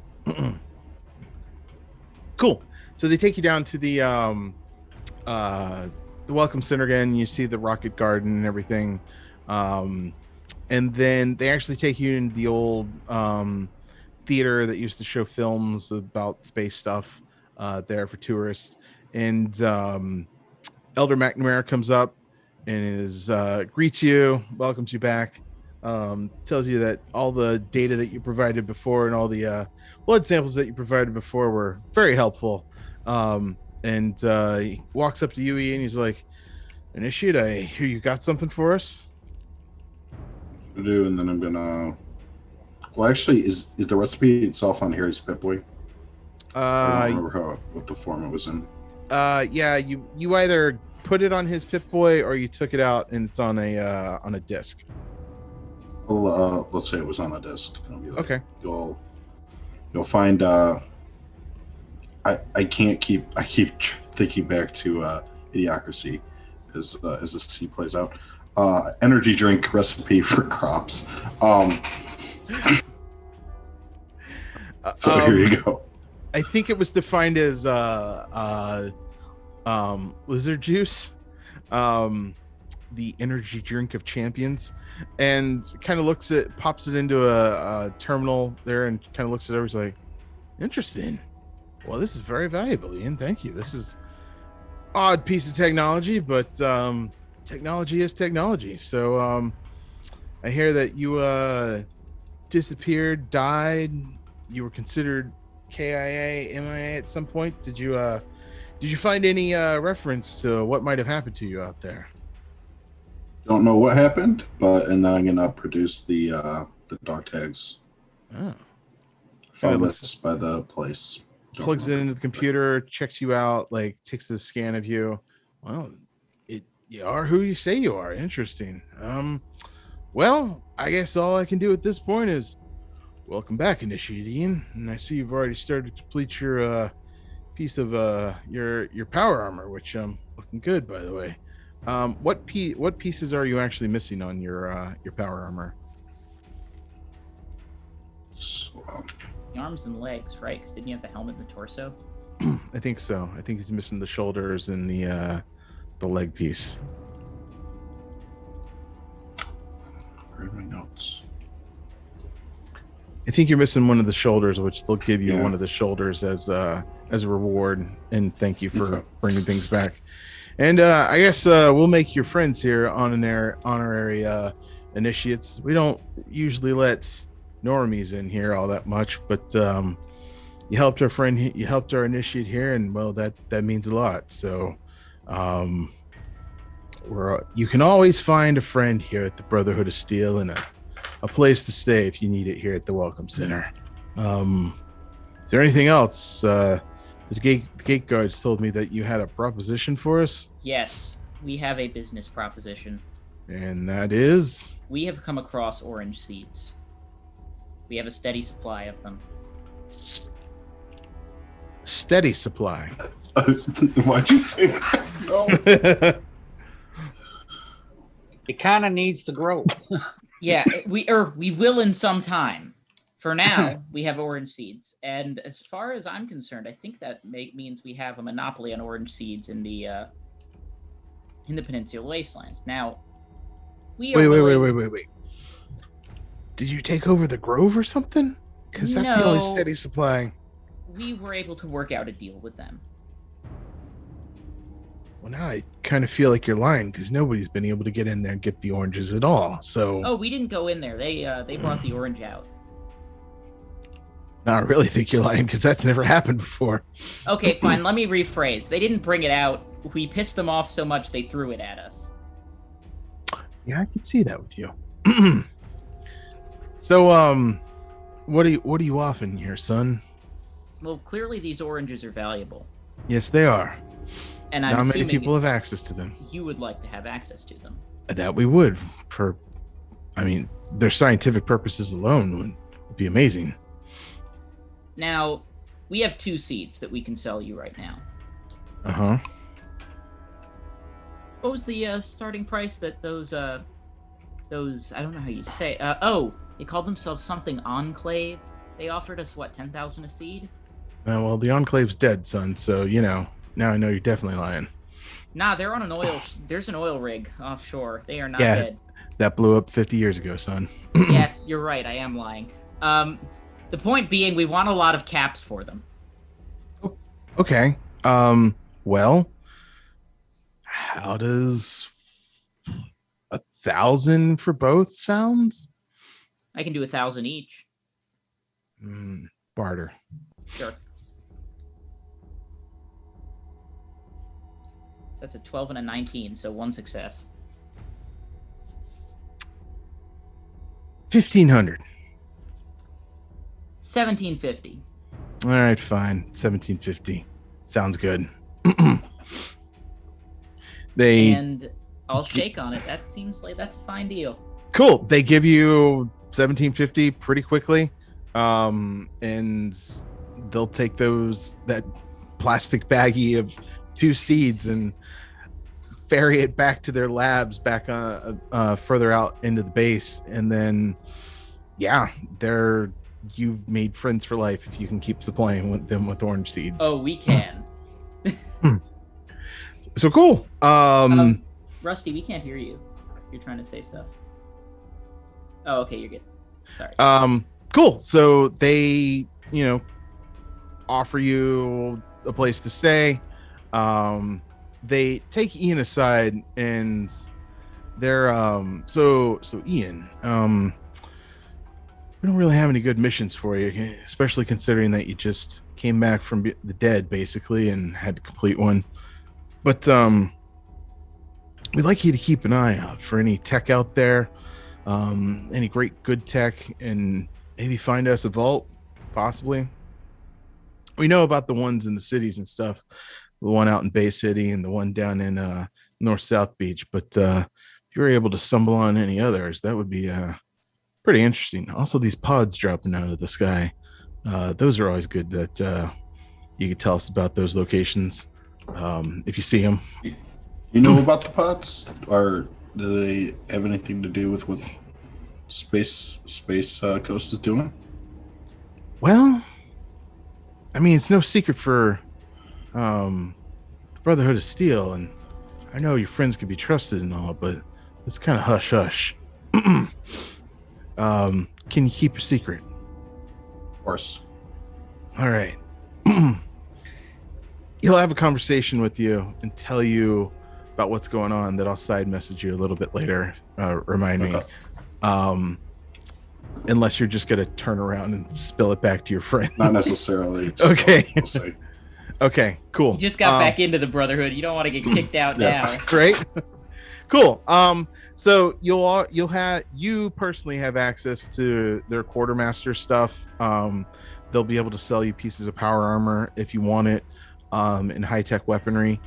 Cool. So they take you down to the welcome center again. You see the rocket garden and everything, and then they actually take you into the old theater that used to show films about space stuff there for tourists. And Elder McNamara comes up and greets you, welcomes you back, tells you that all the data that you provided before and all the blood samples that you provided before were very helpful. And he walks up to Yui and he's like, Initiate, I hear you got something for us. I do, and then I'm gonna. Well, actually, is the recipe itself on Harry's Pip-Boy? I don't remember what the form it was in. Yeah, you either put it on his Pip-Boy or you took it out and it's on a disc. Well, let's say it was on a disc. Like, okay. You'll find. I keep thinking back to Idiocracy as the scene plays out. Energy drink recipe for crops. So here you go. I think it was defined as lizard juice, the energy drink of champions, and kind of pops it into a terminal there, and kind of looks at it. He's like, "Interesting. Well, this is very valuable, Ian. Thank you. This is odd piece of technology, but technology is technology. So I hear that you disappeared, died. You were considered KIA, MIA at some point. Did you find any reference to what might have happened to you out there? Don't know what happened, and then I'm gonna produce the dog tags. Oh. Found this by the place. Plugs it into the computer, checks you out, like takes a scan of you. Well, you are who you say you are. Interesting. Well, I guess all I can do at this point is welcome back, Initiate Ian. And I see you've already started to complete your piece of your power armor, which looking good, by the way. What pieces are you actually missing on your power armor? The arms and legs, right? Because didn't you have the helmet and the torso? I think so. I think he's missing the shoulders and the leg piece. Where are my notes? I think you're missing one of the shoulders, which they'll give you one of the shoulders as a reward and thank you for bringing things back. And I guess we'll make your friends here honorary initiates. We don't usually let normies in here all that much, but you helped our friend, you helped our initiate here, and well, that means a lot. So you can always find a friend here at the Brotherhood of Steel and a place to stay if you need it here at the Welcome Center. Is there anything else? The gate guards told me that you had a proposition for us. Yes, we have a business proposition. And that is? We have come across orange seeds. We have a steady supply of them. Steady supply? Why'd you say that? No. It kind of needs to grow. Yeah, we will in some time. For now, we have orange seeds, and as far as I'm concerned, I think that means we have a monopoly on orange seeds in the Peninsula Wasteland. Now, we are wait. Did you take over the Grove or something? Because that's the only steady supply. We were able to work out a deal with them. Well, now I kind of feel like you're lying because nobody's been able to get in there and get the oranges at all. So. Oh, we didn't go in there. They brought the orange out. No, I really think you're lying because that's never happened before. Okay, fine. Let me rephrase. They didn't bring it out. We pissed them off so much they threw it at us. Yeah, I can see that with you. So, what are you offering here, son? Well, clearly these oranges are valuable, Yes, they are. and I'm Not many assuming people have access to them. you would like to have access to them. That we would, their scientific purposes alone would be amazing. Now, we have 2 seeds that we can sell you right now. Uh-huh. What was the starting price that those I don't know how you say. They called themselves something Enclave. They offered us what, 10,000 a seed? Well, the Enclave's dead, son. So now I know you're definitely lying. Nah, they're on an oil. There's an oil rig offshore. They are not Yeah, dead. that blew up 50 years ago, son. Yeah, you're right. I am lying. The point being, we want a lot of caps for them. Okay. Well, how does 1,000 for both sounds? I can do 1,000 each. Barter. Sure. So that's a 12 and a 19, so 1 success. 1,500. 1750. All right, fine. 1,750. Sounds good. And I'll shake on it. That seems like that's a fine deal. Cool. They give you 1,750 pretty quickly, and they'll take that plastic baggie of 2 seeds and ferry it back to their labs back further out into the base, and then you've made friends for life if you can keep supplying them with orange seeds. Oh, we can. So cool. Rusty, we can't hear you. You're trying to say stuff. Oh, okay, you're good. Sorry. Cool. So they, offer you a place to stay. They take Ian aside and they're so Ian, we don't really have any good missions for you, especially considering that you just came back from the dead basically and had to complete one. But we'd like you to keep an eye out for any tech out there, any great good tech, and maybe find us a vault, possibly. We know about the ones in the cities and stuff, the one out in Bay City and the one down in North South Beach. But if you're able to stumble on any others, that would be pretty interesting. Also, these pods dropping out of the sky, those are always good that you could tell us about those locations if you see them. You know about the pods, or do they have anything to do with what Space Coast is doing? Well, I mean, it's no secret for Brotherhood of Steel, and I know your friends can be trusted and all, but it's kind of hush hush. Can you keep a secret? Of course. All right. He'll have a conversation with you and tell you about what's going on that I'll side message you a little bit later. Remind me. Unless you're just going to turn around and spill it back to your friend. Not necessarily. Okay. We'll see. Okay, cool. You just got back into the Brotherhood. You don't want to get kicked out now. Great. Cool. So you personally have access to their quartermaster stuff. They'll be able to sell you pieces of power armor if you want it, and high-tech weaponry.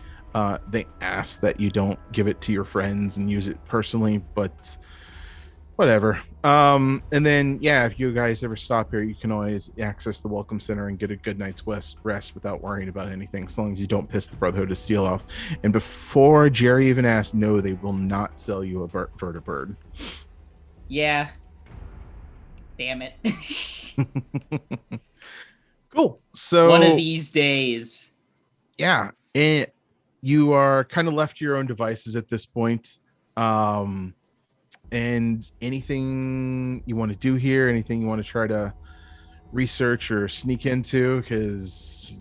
They ask that you don't give it to your friends and use it personally, but whatever. And then, if you guys ever stop here, you can always access the Welcome Center and get a good night's rest without worrying about anything, as long as you don't piss the Brotherhood of Steel off. And before Jerry even asked, no, they will not sell you a vertibird. Yeah. Damn it. Cool. So one of these days. Yeah. You are kind of left to your own devices at this point. And anything you want to do here, anything you want to try to research or sneak into, because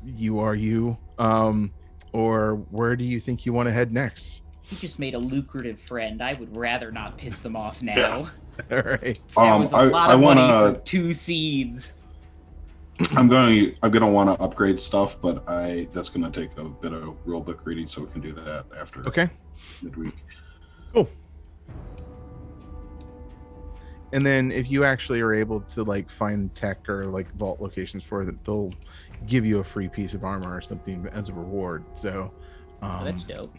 you are you, or where do you think you want to head next? You just made a lucrative friend. I would rather not piss them off now. All right. That was a lot of money for 2 seeds. I'm gonna want to upgrade stuff, but that's gonna take a bit of rulebook reading, so we can do that after. Okay. Midweek. Cool. And then if you actually are able to like find tech or like vault locations for it, they'll give you a free piece of armor or something as a reward. So That's dope.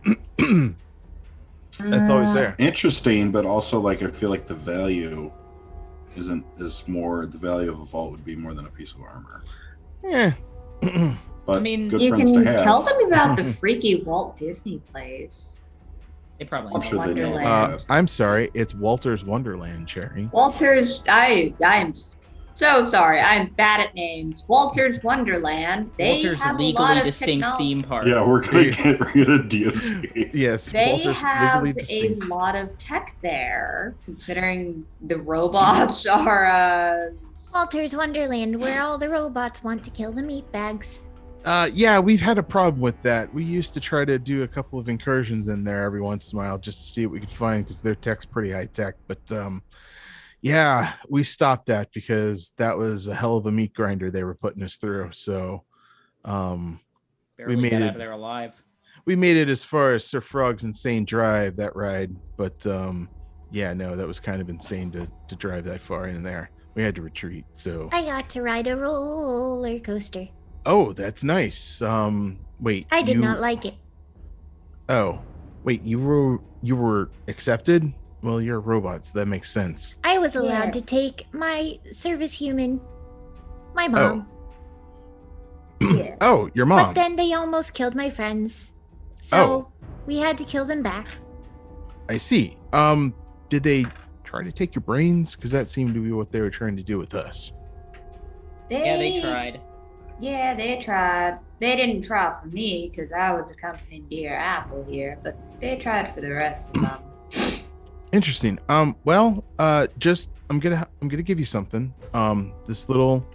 that's always there. Interesting, but also like I feel like the value is more. The value of a vault would be more than a piece of armor. Yeah. But I mean, good You friends can to have. tell them about the freaky Walt Disney place. They probably I'm know. sure they know Wonderland. about that. I'm sorry, it's Walter's Wonderland, Cherry. Walter's. I am so sorry. I'm bad at names. Walter's Wonderland. They Walter's have a legally lot of distinct technology. theme park. Yeah, we're gonna get rid of DOC. Yes, They Walter's have legally a distinct. lot of tech there, considering the robots are. Walter's Wonderland, where all the robots want to kill the meat bags. Yeah, we've had a problem with that. We used to try to do a couple of incursions in there every once in a while just to see what we could find because their tech's pretty high tech. But yeah, we stopped that because that was a hell of a meat grinder they were putting us through. So Barely made got it- out of there alive. we made it as far as Sir Frog's Insane Drive, that ride. But yeah, no, that was kind of insane to drive that far in there. We had to retreat. So I got to ride a roller coaster. oh, that's nice. Wait, I did you- not like it. Oh, wait, you were accepted? Well, you're a robot, so that makes sense. I was allowed Yeah. to take my service human, my mom. Yeah. Oh, your But mom. then they almost killed my friends. So Oh. we had to kill them back. I see. Did they try to take your brains? Because that seemed to be what they were trying to do with us. Yeah, they tried. Yeah, they tried. They didn't try for me because I was accompanying dear Apple here, but they tried for the rest of them. Interesting. Well, just I'm gonna give you something. This little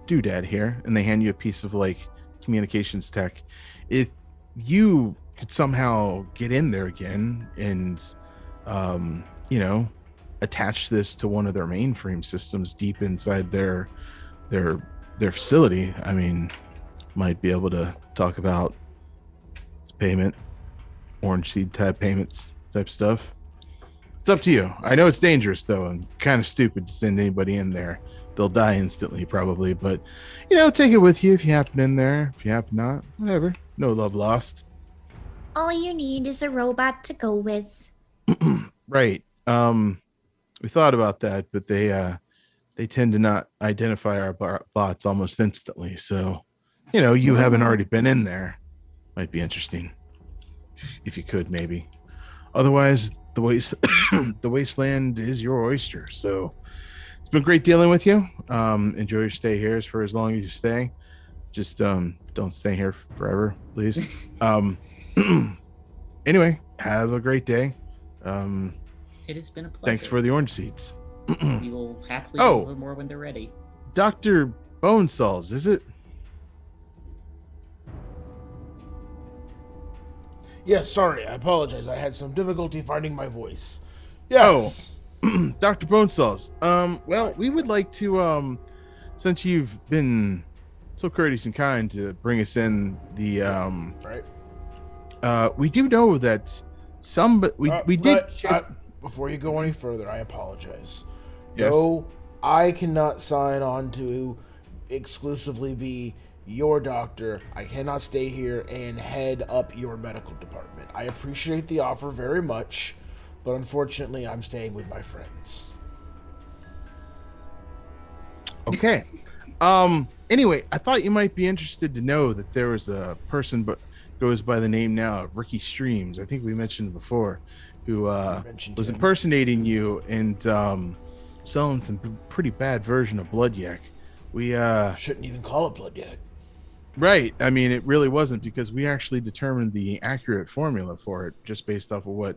doodad here, and they hand you a piece of like communications tech. If you could somehow get in there again and you know, attach this to one of their mainframe systems deep inside their facility, I mean, might be able to talk about its payment, orange seed type payments type stuff. It's up to you. I know it's dangerous though, and kind of stupid to send anybody in there. They'll die instantly probably, but you know, take it with you if you happen in there. If you happen not, whatever. No love lost. All you need is a robot to go with. Right. We thought about that, but they tend to not identify our bots almost instantly. So, you know, you haven't already been in there. Might be interesting if you could, maybe. Otherwise, the wasteland is your oyster. So, it's been great dealing with you. Enjoy your stay here for as long as you stay. Just don't stay here forever, please. Anyway, have a great day. It has been a pleasure. Thanks for the orange seeds. We will happily Oh. do a little more when they're ready. Dr. Bonesaws, is it? Yes, sorry, I apologize. I had some difficulty finding my voice. Yes. Dr. Bonesaws. Well, we would like to, since you've been so courteous and kind to bring us in the, Right. we do know that we did. Before you go any further, I apologize. Yes. No, I cannot sign on to exclusively be your doctor. I cannot stay here and head up your medical department. I appreciate the offer very much, but unfortunately, I'm staying with my friends. Okay. Anyway, I thought you might be interested to know that there was a person but goes by the name now of Ricky Streams. I think we mentioned before, who was him. impersonating you and selling some pretty bad version of Blood Yak. We Shouldn't even call it blood yet. right. I mean, it really wasn't because we actually determined the accurate formula for it just based off of what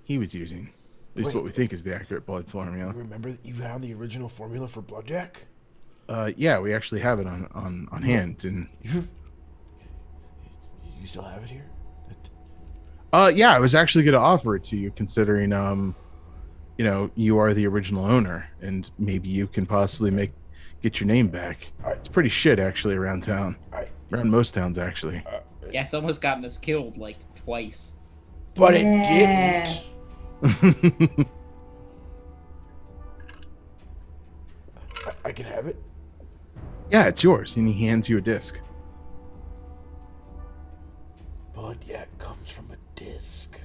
he was using. At least Wait. what we think is the accurate blood You formula. remember that you found the original formula for blood yak? Yeah, we actually have it on hand, and You still have it here? yeah, I was actually going to offer it to you, considering you know, you are the original owner, and maybe you can possibly get your name back. It's pretty shit actually around town, around most towns actually. Yeah, it's almost gotten us killed like twice. But Yeah. it didn't. I can have it. Yeah, it's yours. And he hands you a disc. Blood yak comes from a disc.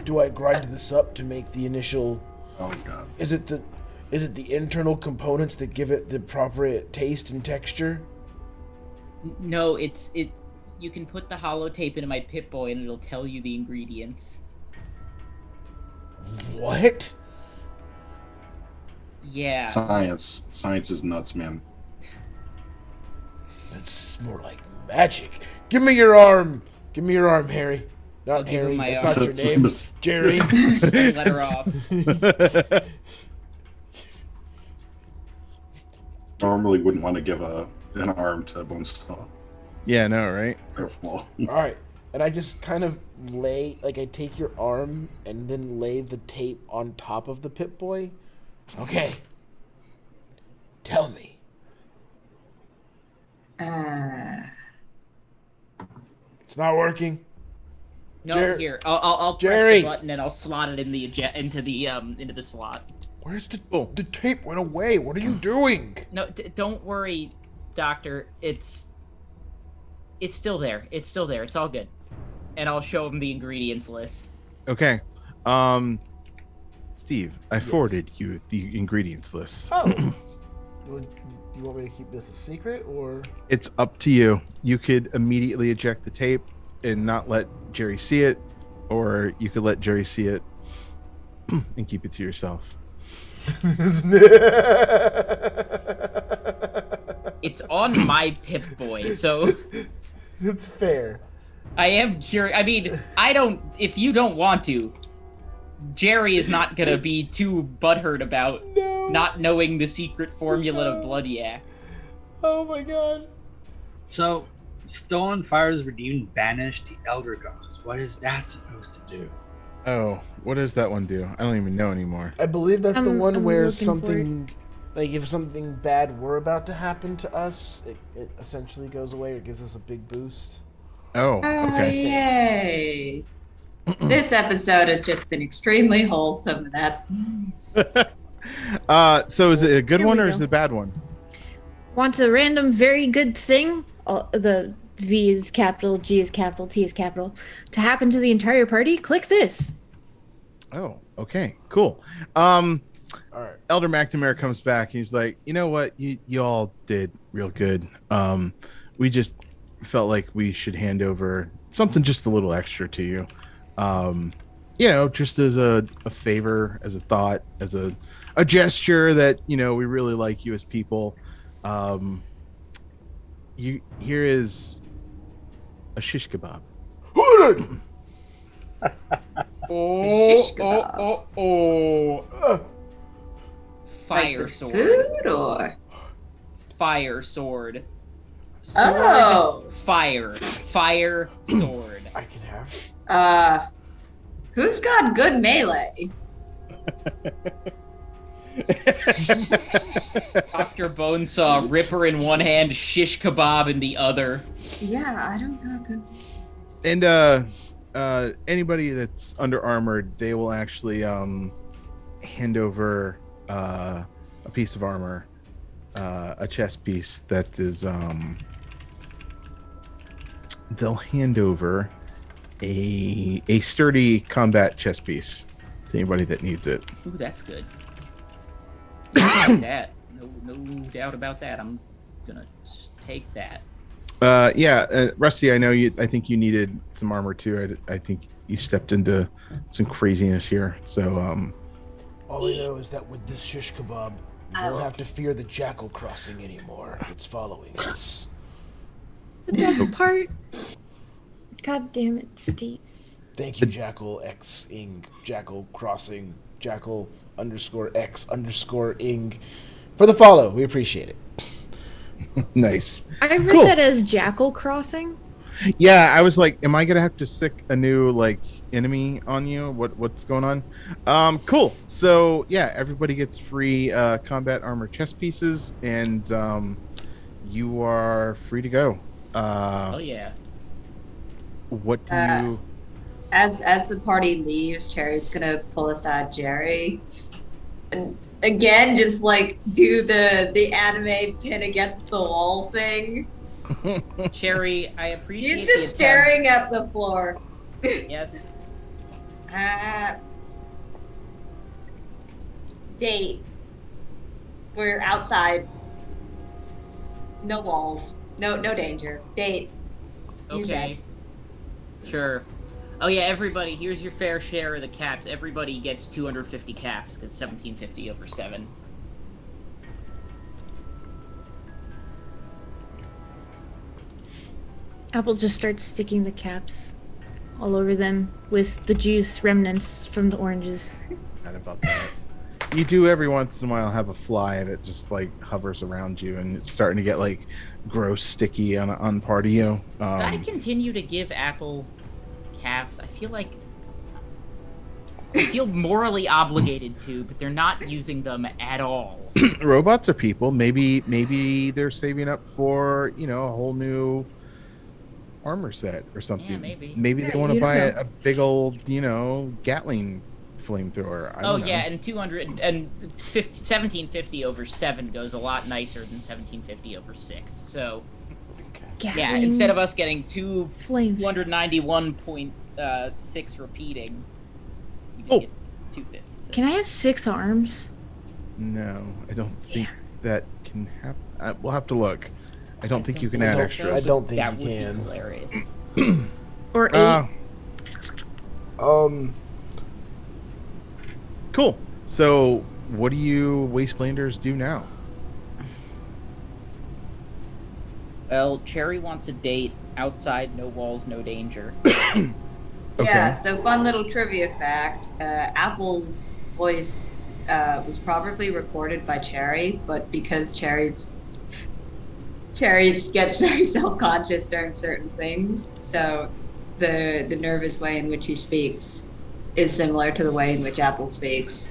Do I grind this up to make the initial? Oh god. Is it the internal components that give it the proper taste and texture? No, it. You can put the holotape into my Pip-Boy and it'll tell you the ingredients. What? Yeah. Science is nuts, man. That's more like magic. Give me your arm. Give me your arm, Harry. I'll Not give him Harry. my That's arm. not your name. Jerry. Let her off. Normally wouldn't want to give an arm to Bonesaw. Yeah, no, right? Careful. All right. And I just kind of I take your arm and then lay the tape on top of the Pip-Boy. Okay. Tell me. It's not working. No, here. I'll press Jerry. the button and I'll slot it in the into the slot. Where's the tape went away? What are you doing? No, don't worry, Doctor. It's still there. It's still there. It's all good. And I'll show him the ingredients list. Okay. Steve, I forwarded you the ingredients list. Oh. You want me to keep this a secret, or? It's up to you. You could immediately eject the tape and not let Jerry see it, or you could let Jerry see it and keep it to yourself. It's on my Pip-Boy, so It's fair. I am Jerry. I mean, I don't. If you don't want to, Jerry is not gonna be too butthurt about not knowing the secret formula of Blood Yak. Oh my god. So, stolen fires redeemed banished the elder gods. What is that supposed to do? Oh, what does that one do? I don't even know anymore. I believe that's the one I'm where looking for something, like if something bad were about to happen to us, it essentially goes away or gives us a big boost. Oh, Oh, okay. yay. This episode has just been extremely wholesome, and that's nice. So is it a good Here one we or go. is it a bad one? Wants a random very good thing. The V is capital, G is capital, T is capital. To happen to the entire party, click this. Oh, okay, cool. All right. Elder McNamara comes back and he's like, you know what? You all did real good. We just felt like we should hand over something just a little extra to you. Just as a favor, as a thought, as a gesture that, we really like you as people. Here is a shish kebab. Fire Like the sword. food or? Fire sword. Oh. Fire sword. I can have. Who's got good melee? Dr. Bonesaw, Ripper in one hand, shish kebab in the other. Yeah, I don't got good. And anybody that's under armored, they will actually hand over a piece of armor, a chest piece that is they'll hand over a sturdy combat chest piece to anybody that needs it. Ooh, that's good. Yeah, like that. No doubt about that. I'm gonna take that. Rusty, I think you needed some armor too. I think you stepped into some craziness here. So All I know is that with this shish kebab, you won't have to fear the jackal crossing anymore. It's following us. The best part. God damn it, Steve. Thank you, Jackal X Ing, Jackal Crossing, Jackal _X _Ing, for the follow. We appreciate it. nice. I read Cool. that as Jackal Crossing. Yeah, I was like, am I gonna have to sick a new enemy on you? What's going on? Cool. So yeah, everybody gets free combat armor chest pieces, and you are free to go. Oh yeah. What do you As the party leaves, Cherry's gonna pull aside Jerry, and again just like do the anime pin against the wall thing. Cherry, I appreciate He's the just attempt. staring at the floor. Yes. Date. We're outside. No walls. No danger. Date. He's Okay. Sure. Oh yeah, everybody, here's your fair share of the caps. Everybody gets 250 caps, because 1750 over 7. Apple just starts sticking the caps all over them with the juice remnants from the oranges. Not about that. You do every once in a while have a fly that just like hovers around you, and it's starting to get like gross, sticky on part of you. I continue to give Apple caps. I feel morally obligated to, but they're not using them at all. Robots are people. Maybe they're saving up for a whole new armor set or something. Yeah, maybe. Maybe Yeah, they want to you don't buy know. a big old Gatling flamethrower. I don't know. Yeah, and 1750 over 7 goes a lot nicer than 1750 over 6. So yeah, Gatling instead of us getting flame. 291.6 repeating, you just Oh. get 250. So. Can I have 6 arms? No, I don't think that can happen. We'll have to look. I don't think you can add extras. I don't think that you would can. be hilarious. Or 8? Cool. So, what do you Wastelanders do now? Well, Cherry wants a date outside, no walls, no danger. Yeah, so fun little trivia fact. Apple's voice was probably recorded by Cherry, but because Cherry gets very self-conscious during certain things, so the nervous way in which he speaks is similar to the way in which Apple speaks.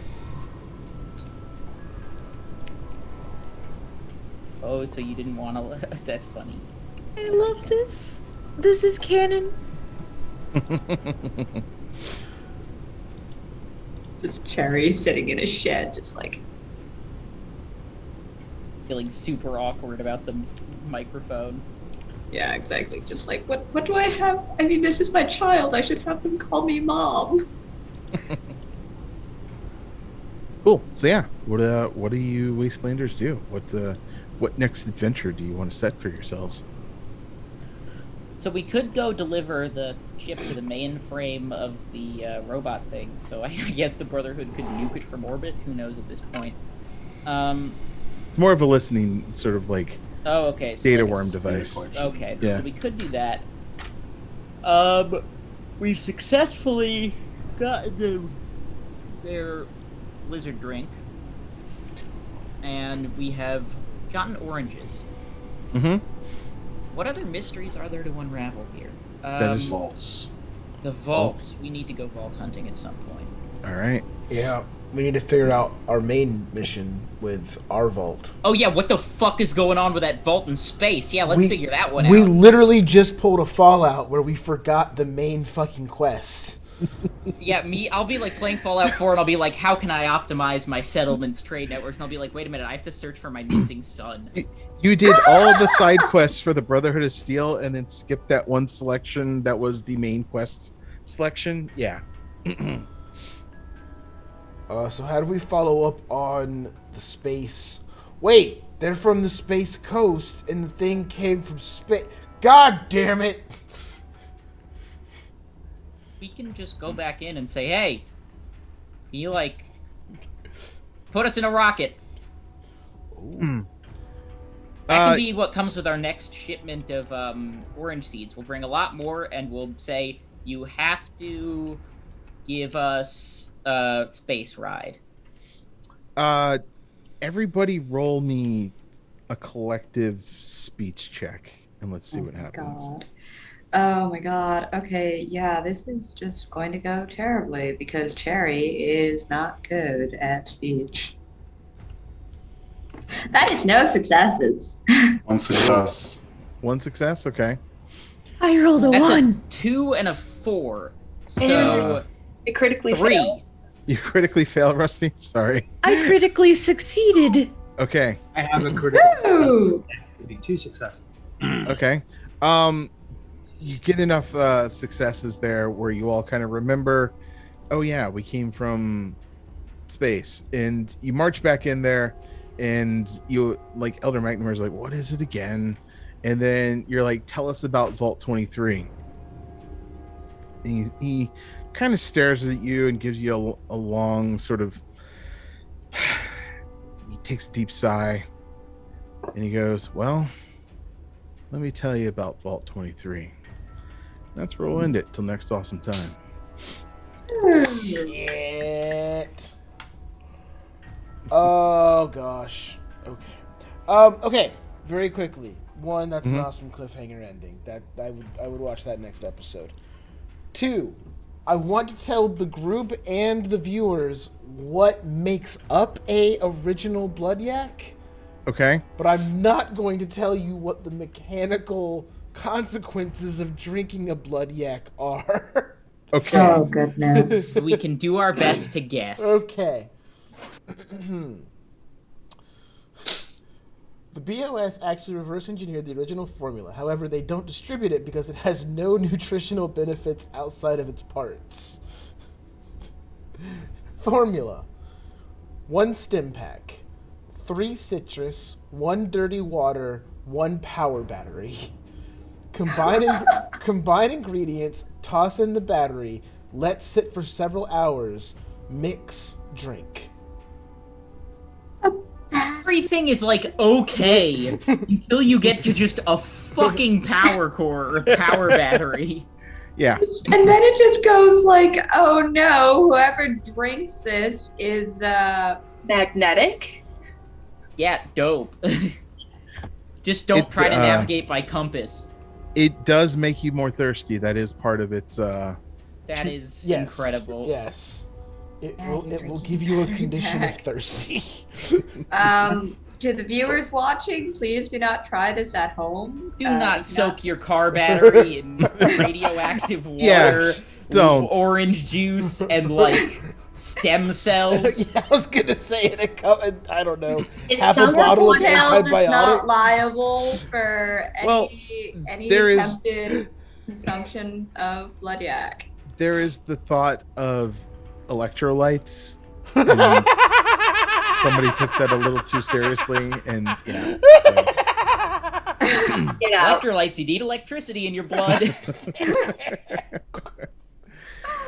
Oh, so you didn't want to... That's funny. I love this. This is canon. Just Cherry sitting in a shed, just like... Feeling super awkward about the microphone. Yeah, exactly. Just like, what do I have? I mean, this is my child. I should have them call me mom. Cool. So yeah, what do you Wastelanders do? What next adventure do you want to set for yourselves? So we could go deliver the chip to the mainframe of the robot thing. So I guess the Brotherhood could nuke it from orbit. Who knows at this point? More of a listening sort of like Oh, okay. So data like worm device. Okay, Yeah. so we could do that. We've successfully gotten their lizard drink, and we have gotten oranges. Mm-hmm. What other mysteries are there to unravel here? That is Vaults. the vaults. We need to go vault hunting at some point. all right. Yeah, we need to figure out our main mission with our vault. Oh yeah, what the fuck is going on with that vault in space? Yeah, let's figure that one We out. literally just pulled a Fallout where we forgot the main fucking quest. Yeah, I'll be like playing Fallout 4 and I'll be like, how can I optimize my settlements trade networks? And I'll be like, wait a minute, I have to search for my missing son. You did all of the side quests for the Brotherhood of Steel, and then skipped that one selection that was the main quest selection. Yeah. So how do we follow up on the space? Wait, they're from the space coast, and the thing came from space. God damn it! We can just go back in and say, hey, can you like put us in a rocket? That can be what comes with our next shipment of orange seeds. We'll bring a lot more, and we'll say you have to give us a space ride. Everybody roll me a collective speech check, and let's see what happens. God. Oh my god. Okay, yeah, this is just going to go terribly because Cherry is not good at speech. That is no successes. One success. One success. Okay. I rolled a That's 1. a 2 and a 4. So It critically 3. failed. You critically failed, Rusty. Sorry. I critically succeeded. Okay. I have a critical Woo! success. It could be 2 successes. Okay. You get enough successes there where you all kind of remember, oh yeah, we came from space, and you march back in there, and you like Elder McNamara's like, what is it again? And then you're like, tell us about Vault 23. And he kind of stares at you and gives you a long sort of he takes a deep sigh and he goes, well, let me tell you about Vault 23. That's where we'll end it till next awesome time. Shit. Oh gosh. Okay. Okay. Very quickly. One, that's an awesome cliffhanger ending. That I would watch that next episode. 2, I want to tell the group and the viewers what makes up a original Blood Yak. Okay. But I'm not going to tell you what the mechanical consequences of drinking a Blood Yak are. Okay. Oh, goodness. We can do our best to guess. Okay. The BOS actually reverse engineered the original formula. However, they don't distribute it because it has no nutritional benefits outside of its parts. Formula: 1 stim pack, 3 citrus, 1 dirty water, 1 power battery. Combine ingredients, toss in the battery, let sit for several hours, mix, drink. Everything is like okay until you get to just a fucking power core or power battery. Yeah. And then it just goes like, oh no, whoever drinks this is Magnetic? Yeah, dope. Just don't try to navigate by compass. It does make you more thirsty. That is part of its That is incredible. Yes. It will give you a condition of thirsty. To the viewers watching, please do not try this at home. Do not soak your car battery in radioactive water, Yeah, don't. with orange juice, and like stem cells. Yeah, I was gonna say it. I don't know. It Half a sounds like bottle of Hotels is not antibiotics. liable for any there is- attempted consumption of blood yak. there is the thought of electrolytes. And somebody took that a little too seriously, and yeah. So. Get out. Electrolytes, you need electricity in your blood.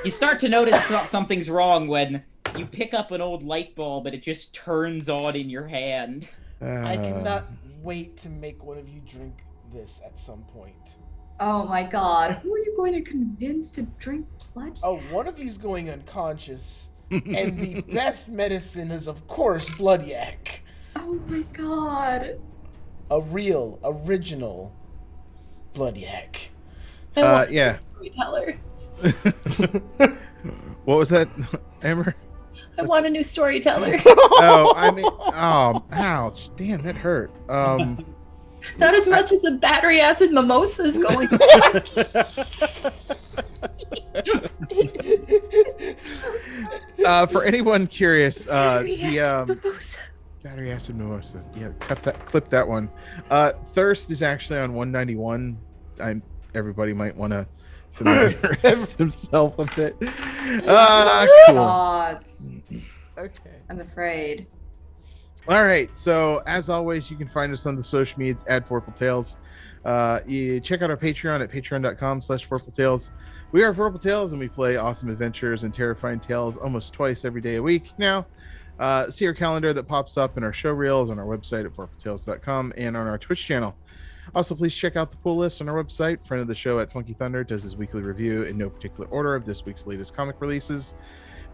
You start to notice something's wrong when you pick up an old light bulb and it just turns on in your hand. I cannot wait to make one of you drink this at some point. Oh my god, who are you going to convince to drink blood yak? Oh, one of you's going unconscious, and the best medicine is, of course, blood yak. Oh my god. A real, original blood yak. Yeah. Storyteller. What was that, Amber? I want a new storyteller. Oh, I mean, oh, ouch! Damn, that hurt. Not as much as a battery acid mimosa is going. For anyone curious, Battery acid the mimosa. battery acid mimosa. Yeah, clip that one. Thirst is actually on 191. Everybody might want to familiarize himself with it. Cool. God, Okay. I'm afraid. All right. So as always, you can find us on the social medias at Vorpal Tales. You check out our Patreon at patreon.com/Vorpal Tales. We are Vorpal Tales, and we play awesome adventures and terrifying tales almost twice every day a week. Now, see our calendar that pops up in our show reels on our website at vorpaltales.com and on our Twitch channel. Also, please check out the pull list on our website. Friend of the show at Funky Thunder does his weekly review in no particular order of this week's latest comic releases.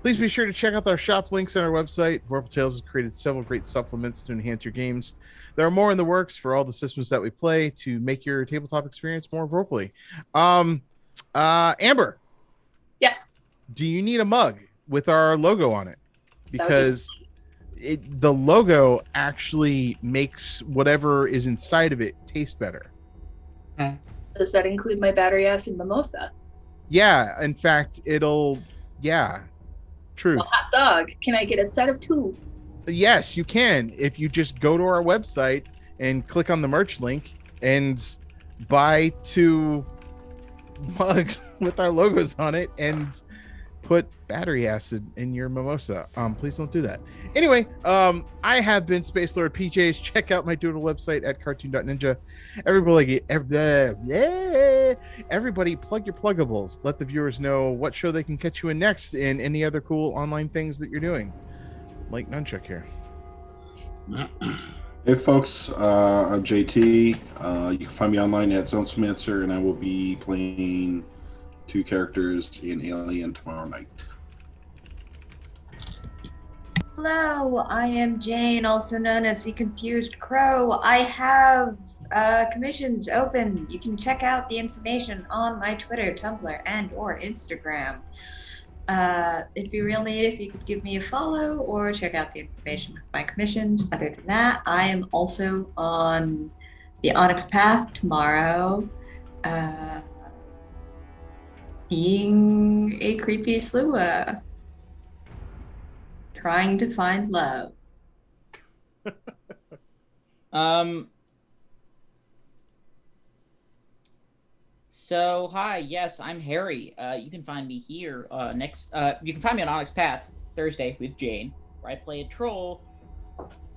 Please be sure to check out our shop links on our website. Vorpal Tales has created several great supplements to enhance your games. There are more in the works for all the systems that we play to make your tabletop experience more vocally. Amber, Yes. do you need a mug with our logo on it? Because the logo actually makes whatever is inside of it taste better. Does that include my battery acid mimosa? Yeah, in fact, truth. Well, hot dog. Can I get a set of 2? Yes, you can. If you just go to our website and click on the merch link and buy 2 mugs with our logos on it and put battery acid in your mimosa. Please don't do that. Anyway, I have been Space Lord PJs. Check out my doodle website at cartoon.ninja. Everybody plug your pluggables. Let the viewers know what show they can catch you in next and any other cool online things that you're doing. Mike Nunchuck here. Hey folks, I'm JT. You can find me online at Zonesomancer, and I will be playing 2 characters in Alien tomorrow night. Hello, I am Jane, also known as the Confused Crow. I have commissions open. You can check out the information on my Twitter, Tumblr, and or Instagram. It'd be real neat if you could give me a follow or check out the information of my commissions. Other than that, I am also on the Onyx Path tomorrow, being a creepy slua, trying to find love. So hi, yes, I'm Harry. You can find me here you can find me on Onyx Path Thursday with Jane, where I play a troll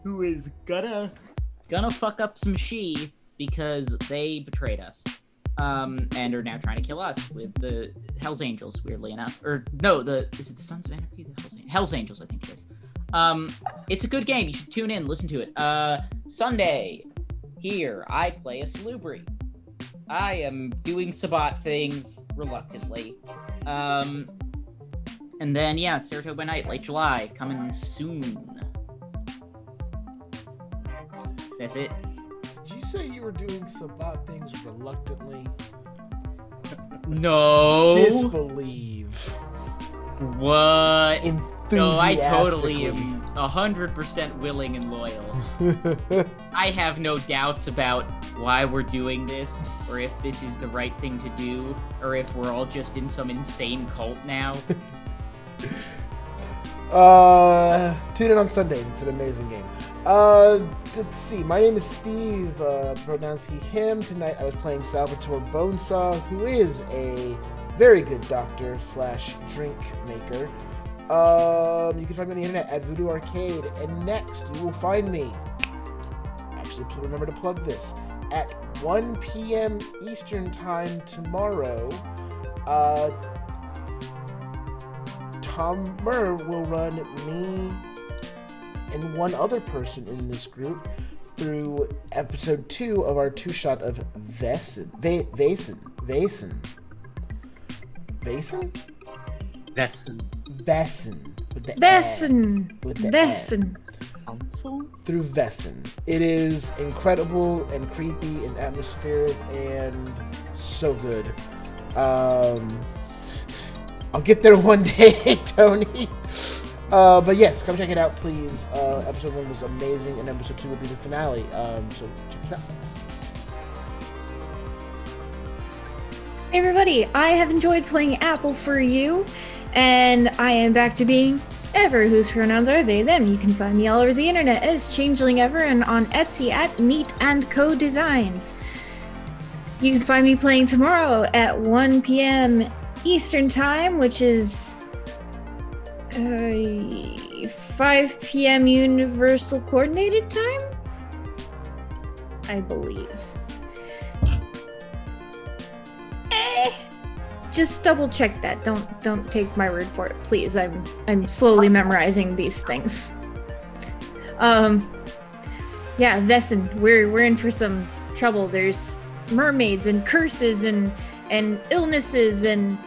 who is gonna fuck up some she because they betrayed us. And are now trying to kill us with the Hell's Angels, weirdly enough. Or no, is it the Sons of Anarchy? The Hell's Angels, I think it is. It's a good game. You should tune in, listen to it. Sunday, here, I play a Salubri. I am doing Sabat things reluctantly. And then, yeah, Saratoga by Night, late July, coming soon. That's it. Did you say you were doing Sabat things reluctantly? No. Disbelieve. What? No, I totally Enthusiastically. am 100% willing and loyal. I have no doubts about why we're doing this, or if this is the right thing to do, or if we're all just in some insane cult now. Tune in on Sundays. It's an amazing game. Let's see. My name is Steve, pronouns he, him. Tonight I was playing Salvatore Bonesaw, who is a very good doctor / drink maker. You can find me on the internet at Voodoo Arcade. And next, you will find me, actually remember to plug this, at 1 p.m. Eastern Time tomorrow. Tom Murr will run me and one other person in this group through episode 2 of our 2-shot of Vaesen. With the Vaesen. with the Vaesen. through Vaesen. It is incredible and creepy and atmospheric and so good. I'll get there one day, Tony. But yes, come check it out, please. Episode 1 was amazing, and episode 2 will be the finale. So check us out. Hey everybody, I have enjoyed playing Apple for you, and I am back to being Ever, whose pronouns are they, them. You can find me all over the internet as Changeling Ever and on Etsy at Meat and Co Designs. You can find me playing tomorrow at 1 p.m. Eastern Time, which is 5 p.m. Universal Coordinated Time, I believe. Just double check that. Don't take my word for it, please. I'm slowly memorizing these things. Yeah, Vaesen, we're in for some trouble. There's mermaids and curses and illnesses and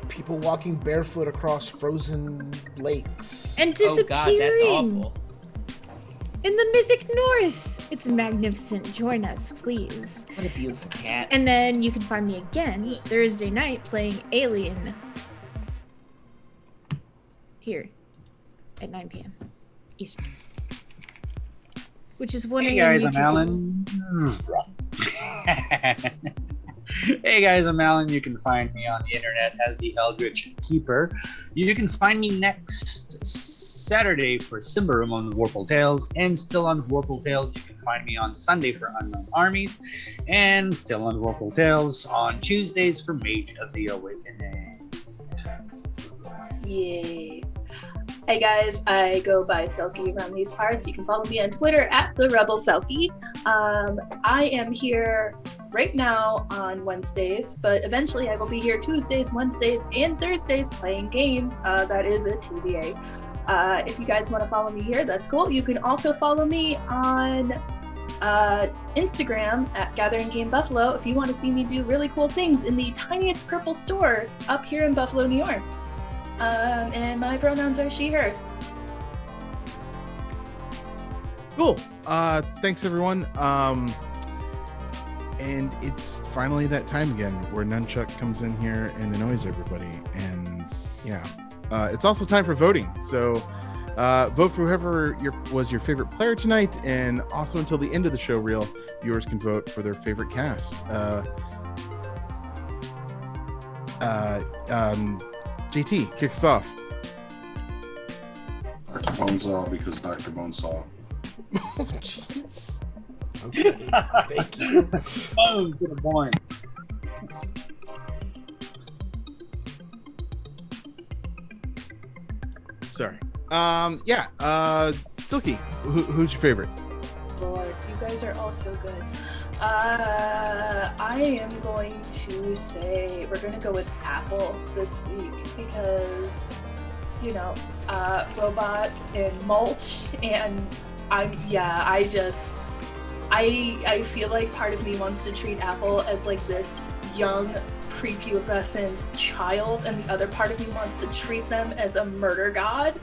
people walking barefoot across frozen lakes. and disappearing Oh god, that's awful. in the mythic north. It's magnificent. Join us, please. What a beautiful cat. And then you can find me again Thursday night playing Alien here at 9 p.m. Eastern, which is 1 Hey a.m. guys, I'm UTC. Alan. Hey guys, I'm Alan. You can find me on the internet as the Eldritch Keeper. You can find me next Saturday for Simba Room on Vorpal Tales, and still on Vorpal Tales. You can find me on Sunday for Unknown Armies, and still on Vorpal Tales on Tuesdays for Mage of the Awakening. Yay. Hey guys, I go by Selkie around these parts. You can follow me on Twitter at the Rebel Selkie. I am here right now on Wednesdays, but eventually I will be here Tuesdays, Wednesdays, and Thursdays playing games. That is a TBA. If you guys want to follow me here, that's cool. You can also follow me on Instagram at Gathering Game Buffalo if you want to see me do really cool things in the tiniest purple store up here in Buffalo, New York. And my pronouns are she, her. Cool. Thanks everyone. And it's finally that time again where Nunchuck comes in here and annoys everybody. And yeah, it's also time for voting. So vote for whoever was your favorite player tonight, and also until the end of the show reel, viewers can vote for their favorite cast. JT, kick us off. Dr. Bonesaw, because Dr. Bonesaw. Oh, jeez. Okay, thank you. Oh, good point. Sorry. Silky, who's your favorite? Lord, you guys are all so good. I am going to say we're going to go with Apple this week because, robots and mulch, and I feel like part of me wants to treat Apple as like this young prepubescent child, and the other part of me wants to treat them as a murder god.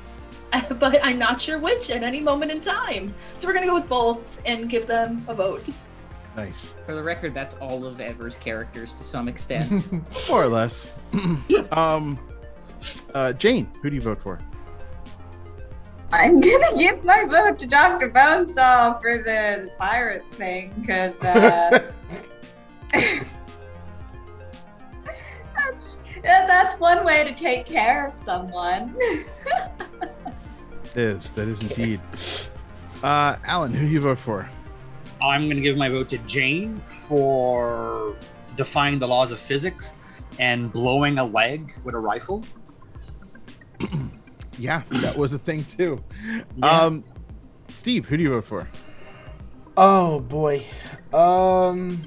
But I'm not sure which at any moment in time. So we're going to go with both and give them a vote. Nice. For the record, that's all of Ever's characters to some extent. More or less. Jane, who do you vote for? I'm gonna give my vote to Dr. Bonesaw for the pirate thing, because that's one way to take care of someone. That is indeed. Alan, who do you vote for? I'm going to give my vote to Jane for defying the laws of physics and blowing a leg with a rifle. Yeah, that was a thing too. Yeah. Steve, who do you vote for? Oh boy. I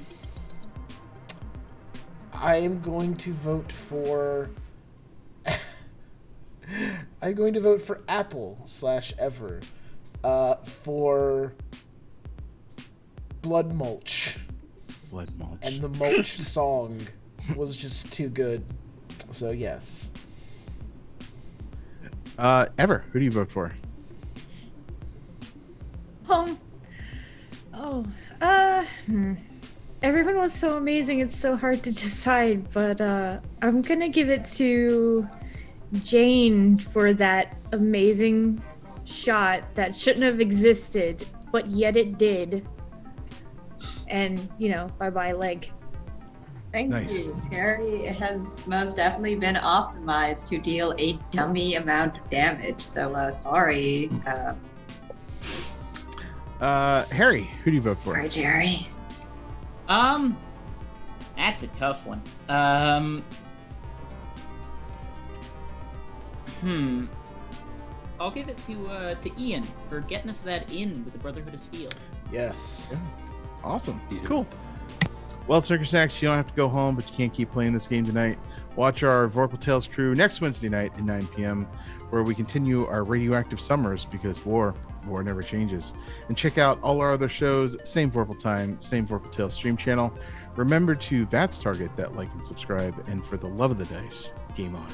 am going to vote for Apple/Ever for Blood Mulch. Blood Mulch. And the Mulch song was just too good. So yes. Ever, who do you vote for? Everyone was so amazing, it's so hard to decide, but I'm gonna give it to Jane for that amazing shot that shouldn't have existed, but yet it did. And, bye-bye leg. Thank you. Harry has most definitely been optimized to deal a dummy amount of damage, so sorry. Harry, who do you vote for? Sorry, Jerry. That's a tough one. I'll give it to Ian for getting us that in with the Brotherhood of Steel. Yes. Yeah. Awesome. Cool. Well, Snicker Snacks, you don't have to go home, but you can't keep playing this game tonight. Watch our Vorpal Tales crew next Wednesday night at 9 p.m., where we continue our Radioactive Summers, because war never changes. And check out all our other shows, same Vorpal time, same Vorpal Tales stream channel. Remember to VATS target that like and subscribe, and for the love of the dice, game on.